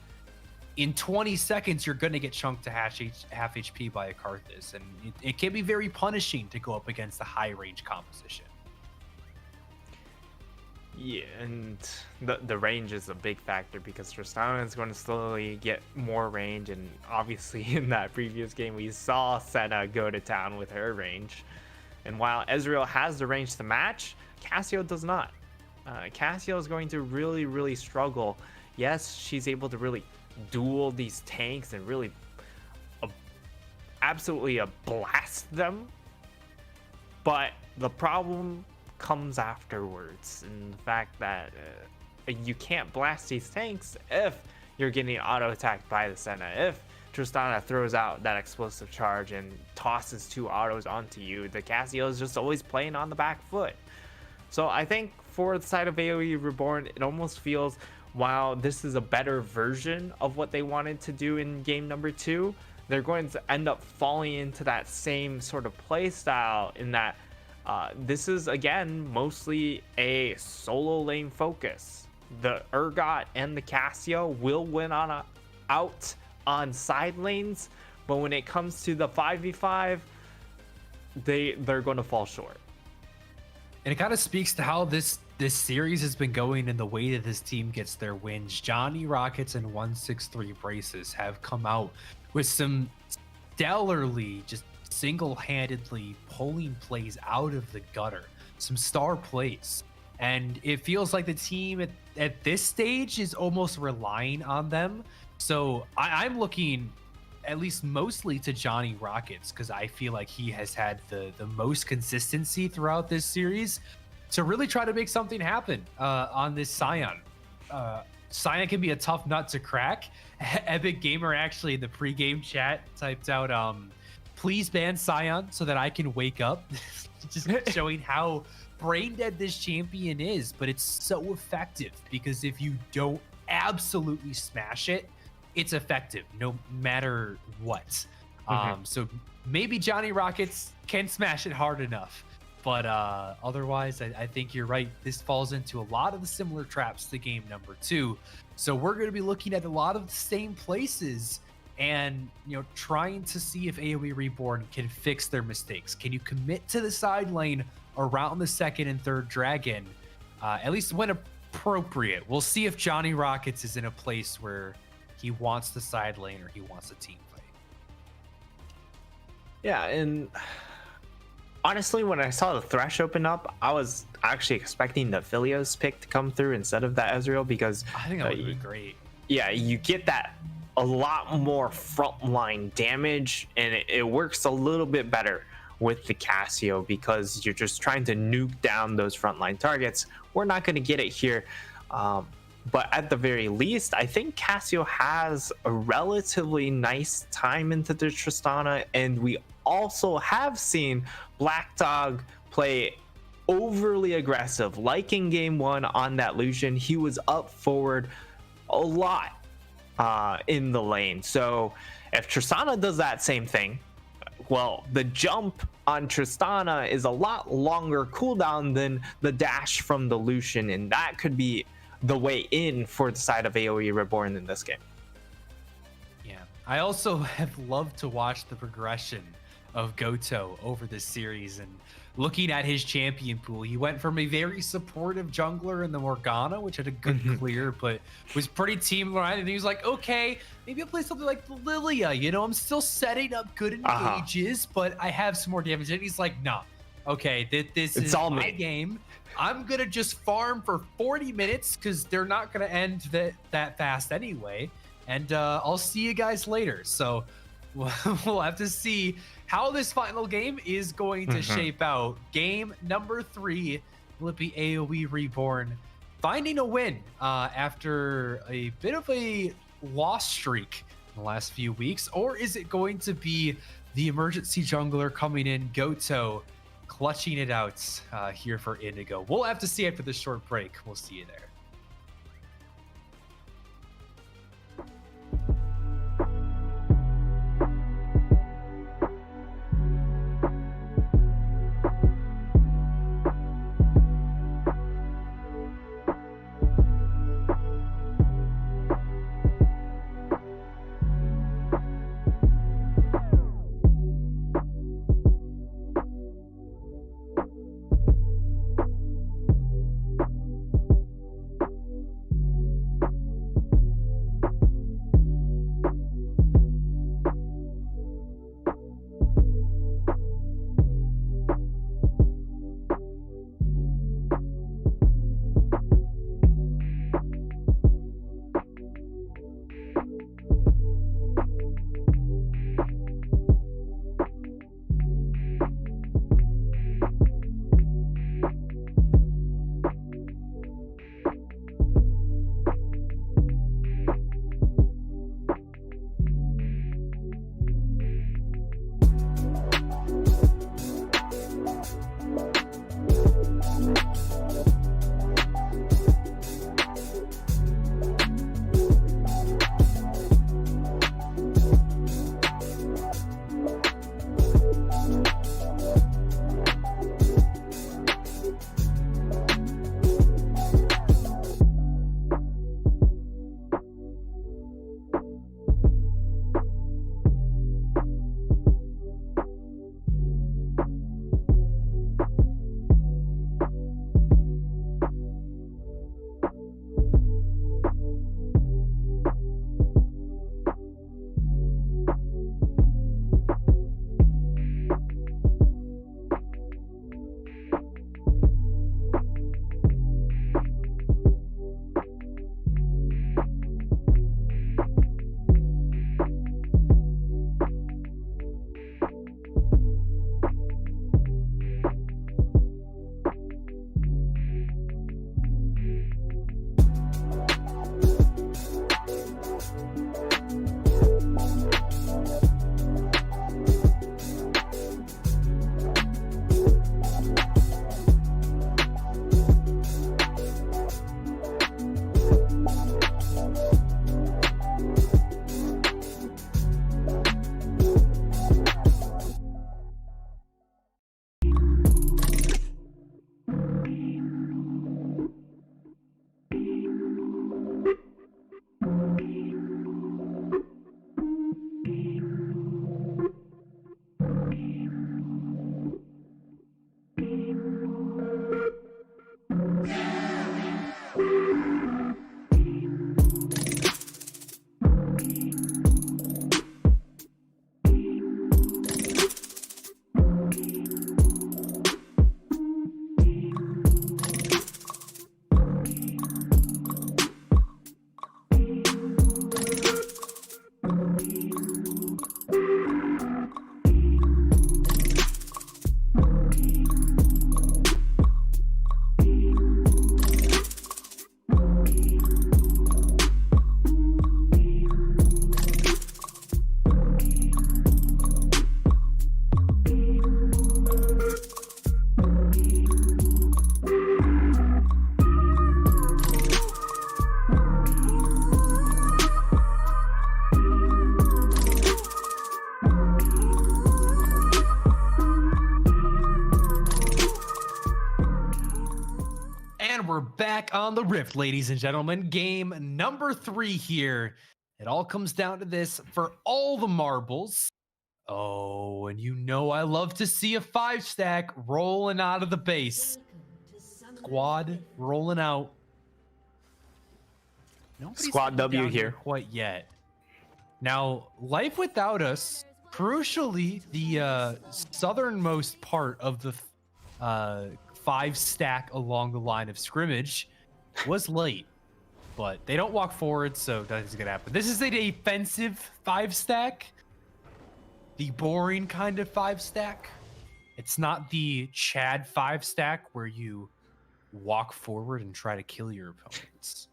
in 20 seconds you're going to get chunked to half HP by a Karthus, and it can be very punishing to go up against a high range composition. Yeah, and the range is a big factor because Tristana is going to slowly get more range, and obviously in that previous game we saw Senna go to town with her range. And while Ezreal has the range to match, Cassio does not. Cassio is going to really struggle. Yes, she's able to really duel these tanks and really absolutely blast them, but the problem comes afterwards, in the fact that you can't blast these tanks if you're getting auto attacked by the Senna. If Tristana throws out that explosive charge and tosses 2 autos onto you, the Cassio is just always playing on the back foot. So I think for the side of AOE Reborn, it almost feels, while this is a better version of what they wanted to do in game number 2, they're going to end up falling into that same sort of play style, in that this is, again, mostly a solo lane focus. The Urgot and the Cassio will win out on side lanes, but when it comes to the 5v5, they're going to fall short. And it kind of speaks to how this series has been going and the way that this team gets their wins. Johnny Rockets and 163 Braces have come out with some stellarly, just single-handedly pulling plays out of the gutter, some star plays. And it feels like the team at this stage is almost relying on them. So I'm looking at least mostly to Johnny Rockets, because I feel like he has had the most consistency throughout this series to really try to make something happen on this Scion. Scion can be a tough nut to crack. Epic Gamer actually in the pregame chat typed out, please ban Scion so that I can wake up. Just showing how brain dead this champion is, but it's so effective, because if you don't absolutely smash it, it's effective no matter what. So maybe Johnny Rockets can smash it hard enough, but otherwise I think you're right. This falls into a lot of the similar traps to game number 2. So we're going to be looking at a lot of the same places and, trying to see if AOE Reborn can fix their mistakes. Can you commit to the side lane around the 2nd and 3rd dragon, at least when appropriate? We'll see if Johnny Rockets is in a place where he wants the side lane or he wants a team fight. Yeah, and honestly, when I saw the Thresh open up, I was actually expecting the Philios pick to come through instead of that Ezreal, because I think that would be great. Yeah, you get that a lot more frontline damage, and it works a little bit better with the Cassio, because you're just trying to nuke down those frontline targets. We're not going to get it here. But at the very least, I think Cassio has a relatively nice time into the Tristana, and we also have seen Black Dog play overly aggressive, like in game 1 on that Lucian. He was up forward, a lot in the lane. So if Tristana does that same thing, well, the jump on Tristana is a lot longer cooldown than the dash from the Lucian, and that could be the way in for the side of AOE Reborn in this game. Yeah, I also have loved to watch the progression of Goto over this series, and looking at his champion pool, he went from a very supportive jungler in the Morgana, which had a good clear, but was pretty team oriented. And he was like, okay, maybe I'll play something like Lilia. You know, I'm still setting up good engages, but I have some more damage. And he's like, nah, okay, this is all my game. I'm going to just farm for 40 minutes because they're not going to end that fast anyway. And I'll see you guys later. So we'll have to see how this final game is going to shape out. Game number 3, will it be AOE Reborn finding a win after a bit of a loss streak in the last few weeks? Or is it going to be the emergency jungler coming in, Goto, clutching it out here for Indigo? We'll have to see after this short break. We'll see you there. we're back on the Rift, ladies and gentlemen. Game number 3 here. It all comes down to this for all the marbles. Oh, and you know I love to see a 5-stack rolling out of the base. Squad rolling out. Nobody's Squad W down here. quite yet. Now, Life Without Us, crucially, the southernmost part of the 5-stack along the line of scrimmage was late, but they don't walk forward, so nothing's gonna happen. This is a defensive 5-stack, the boring kind of 5-stack. It's not the Chad 5-stack where you walk forward and try to kill your opponents.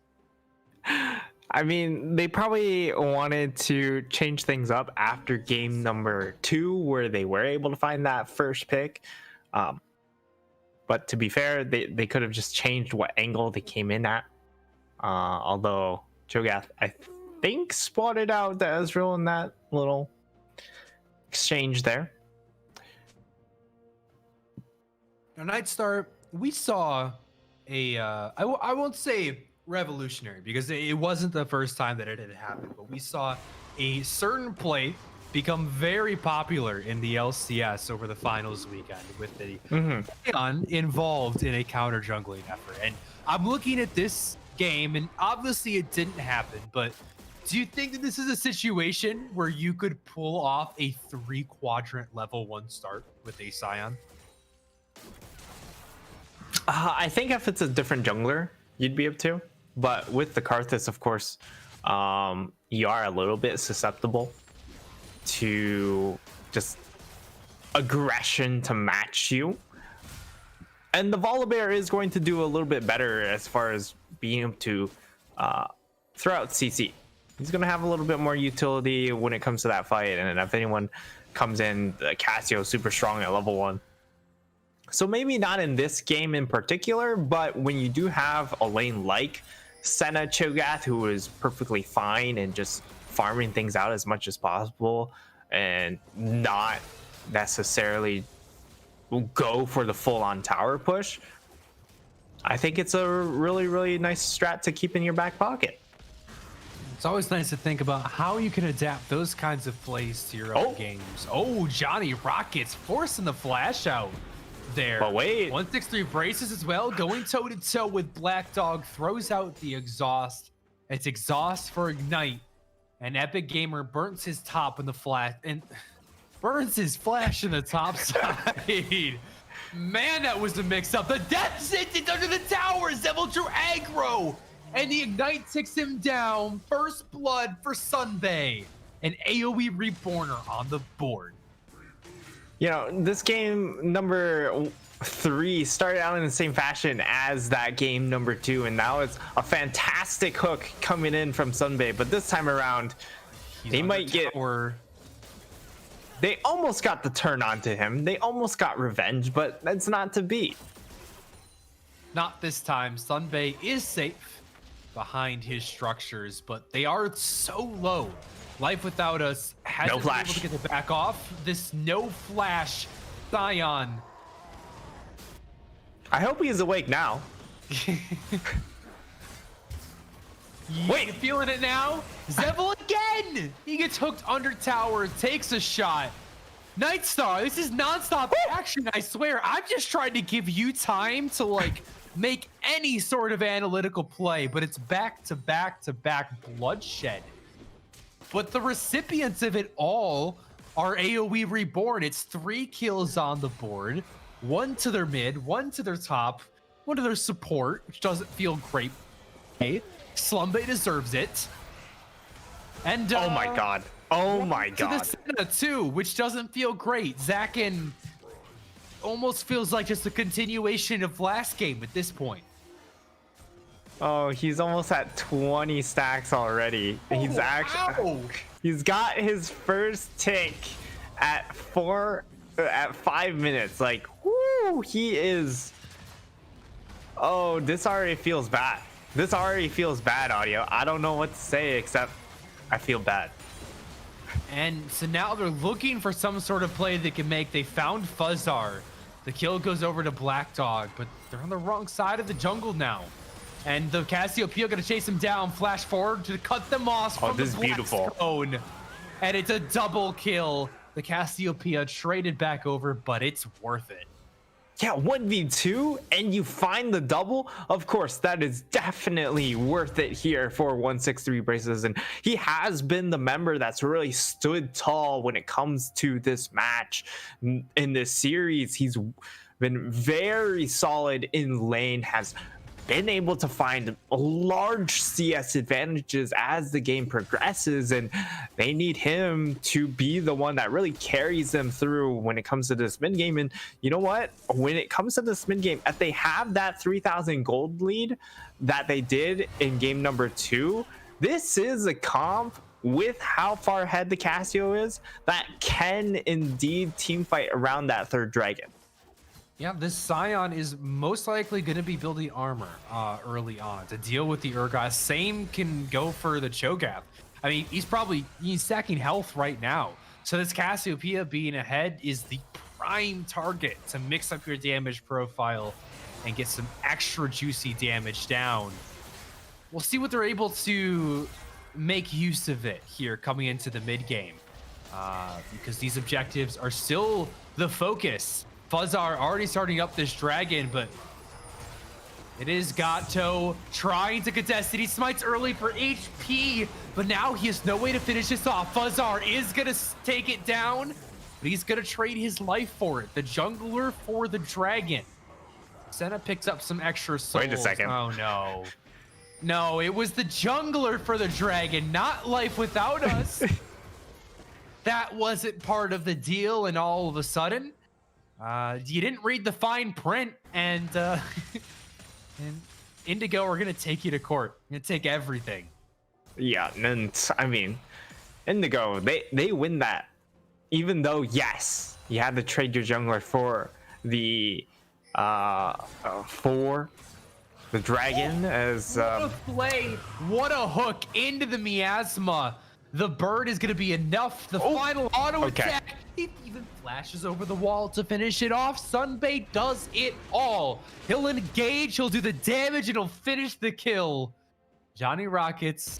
I mean, they probably wanted to change things up after game number 2, where they were able to find that first pick. But to be fair, they could have just changed what angle they came in at. Although Cho'Gath, I think, spotted out the Ezreal in that little exchange there. Now, Nightstar, we saw a, I won't say revolutionary, because it wasn't the first time that it had happened, but we saw a certain play become very popular in the LCS over the finals weekend with the Leon involved in a counter jungling effort. And I'm looking at this game, and obviously it didn't happen, but do you think that this is a situation where you could pull off a 3-quadrant level 1 start with a Scion? I think if it's a different jungler, you'd be able to. But with the Karthus, of course, you are a little bit susceptible to just aggression to match you. And the Volibear is going to do a little bit better as far as being able to throw out CC. He's going to have a little bit more utility when it comes to that fight. And if anyone comes in, Cassio super strong at level 1. So maybe not in this game in particular, but when you do have a lane like Senna Cho'Gath, who is perfectly fine and just farming things out as much as possible and not necessarily go for the full-on tower push, I think it's a really, really nice strat to keep in your back pocket. It's always nice to think about how you can adapt those kinds of plays to your own games. Oh, Johnny Rockets forcing the flash out there. But wait. 163 braces as well, going toe-to-toe with Black Dog, throws out the exhaust. It's exhaust for Ignite, and Epic Gamer burns his top in the flash, and burns his flash in the top side. Man, that was a mix-up. The death sentence under the tower. Zevil drew aggro, and the Ignite takes him down. First blood for Sunbay. An AOE Reborner on the board. You know, this game number 3 started out in the same fashion as that game number 2, and now it's a fantastic hook coming in from Sunbay. But this time around, they might get... They almost got the turn onto him. They almost got revenge, but that's not to be. Not this time. Sunbay is safe behind his structures, but they are so low. Life Without Us hasn't been able to get the back off this no flash Scion. I hope he's awake now. Wait, you feeling it now? Zevil again! He gets hooked under tower, takes a shot. Nightstar, this is non-stop action, I swear. I'm just trying to give you time to, like, make any sort of analytical play, but it's back-to-back-to-back bloodshed. But the recipients of it all are AOE Reborn. It's 3 kills on the board. 1 to their mid, 1 to their top, 1 to their support, which doesn't feel great. Hey, Slumbay deserves it. And oh my god. Oh my god. To the Senna too, which doesn't feel great. Zakin almost feels like just a continuation of last game at this point. Oh, he's almost at 20 stacks already. He's actually he's got his first tick at 5 minutes. Like, whoo, he is. Oh, this already feels bad. This already feels bad, audio. I don't know what to say except I feel bad. And so now they're looking for some sort of play they can make. They found Fuzzar. The kill goes over to Black Dog, but they're on the wrong side of the jungle now. And the Cassiopeia gonna chase him down, flash forward to cut them off from this the is Black beautiful. Stone. And it's a double kill. The Cassiopeia traded back over, but it's worth it. Yeah, 1v2 and you find the double. Of course, that is definitely worth it here for 163 Braces. And he has been the member that's really stood tall when it comes to this match. In this series, he's been very solid in lane, has been able to find large CS advantages as the game progresses, and they need him to be the one that really carries them through when it comes to this mid game. And you know what, when it comes to this mid game, if they have that 3,000 gold lead that they did in game number 2, this is a comp with how far ahead the Cassio is that can indeed team fight around that third dragon. Yeah, this Scion is most likely going to be building armor early on to deal with the Urgot. Same can go for the Cho'Gath. I mean, he's stacking health right now. So this Cassiopeia being ahead is the prime target to mix up your damage profile and get some extra juicy damage down. We'll see what they're able to make use of it here coming into the mid game, because these objectives are still the focus. Fuzzar already starting up this dragon, but it is Gato trying to contest it. He smites early for HP, but now he has no way to finish this off. Fuzzar is going to take it down, but he's going to trade his life for it. The jungler for the dragon. Senna picks up some extra souls. Wait a second. Oh, no. No, it was the jungler for the dragon, not life without us. That wasn't part of the deal, and all of a sudden, you didn't read the fine print, and and Indigo are gonna take you to court. Gonna take everything. Yeah, and I mean, Indigo, they win that, even though yes, you had to trade your jungler for the dragon. As what a play! What a hook into the miasma. The bird is gonna be enough. The final auto attack. He even flashes over the wall to finish it off. Sunbait does it all. He'll engage, he'll do the damage, and he'll finish the kill. Johnny Rockets,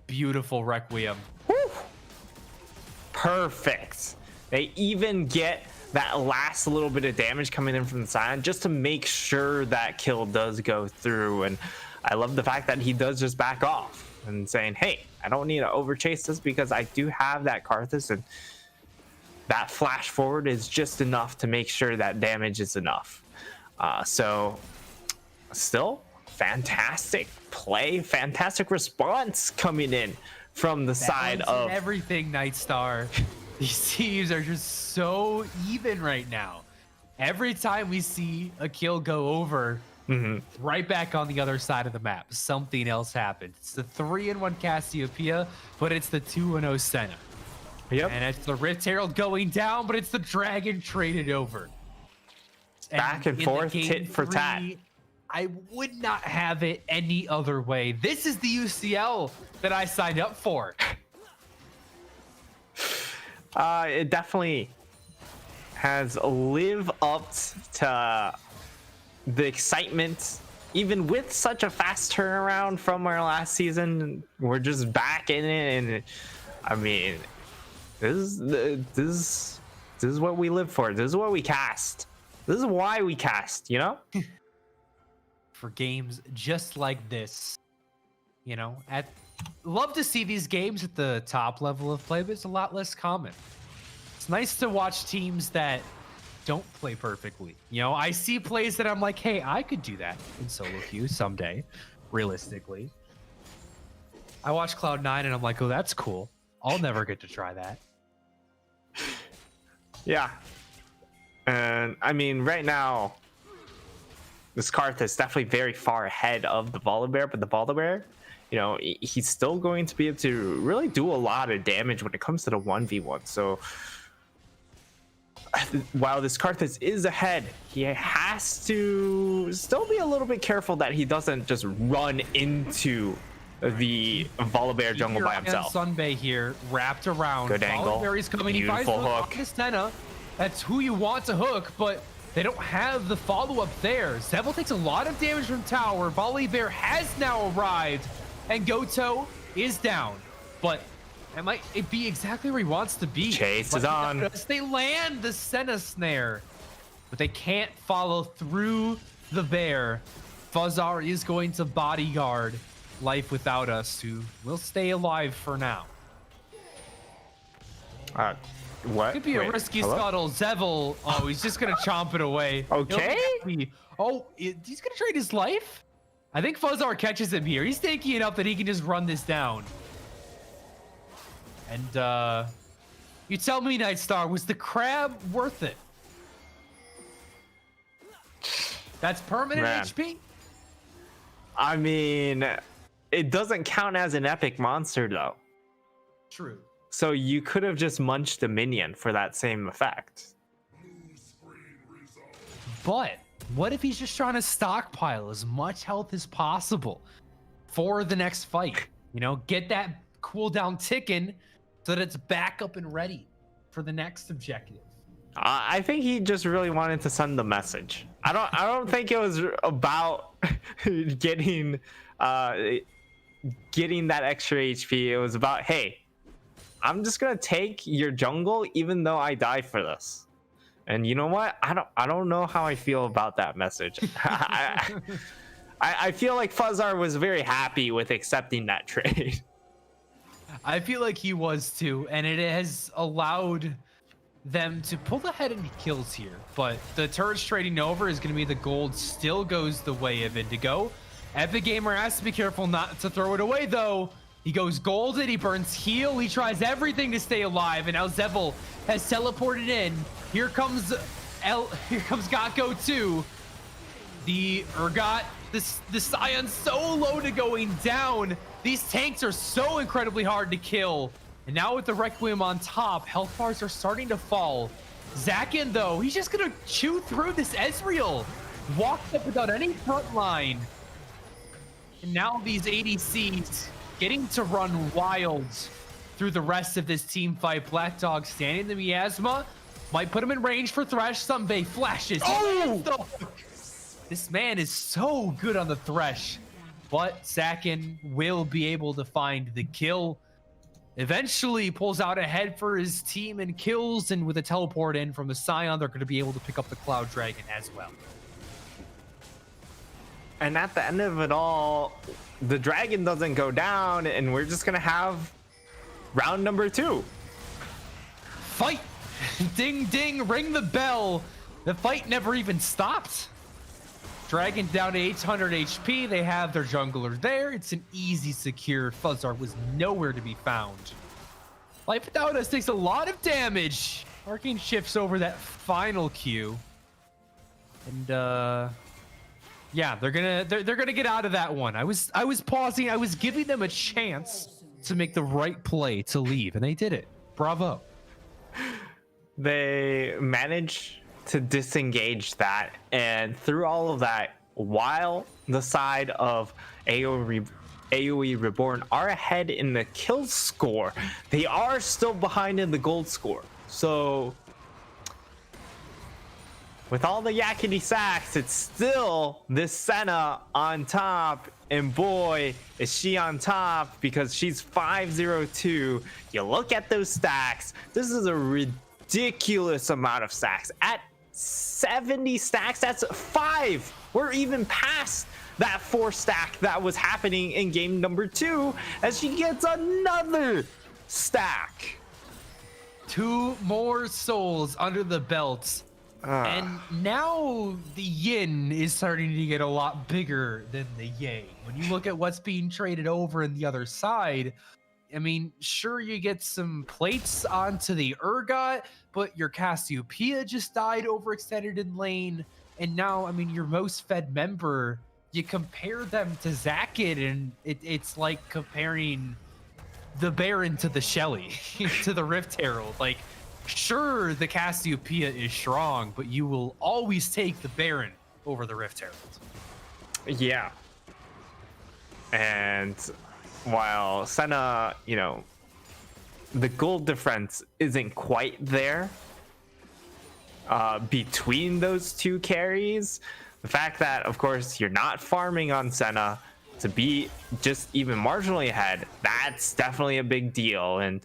beautiful Requiem. Woo. Perfect. They even get that last little bit of damage coming in from the side just to make sure that kill does go through. And I love the fact that he does just back off and saying, hey, I don't need to overchase this because I do have that Karthus, and that flash forward is just enough to make sure that damage is enough. So still fantastic play, fantastic response coming in from the side of everything. Nightstar. These teams are just so even right now. Every time we see a kill go over, right back on the other side of the map, something else happens. It's the 3-1 Cassiopeia, but it's the 2-0 Senna. Yep. And it's the Rift Herald going down, but it's the dragon traded over. Back and forth, tit for tat. I would not have it any other way. This is the UCL that I signed up for. It definitely has lived up to the excitement, even with such a fast turnaround from our last season. We're just back in it, and I mean, this is what we live for. This is what we cast. This is why we cast, you know? For games just like this, you know, love to see these games at the top level of play, but it's a lot less common. It's nice to watch teams that don't play perfectly. You know, I see plays that I'm like, hey, I could do that in solo queue someday, realistically. I watch Cloud9 and I'm like, oh, that's cool. I'll never get to try that. Yeah. And I mean, right now, this Karthus is definitely very far ahead of the Volibear, but the Volibear, you know, he's still going to be able to really do a lot of damage when it comes to the 1v1. So while this Karthus is ahead, he has to still be a little bit careful that he doesn't just run into the Volibear jungle by himself. Sunbay here, wrapped around. Good angle. Volibear is coming. Beautiful he finds hook. Senna. That's who you want to hook, but They don't have the follow-up there. Zevil takes a lot of damage from tower. Volley Bear has now arrived, and Goto is down. But it might be exactly where he wants to be. Chase is on. They land the Senna snare, but they can't follow through the bear. Fuzzar is going to bodyguard Life Without Us, who will stay alive for now. What? Could be a risky scuttle. Zevil. Oh, he's just gonna chomp it away. Okay. Oh, he's gonna trade his life. I think Fuzzar catches him here. He's tanky enough that he can just run this down. And you tell me, Nightstar, was the crab worth it? That's permanent HP? I mean, it doesn't count as an epic monster though. True. So you could have just munched a minion for that same effect. But what if he's just trying to stockpile as much health as possible for the next fight? You know, get that cooldown ticking so that it's back up and ready for the next objective. I think he just really wanted to send the message. I don't think it was about getting that extra HP. It was about, hey, I'm just gonna take your jungle even though I die for this. And you know what? I don't know how I feel about that message. I feel like Fuzzar was very happy with accepting that trade. I feel like he was too, and it has allowed them to pull ahead in kills here. But the turrets trading over is going to be the gold. Still goes the way of Indigo. Epic Gamer has to be careful not to throw it away though. He goes golden, he burns heal, he tries everything to stay alive, and now Zevil has teleported in. Here comes Gakko too. The Urgot, the Scion so low to going down. These tanks are so incredibly hard to kill. And now with the Requiem on top, health bars are starting to fall. Zakin though, he's just gonna chew through this Ezreal. Walks up without any front line. And now these ADCs getting to run wild through the rest of this team fight. Black Dog standing the miasma. Might put him in range for Thresh. Sunbay flashes. Oh! This man is so good on the Thresh. But Zakin will be able to find the kill. Eventually pulls out ahead for his team and kills. And with a teleport in from the Scion, they're going to be able to pick up the Cloud Dragon as well. And at the end of it all, the dragon doesn't go down, and we're just gonna have round number 2. Fight! Ding ding, ring the bell. The fight never even stopped. Dragon down to 800 HP. They have their jungler there. It's an easy, secure. Fuzzar was nowhere to be found. Life Without Us takes a lot of damage. Arcane shifts over that final Q. And yeah, they're gonna get out of that one. I was pausing. I was giving them a chance to make the right play to leave, and they did it. Bravo. They managed to disengage that, and through all of that, while the side of AOE Reborn are ahead in the kill score, they are still behind in the gold score. So with all the yakety sacks, it's still this Senna on top, and boy, is she on top because she's 502. You look at those stacks, this is a ridiculous amount of stacks. At 70 stacks, that's 5. We're even past that 4 stack that was happening in game number 2 as she gets another stack. 2 more souls under the belt. And now the yin is starting to get a lot bigger than the yang. When you look at what's being traded over in the other side, I mean, sure, you get some plates onto the Urgot, but your Cassiopeia just died overextended in lane. And now, I mean, your most fed member, you compare them to Zakin, and it's like comparing the Baron to the Shelly, to the Rift Herald. Like, sure, the Cassiopeia is strong, but you will always take the Baron over the Rift Herald. Yeah. And while Senna, you know, the gold difference isn't quite there, between those two carries. The fact that, of course, you're not farming on Senna to be just even marginally ahead, that's definitely a big deal. And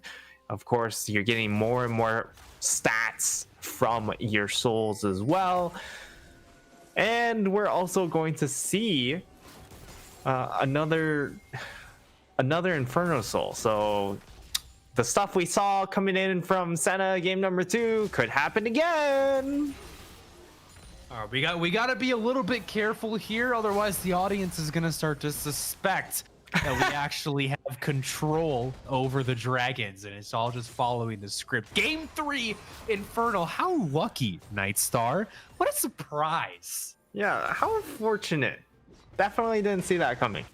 of course, you're getting more and more stats from your souls as well. And we're also going to see another Inferno Soul. So the stuff we saw coming in from Senna game number 2 could happen again. We got to be a little bit careful here, otherwise the audience is gonna start to suspect that we actually have control over the dragons, and it's all just following the script. Game 3, Infernal. How lucky, Nightstar! What a surprise! Yeah, how unfortunate. Definitely didn't see that coming.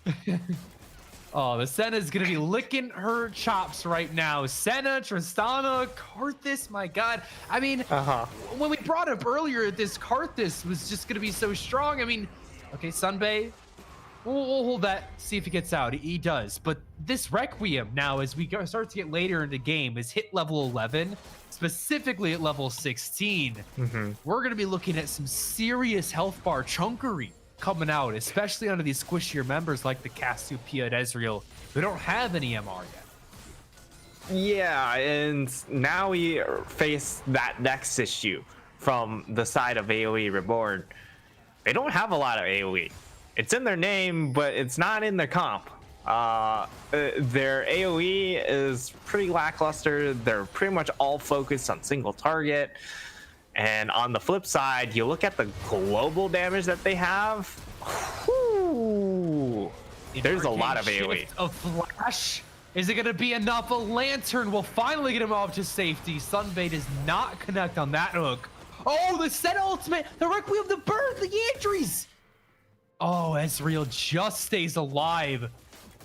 Oh, the Senna's gonna be licking her chops right now. Senna, Tristana, Karthus, my God. I mean, when we brought up earlier, this Karthus was just gonna be so strong. I mean, okay, Sunbay, we'll hold that, see if he gets out. He does. But this Requiem now, as we start to get later in the game, is hit level 11, specifically at level 16. We're gonna be looking at some serious health bar chunkery coming out, especially under these squishier members like the Cassiopeia and Ezreal, who don't have any MR yet. Yeah, and now we face that next issue from the side of AOE Reborn. They don't have a lot of AOE. It's in their name, but it's not in their comp. Their AOE is pretty lackluster. They're pretty much all focused on single target. And on the flip side, you look at the global damage that they have. Whew, there's a lot of AoE. A flash? Is it going to be enough? A lantern will finally get him off to safety. Sunbay does not connect on that hook. Oh, the set ultimate, the Requiem, the burn, the injuries. Oh, Ezreal just stays alive.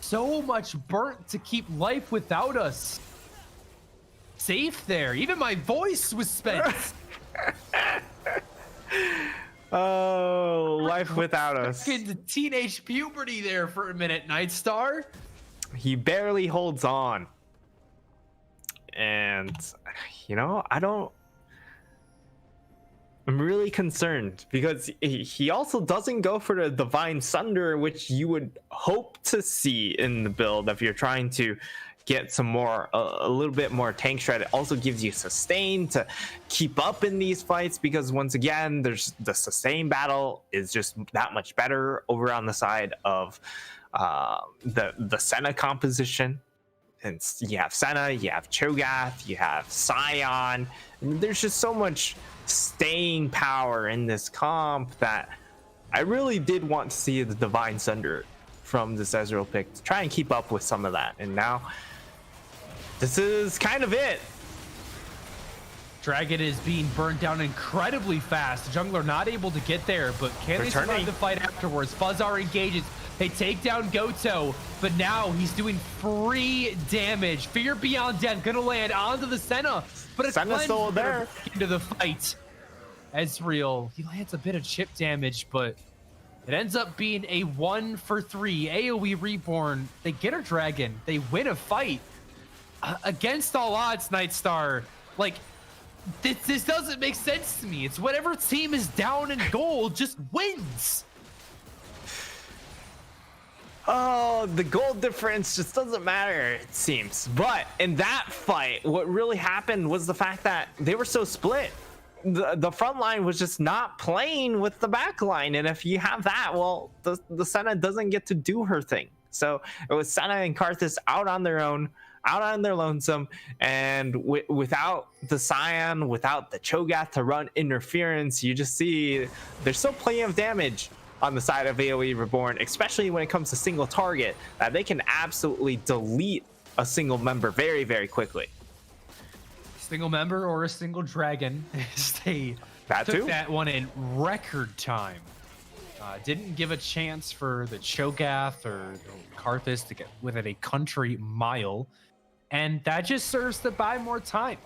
So much burnt to keep life without us. Safe there. Even my voice was spent. Oh, life without us. Into teenage puberty there for a minute, Nightstar. He barely holds on. And, you know, I'm really concerned because he also doesn't go for the Divine Sunder, which you would hope to see in the build if you're trying to get some more, a little bit more tank shred. It also gives you sustain to keep up in these fights, because once again, there's the sustain battle is just that much better over on the side of the Senna composition. And you have Senna, you have Cho'Gath, you have Scion, and there's just so much staying power in this comp that I really did want to see the Divine Sunder from this Ezreal pick to try and keep up with some of that. And now this is kind of it. Dragon is being burned down incredibly fast. The jungler not able to get there, but can they survive the fight afterwards? Fuzzar engages. They take down Goto, but now he's doing free damage. Fear Beyond Death gonna land onto the Senna, but it's Senna's still there into the fight. Ezreal, he lands a bit of chip damage, but it ends up being a 1-for-3 AOE Reborn. They get a dragon. They win a fight. Against all odds, Nightstar. Like, this doesn't make sense to me. It's whatever team is down in gold just wins. Oh, the gold difference just doesn't matter, it seems. But in that fight, what really happened was the fact that they were so split. The front line was just not playing with the back line. And if you have that, well, the Senna doesn't get to do her thing. So it was Senna and Karthus out on their own, out on their lonesome, and without the Scion, without the Cho'Gath to run interference, you just see there's still plenty of damage on the side of AOE Reborn, especially when it comes to single target, that they can absolutely delete a single member very, very quickly. Single member or a single dragon. They took that one in record time. Didn't give a chance for the Cho'Gath or Karthus to get within a country mile. And that just serves to buy more time.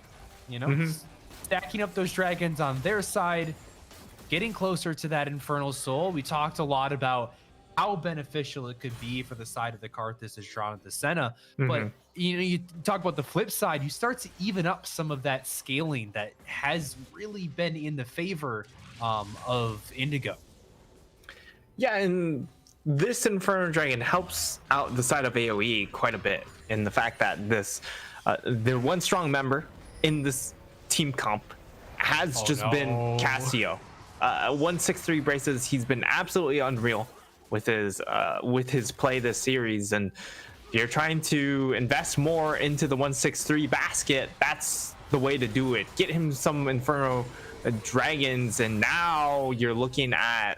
You know, stacking up those dragons on their side, getting closer to that Infernal Soul. We talked a lot about how beneficial it could be for the side of the Karthus as drawn at the Senna. But Mhm. you talk about the flip side, you start to even up some of that scaling that has really been in the favor of Indigo. Yeah, and this Inferno Dragon helps out the side of AOE quite a bit in the fact that their one strong member in this team comp has been Cassio. 163 braces. He's been absolutely unreal with his play this series, and if you're trying to invest more into the 163 basket, that's the way to do it. Get him some Inferno dragons, and now you're looking at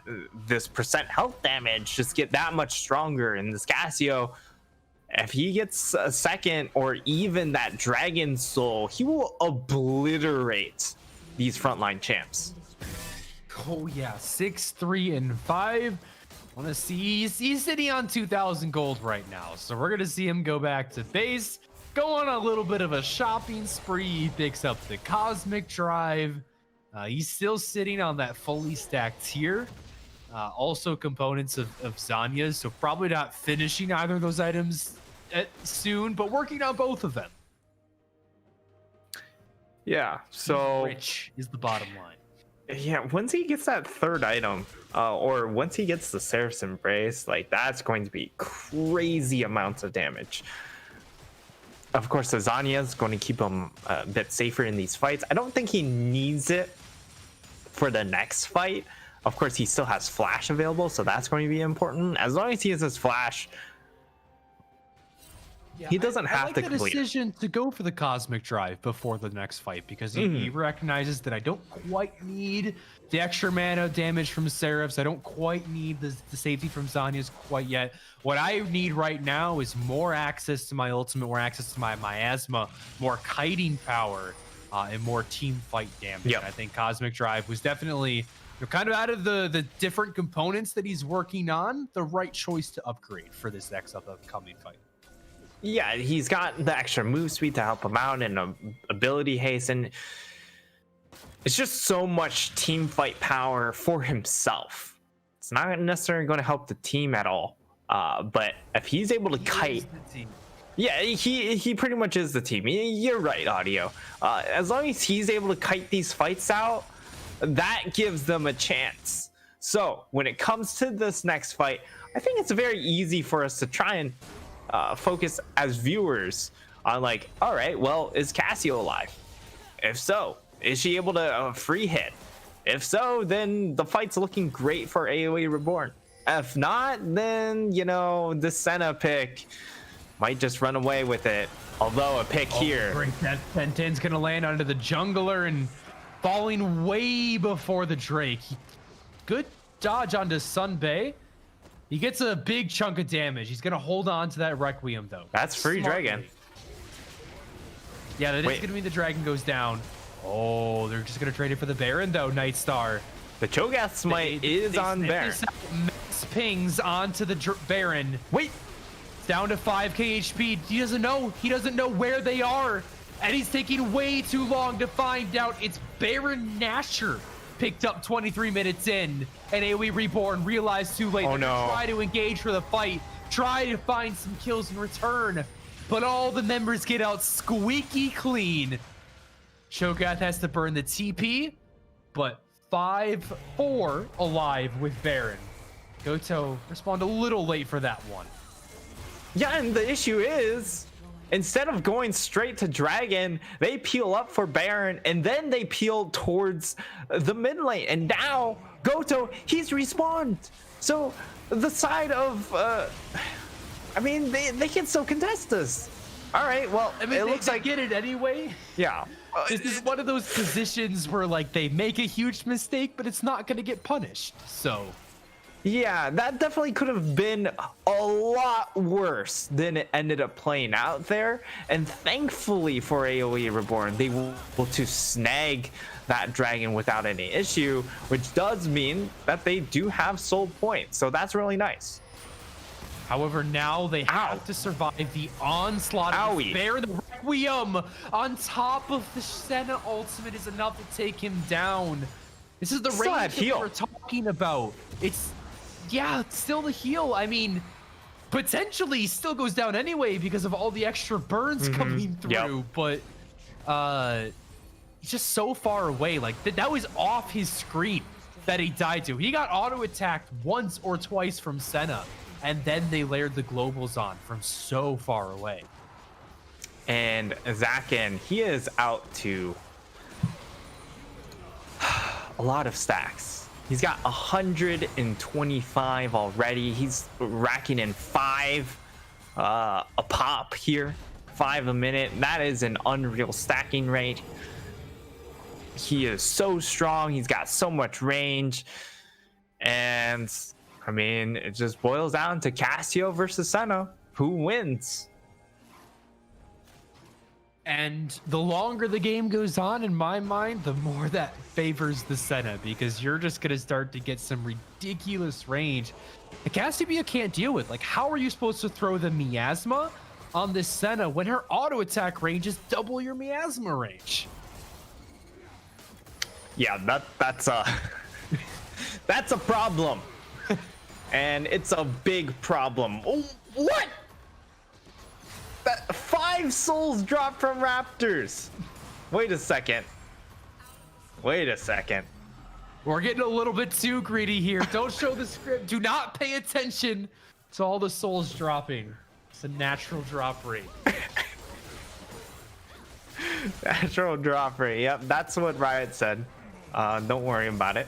this percent health damage just get that much stronger. And this Cassio, if he gets a second or even that dragon soul, he will obliterate these frontline champs. Oh yeah, 6, 3, and 5. Want to see he's sitting on 2,000 gold right now, so we're gonna see him go back to base, go on a little bit of a shopping spree. He picks up the Cosmic Drive. He's still sitting on that fully stacked tier. Also components of Zanya's, so probably not finishing either of those items soon, but working on both of them. Yeah, so Rich is the bottom line. Yeah, once he gets that third item, or once he gets the Seraph's Embrace, like that's going to be crazy amounts of damage. Of course, the Zanya is going to keep him a bit safer in these fights. I don't think he needs it for the next fight. Of course, he still has Flash available, so that's going to be important. As long as he has his Flash, yeah, he doesn't have I to like the complete decision to go for the Cosmic Drive before the next fight, because he recognizes that I don't quite need the extra mana damage from Seraphs. I don't quite need the safety from Zanya's quite yet. What I need right now is more access to my ultimate, more access to my miasma, more kiting power, and more team fight damage. Yep. I think Cosmic Drive was definitely kind of out of the different components that he's working on, the right choice to upgrade for this next upcoming fight. Yeah, he's got the extra move speed to help him out and ability haste, and it's just so much team fight power for himself. It's not necessarily going to help the team at all. But if he's able to kite, yeah, he pretty much is the team. You're right, Audio. As long as he's able to kite these fights out, that gives them a chance. So when it comes to this next fight, I think it's very easy for us to try and focus as viewers on like, all right, well, is Cassio alive? If so, is she able to free hit? If so, then the fight's looking great for AOE Reborn. If not, then, you know, the Senna pick might just run away with it. Although a pick here. Great, that 10-10's gonna land onto the jungler and falling way before the Drake. Good dodge onto Sunbay. He gets a big chunk of damage. He's gonna hold on to that Requiem though. That's free Smartly. dragon. Yeah, that is gonna mean the dragon goes down. Oh, they're just gonna trade it for the Baron though, Nightstar. The Cho'Gath Smite is on Baron. Max pings onto the Baron. Wait, it's down to 5k HP. He doesn't know where they are. And he's taking way too long to find out. It's Baron Nashor picked up 23 minutes in, and AOE Reborn realized too late. Oh no. Try to engage for the fight, try to find some kills in return, but all the members get out squeaky clean. Cho'Gath has to burn the TP, but 5-4 alive with Baron. Goto respond a little late for that one. Yeah, and the issue is, instead of going straight to Dragon, they peel up for Baron, and then they peel towards the mid lane. And now, Goto, he's respawned. So, the side of, I mean, they can still contest this. All right, well, I mean, it looks like... get it anyway. Yeah. This is one of those positions where, like, they make a huge mistake, but it's not going to get punished, so... Yeah, that definitely could have been a lot worse than it ended up playing out there. And thankfully for AOE Reborn, they were able to snag that dragon without any issue, which does mean that they do have soul points. So that's really nice. However, now they have to survive the onslaught of the Bear. The Requiem on top of the Senna ultimate is enough to take him down. This is the range that we're talking about. yeah, still the heal. I mean, potentially still goes down anyway because of all the extra burns coming through. But he's just so far away. Like that was off his screen that he died to. He got auto attacked once or twice from Senna, and then they layered the globals on from so far away. And Zakin, he is out to a lot of stacks. He's got 125 already. He's racking in 5 a pop here, 5 a minute. That is an unreal stacking rate. He is so strong. He's got so much range. And I mean, it just boils down to Cassio versus Senna. Who wins? And the longer the game goes on, in my mind, the more that favors the Senna, because you're just going to start to get some ridiculous range that Cassiopeia can't deal with. Like, how are you supposed to throw the miasma on this Senna when her auto attack range is double your miasma range? Yeah, that's a that's a problem. And it's a big problem. Oh, what? That 5 souls dropped from Raptors. Wait a second. We're getting a little bit too greedy here. Don't show the script. Do not pay attention to all the souls dropping. It's a natural drop rate. Natural drop rate. Yep, that's what Riot said. Don't worry about it.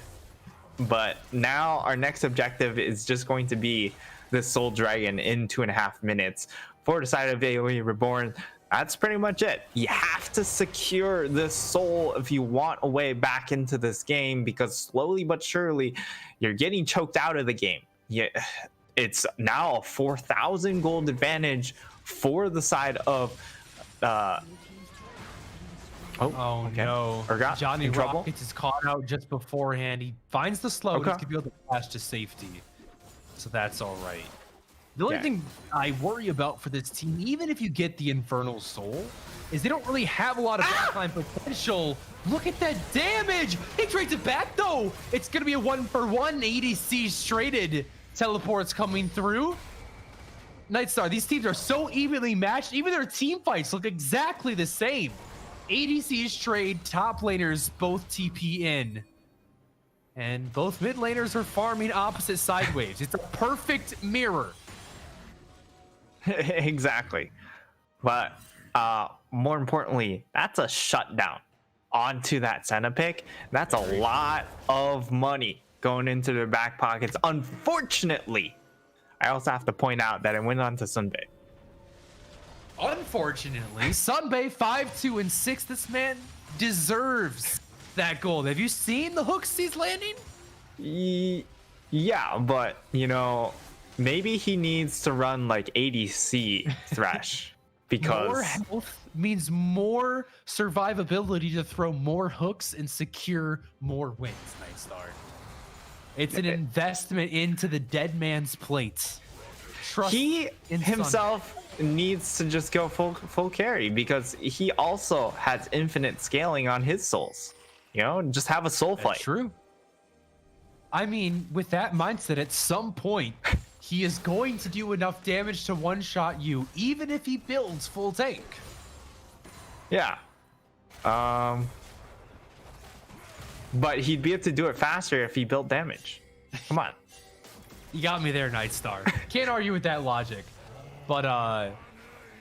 But now our next objective is just going to be this Soul Dragon in 2.5 minutes. For the side of AOE Reborn, that's pretty much it. You have to secure this soul if you want a way back into this game, because slowly but surely you're getting choked out of the game. Yeah, it's now a 4,000 gold advantage for the side of Oh okay. no. Urgot Johnny in trouble? Rockets is caught out just beforehand. He finds the slow, Okay. he's gonna be able to flash to safety. So that's all right. The only Okay. thing I worry about for this team, even if you get the Infernal Soul, is they don't really have a lot of backline potential. Look at that damage! He trades it back though! It's gonna be a 1-for-1 ADC traded. Teleports coming through. Nightstar, these teams are so evenly matched. Even their team fights look exactly the same. ADCs trade, top laners both TP in. And both mid laners are farming opposite side waves. It's a perfect mirror. Exactly. But more importantly, that's a shutdown onto that Senna pick. That's a lot of money going into their back pockets. Unfortunately, I also have to point out that it went on to Sunbay. Unfortunately, Sunbay 5-2 and 6. This man deserves that gold. Have you seen the hooks he's landing? Yeah, but you know, maybe he needs to run like ADC Thresh because More health means more survivability to throw more hooks and secure more wins, Nightstar. It's an investment into the dead man's plate. Trust he in himself needs to just go full carry, because he also has infinite scaling on his souls. You know, just have a soul fight. That's true. I mean, with that mindset, at some point, he is going to do enough damage to one-shot you, even if he builds full tank. Yeah. But he'd be able to do it faster if he built damage. Come on. You got me there, Nightstar. Can't argue with that logic. But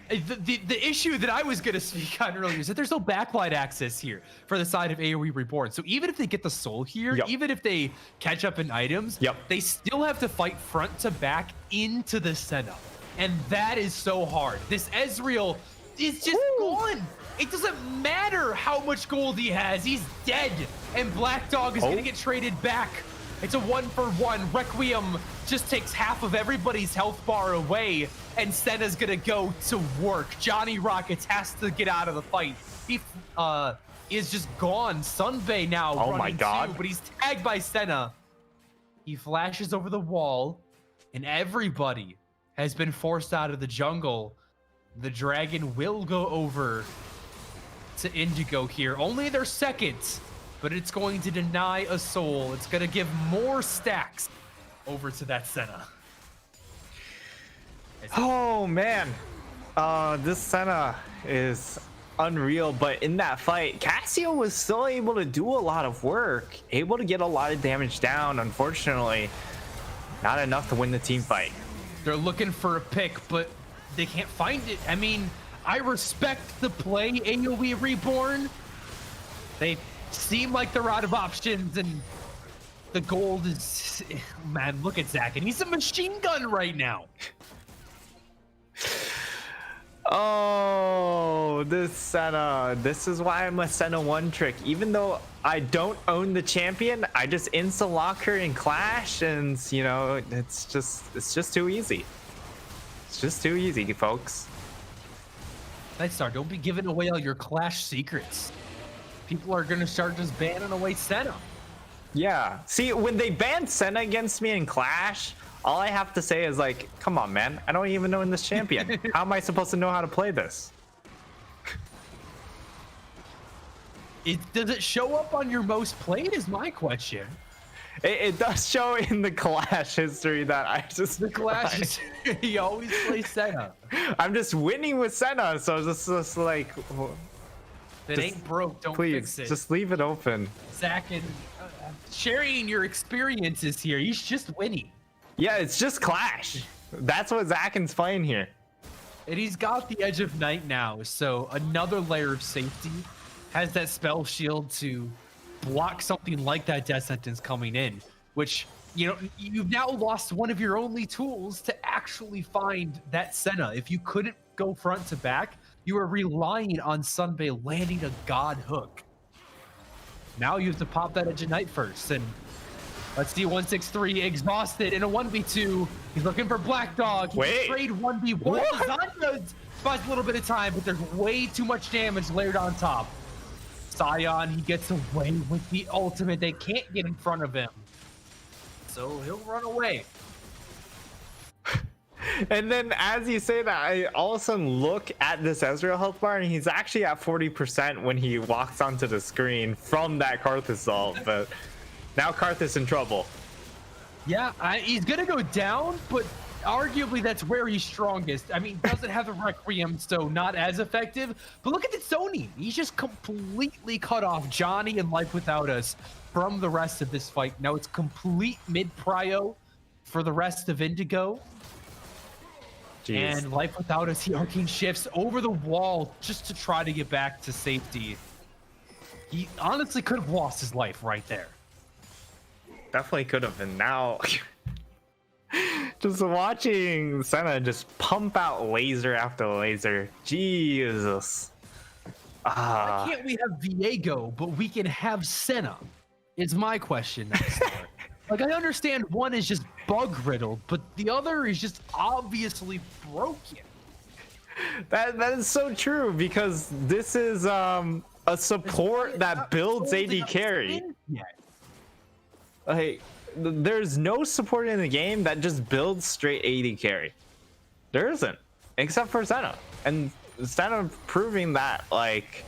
the issue that I was going to speak on earlier is that there's no backlight access here for the side of AOE Reborn. So even if they get the soul here, even if they catch up in items, they still have to fight front to back into the Senna. And that is so hard. This Ezreal is just gone. It doesn't matter how much gold he has. He's dead. And Black Dog is going to get traded back. It's a 1-for-1. Requiem just takes half of everybody's health bar away, and Senna's gonna go to work. Johnny Rockets has to get out of the fight. He is just gone. Sunbay now running too, but he's tagged by Senna. He flashes over the wall, and everybody has been forced out of the jungle. The dragon will go over to Indigo here. Only their second, but it's going to deny a soul. It's going to give more stacks over to that Senna. Oh man, this Senna is unreal. But in that fight, Cassio was still able to do a lot of work, able to get a lot of damage down. Unfortunately, not enough to win the team fight. They're looking for a pick, but they can't find it. I mean, I respect the play, AOE Reborn. They seem like they're out of options, and the gold is... Man, look at Zach, and he's a machine gun right now. Oh, this Senna. This is why I'm a Senna one trick. Even though I don't own the champion, I just insta-lock her in Clash, and, you know, it's just too easy. It's just too easy, folks. Nightstar, don't be giving away all your Clash secrets. People are going to start just banning away Senna. Yeah. See, when they banned Senna against me in Clash, all I have to say is like, come on, man. I don't even know in this champion. How am I supposed to know how to play this? Does it show up on your most played is my question. It does show in the Clash history that I just... The Clash, he always plays Senna. I'm just winning with Senna, so just like... If it ain't broke, don't fix it. Just leave it open. Zach, and sharing your experiences here, he's just winning. Yeah, it's just Clash. That's what Zakin's playing here. And he's got the Edge of Night now, so another layer of safety. Has that spell shield to block something like that death sentence coming in, which, you know, you've now lost one of your only tools to actually find that Senna. If you couldn't go front to back, you were relying on Sunbay landing a god hook. Now you have to pop that Edge of Night first, and let's see, 163 exhausted in a 1v2. He's looking for Black Dog. He Wait. trade 1v1. Zanya buys a little bit of time, but there's way too much damage layered on top. Sion, he gets away with the ultimate. They can't get in front of him, so he'll run away. And then as you say that, I all of a sudden look at this Ezreal health bar, and he's actually at 40% when he walks onto the screen from that Karthus ult. But now Karthus in trouble. Yeah, he's gonna go down, but arguably that's where he's strongest. I mean, doesn't have the Requiem, so not as effective. But look at the Sony. He's just completely cut off Johnny and Life Without Us from the rest of this fight. Now it's complete mid-prio for the rest of Indigo. Jeez. And Life Without Us, he arcane shifts over the wall just to try to get back to safety. He honestly could have lost his life right there. Definitely could have. And now just watching Senna just pump out laser after laser. Jesus. Why can't we have Viego, but we can have Senna? Is my question. Like, I understand one is just bug riddled, but the other is just obviously broken. That is so true, because this is a support that builds AD carry. Like, there's no support in the game that just builds straight AD carry. There isn't, except for Senna. And Senna proving that, like,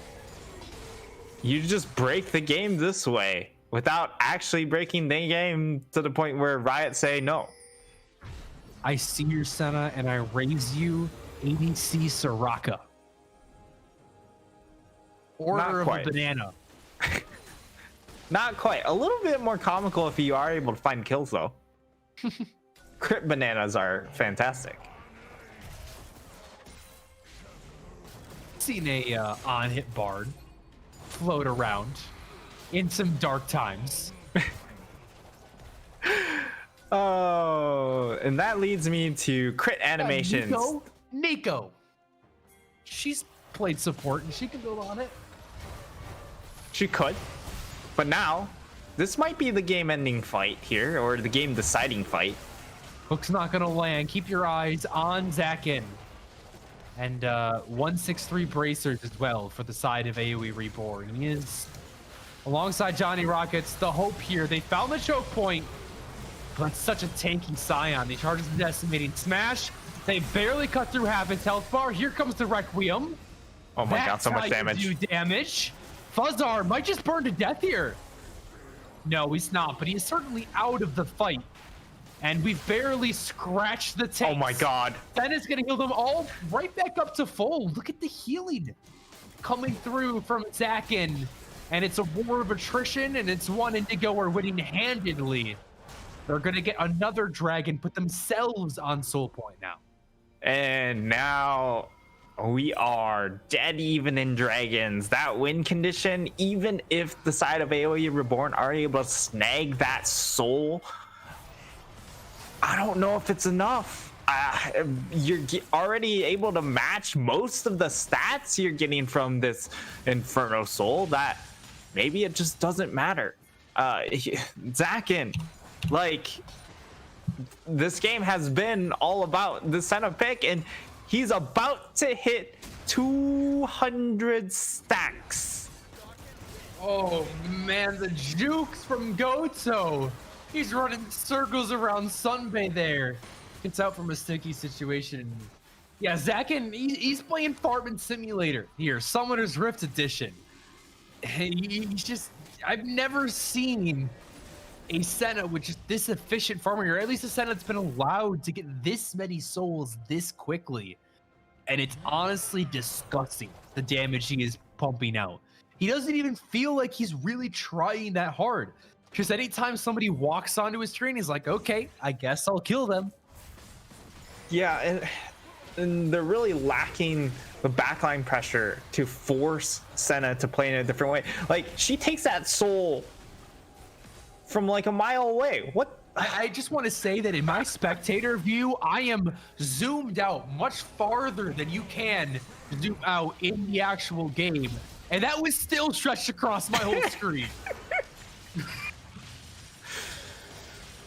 you just break the game this way without actually breaking the game to the point where Riot say no. I see your Senna and I raise you ADC Soraka. Order of a banana. Not quite. A little bit more comical if you are able to find kills, though. Crit bananas are fantastic. Seen a on-hit bard float around in some dark times. Oh, and that leads me to crit animations. Nico. She's played support and she can go on it. She could. But now, this might be the game-ending fight here, or the game-deciding fight. Hook's not gonna land. Keep your eyes on Zakin. And 163 bracers as well for the side of AOE Reborn. He is alongside Johnny Rockets. The hope here. They found the choke point, but it's such a tanky Sion. He charges the decimating smash. They barely cut through half his health bar. Here comes the Requiem. Oh my god, so much damage. Do damage. Fuzzar might just burn to death here. No, he's not, but he is certainly out of the fight. And we've barely scratched the tanks. Oh my god. Senna's gonna heal them all right back up to full. Look at the healing coming through from Zakin. And it's a war of attrition, and it's one Indigo are winning handedly. They're gonna get another dragon, put themselves on soul point now. And now we are dead even in dragons. That win condition, even if the side of AOE Reborn are able to snag that soul, I don't know if it's enough. You're already able to match most of the stats you're getting from this Inferno Soul, that maybe it just doesn't matter. Zakin, like, this game has been all about the Senna pick, and he's about to hit 200 stacks. Oh man, the jukes from Goto. He's running circles around Sunbay there. Gets out from a sticky situation. Yeah, Zakin, he's playing Farming Simulator here, Summoner's Rift Edition. He's just, I've never seen a Senna with just this efficient farming, or at least a Senna that's been allowed to get this many souls this quickly. And it's honestly disgusting, the damage he is pumping out. He doesn't even feel like he's really trying that hard. Because anytime somebody walks onto his screen, he's like, okay, I guess I'll kill them. Yeah, and they're really lacking the backline pressure to force Senna to play in a different way. Like, she takes that soul from like a mile away. What? I just want to say that in my spectator view, I am zoomed out much farther than you can zoom out in the actual game. And that was still stretched across my whole screen.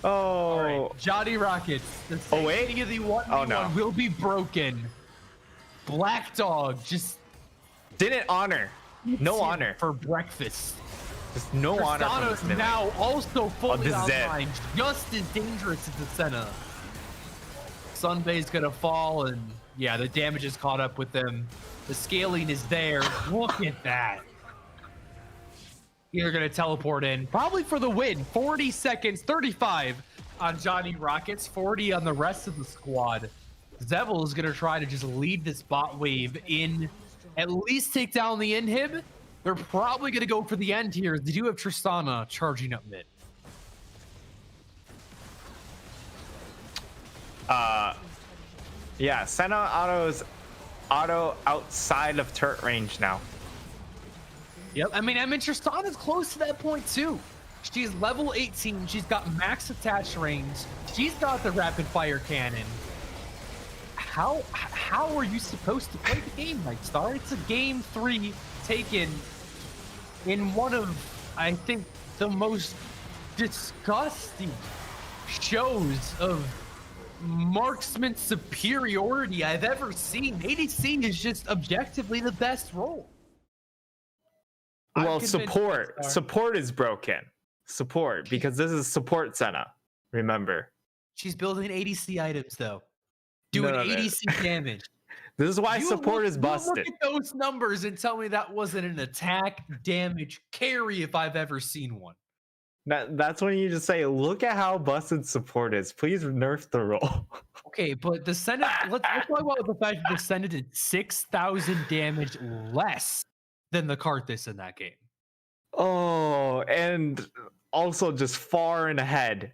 Oh. All right, Johnny Rockets. The wait. Of the 1v1 will be broken. Black Dog just didn't honor. No honor. For breakfast. Just no honor from this Millie. Now also fully this is online, just as dangerous as the Senna. Sunbay's gonna fall, and yeah, the damage is caught up with them. The scaling is there. Look at that. They're gonna teleport in, probably for the win. 40 seconds, 35 on Johnny Rockets, 40 on the rest of the squad. Zevil is gonna try to just lead this bot wave in, at least take down the inhib. They're probably gonna go for the end here. They do have Tristana charging up mid. Yeah, Senna auto outside of turret range now. Yep, I mean Tristana's close to that point too. She's level 18. She's got max attach range. She's got the rapid fire cannon. How are you supposed to play the game, Mike Star? It's a game 3 taken in one of, I think, the most disgusting shows of marksman superiority I've ever seen. ADC is just objectively the best role. Well, support is broken. Support, because this is support Senna. Remember, she's building ADC items though, doing ADC damage. This is why support is busted. Look at those numbers and tell me that wasn't an attack damage carry if I've ever seen one. That's when you just say, look at how busted support is. Please nerf the role. Okay, but the Senate, let's talk about the fact that the Senate did 6,000 damage less than the Karthus in that game. Oh, and also just far and ahead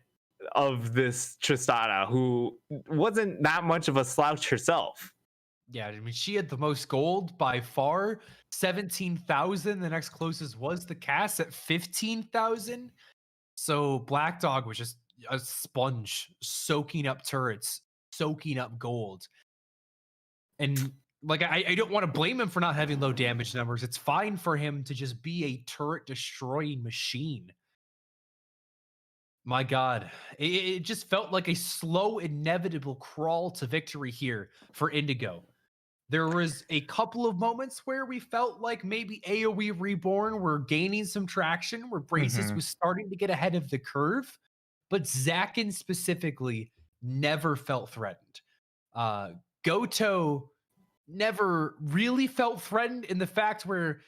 of this Tristana, who wasn't that much of a slouch herself. Yeah, I mean, she had the most gold by far, 17,000. The next closest was the Cass at 15,000. So Black Dog was just a sponge, soaking up turrets, soaking up gold. And like, I don't want to blame him for not having low damage numbers. It's fine for him to just be a turret destroying machine. My God, it just felt like a slow, inevitable crawl to victory here for Indigo. There was a couple of moments where we felt like maybe AOE Reborn were gaining some traction, where Braces was starting to get ahead of the curve, but Zakin specifically never felt threatened. Goto never really felt threatened in the fact where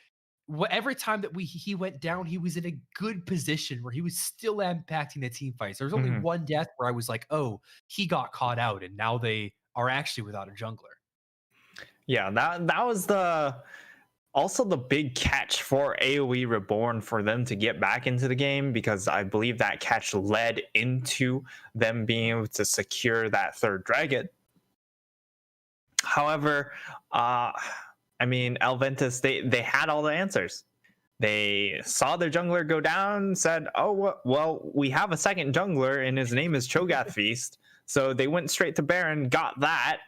every time that he went down, he was in a good position where he was still impacting the team fights. There was only Mhm. one death where I was like, oh, he got caught out, and now they are actually without a jungler. Yeah, that was also the big catch for AOE Reborn for them to get back into the game, because I believe that catch led into them being able to secure that third dragon. However, I mean, Elventus, they had all the answers. They saw their jungler go down, said, "Oh well, we have a second jungler, and his name is Cho'Gath Feast." So they went straight to Baron, got that,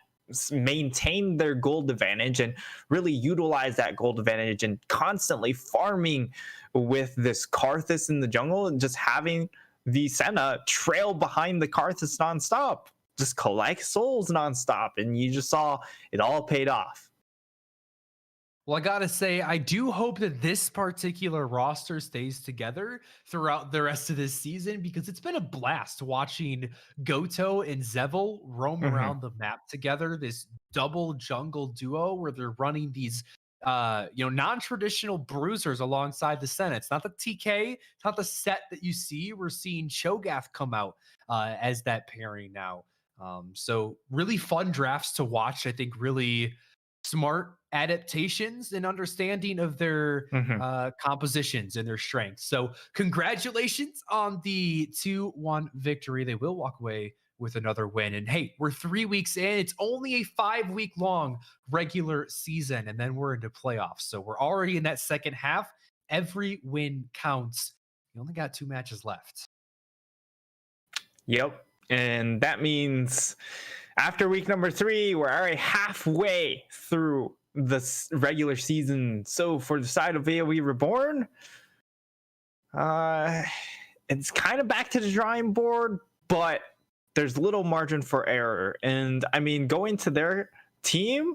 maintained their gold advantage, and really utilized that gold advantage and constantly farming with this Karthus in the jungle, and just having the Senna trail behind the Karthus nonstop, just collect souls nonstop, and you just saw it all paid off. Well, I gotta say, I do hope that this particular roster stays together throughout the rest of this season, because it's been a blast watching Goto and Zevil roam Mhm. around the map together. This double jungle duo where they're running these non-traditional bruisers alongside the Senate. It's not the TK, it's not the set that you see. We're seeing Cho'Gath come out as that pairing now. So really fun drafts to watch. I think really smart adaptations and understanding of their Mhm. compositions and their strengths. So, congratulations on the 2-1 victory. They will walk away with another win. And hey, we're 3 weeks in. It's only a 5-week long regular season, and then we're into playoffs. So, we're already in that second half. Every win counts. You only got 2 matches left. Yep. And that means after week number 3, we're already halfway through the regular season. So for the side of AOE Reborn, uh, it's kind of back to the drawing board, but there's little margin for error. And I mean, going to their team,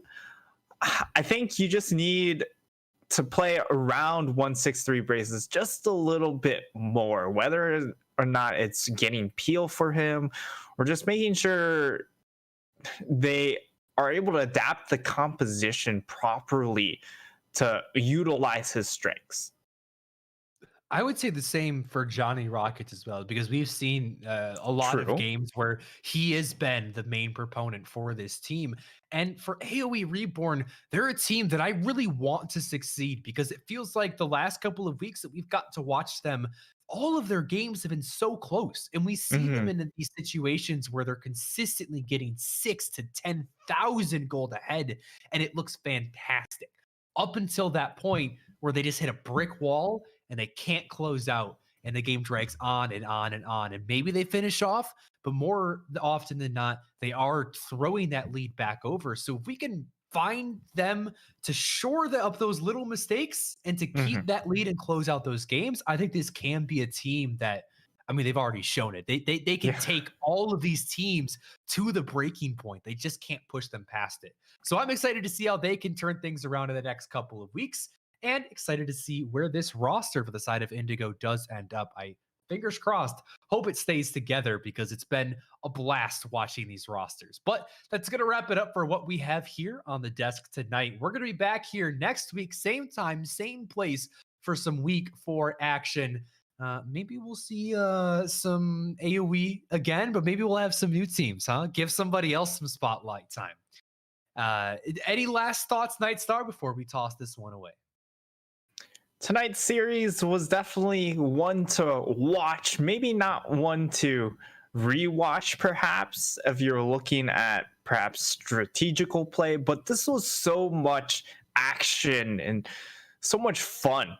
I think you just need to play around 163 braces just a little bit more, whether or not it's getting peel for him or just making sure they are able to adapt the composition properly to utilize his strengths. I would say the same for Johnny Rockets as well, because we've seen a lot of True. games where he has been the main proponent for this team. And for AOE Reborn, they're a team that I really want to succeed, because it feels like the last couple of weeks that we've got to watch them, all of their games have been so close. And we see them Hmm. in these situations where they're consistently getting 6 to 10,000 gold ahead, and it looks fantastic. Up until that point where they just hit a brick wall and they can't close out, and the game drags on and on and on, and maybe they finish off, but more often than not they are throwing that lead back over. So if we can find them to shore up those little mistakes and to keep Hmm. that lead and close out those games, I think this can be a team that, I mean, they've already shown it. They can Yeah. take all of these teams to the breaking point. They just can't push them past it. So I'm excited to see how they can turn things around in the next couple of weeks, and excited to see where this roster for the side of Indigo does end up. I, fingers crossed, hope it stays together, because it's been a blast watching these rosters. But that's going to wrap it up for what we have here on the desk tonight. We're going to be back here next week, same time, same place, for some week 4 action. Maybe we'll see some AOE again, but maybe we'll have some new teams, huh? Give somebody else some spotlight time. Any last thoughts, Night Star, before we toss this one away? Tonight's series was definitely one to watch, maybe not one to rewatch, perhaps, if you're looking at perhaps strategical play, but this was so much action and so much fun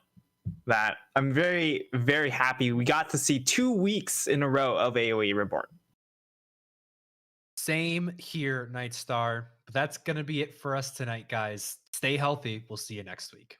that I'm very, very happy we got to see 2 weeks in a row of AOE Reborn. Same here, Night Star. But that's going to be it for us tonight, guys. Stay healthy. We'll see you next week.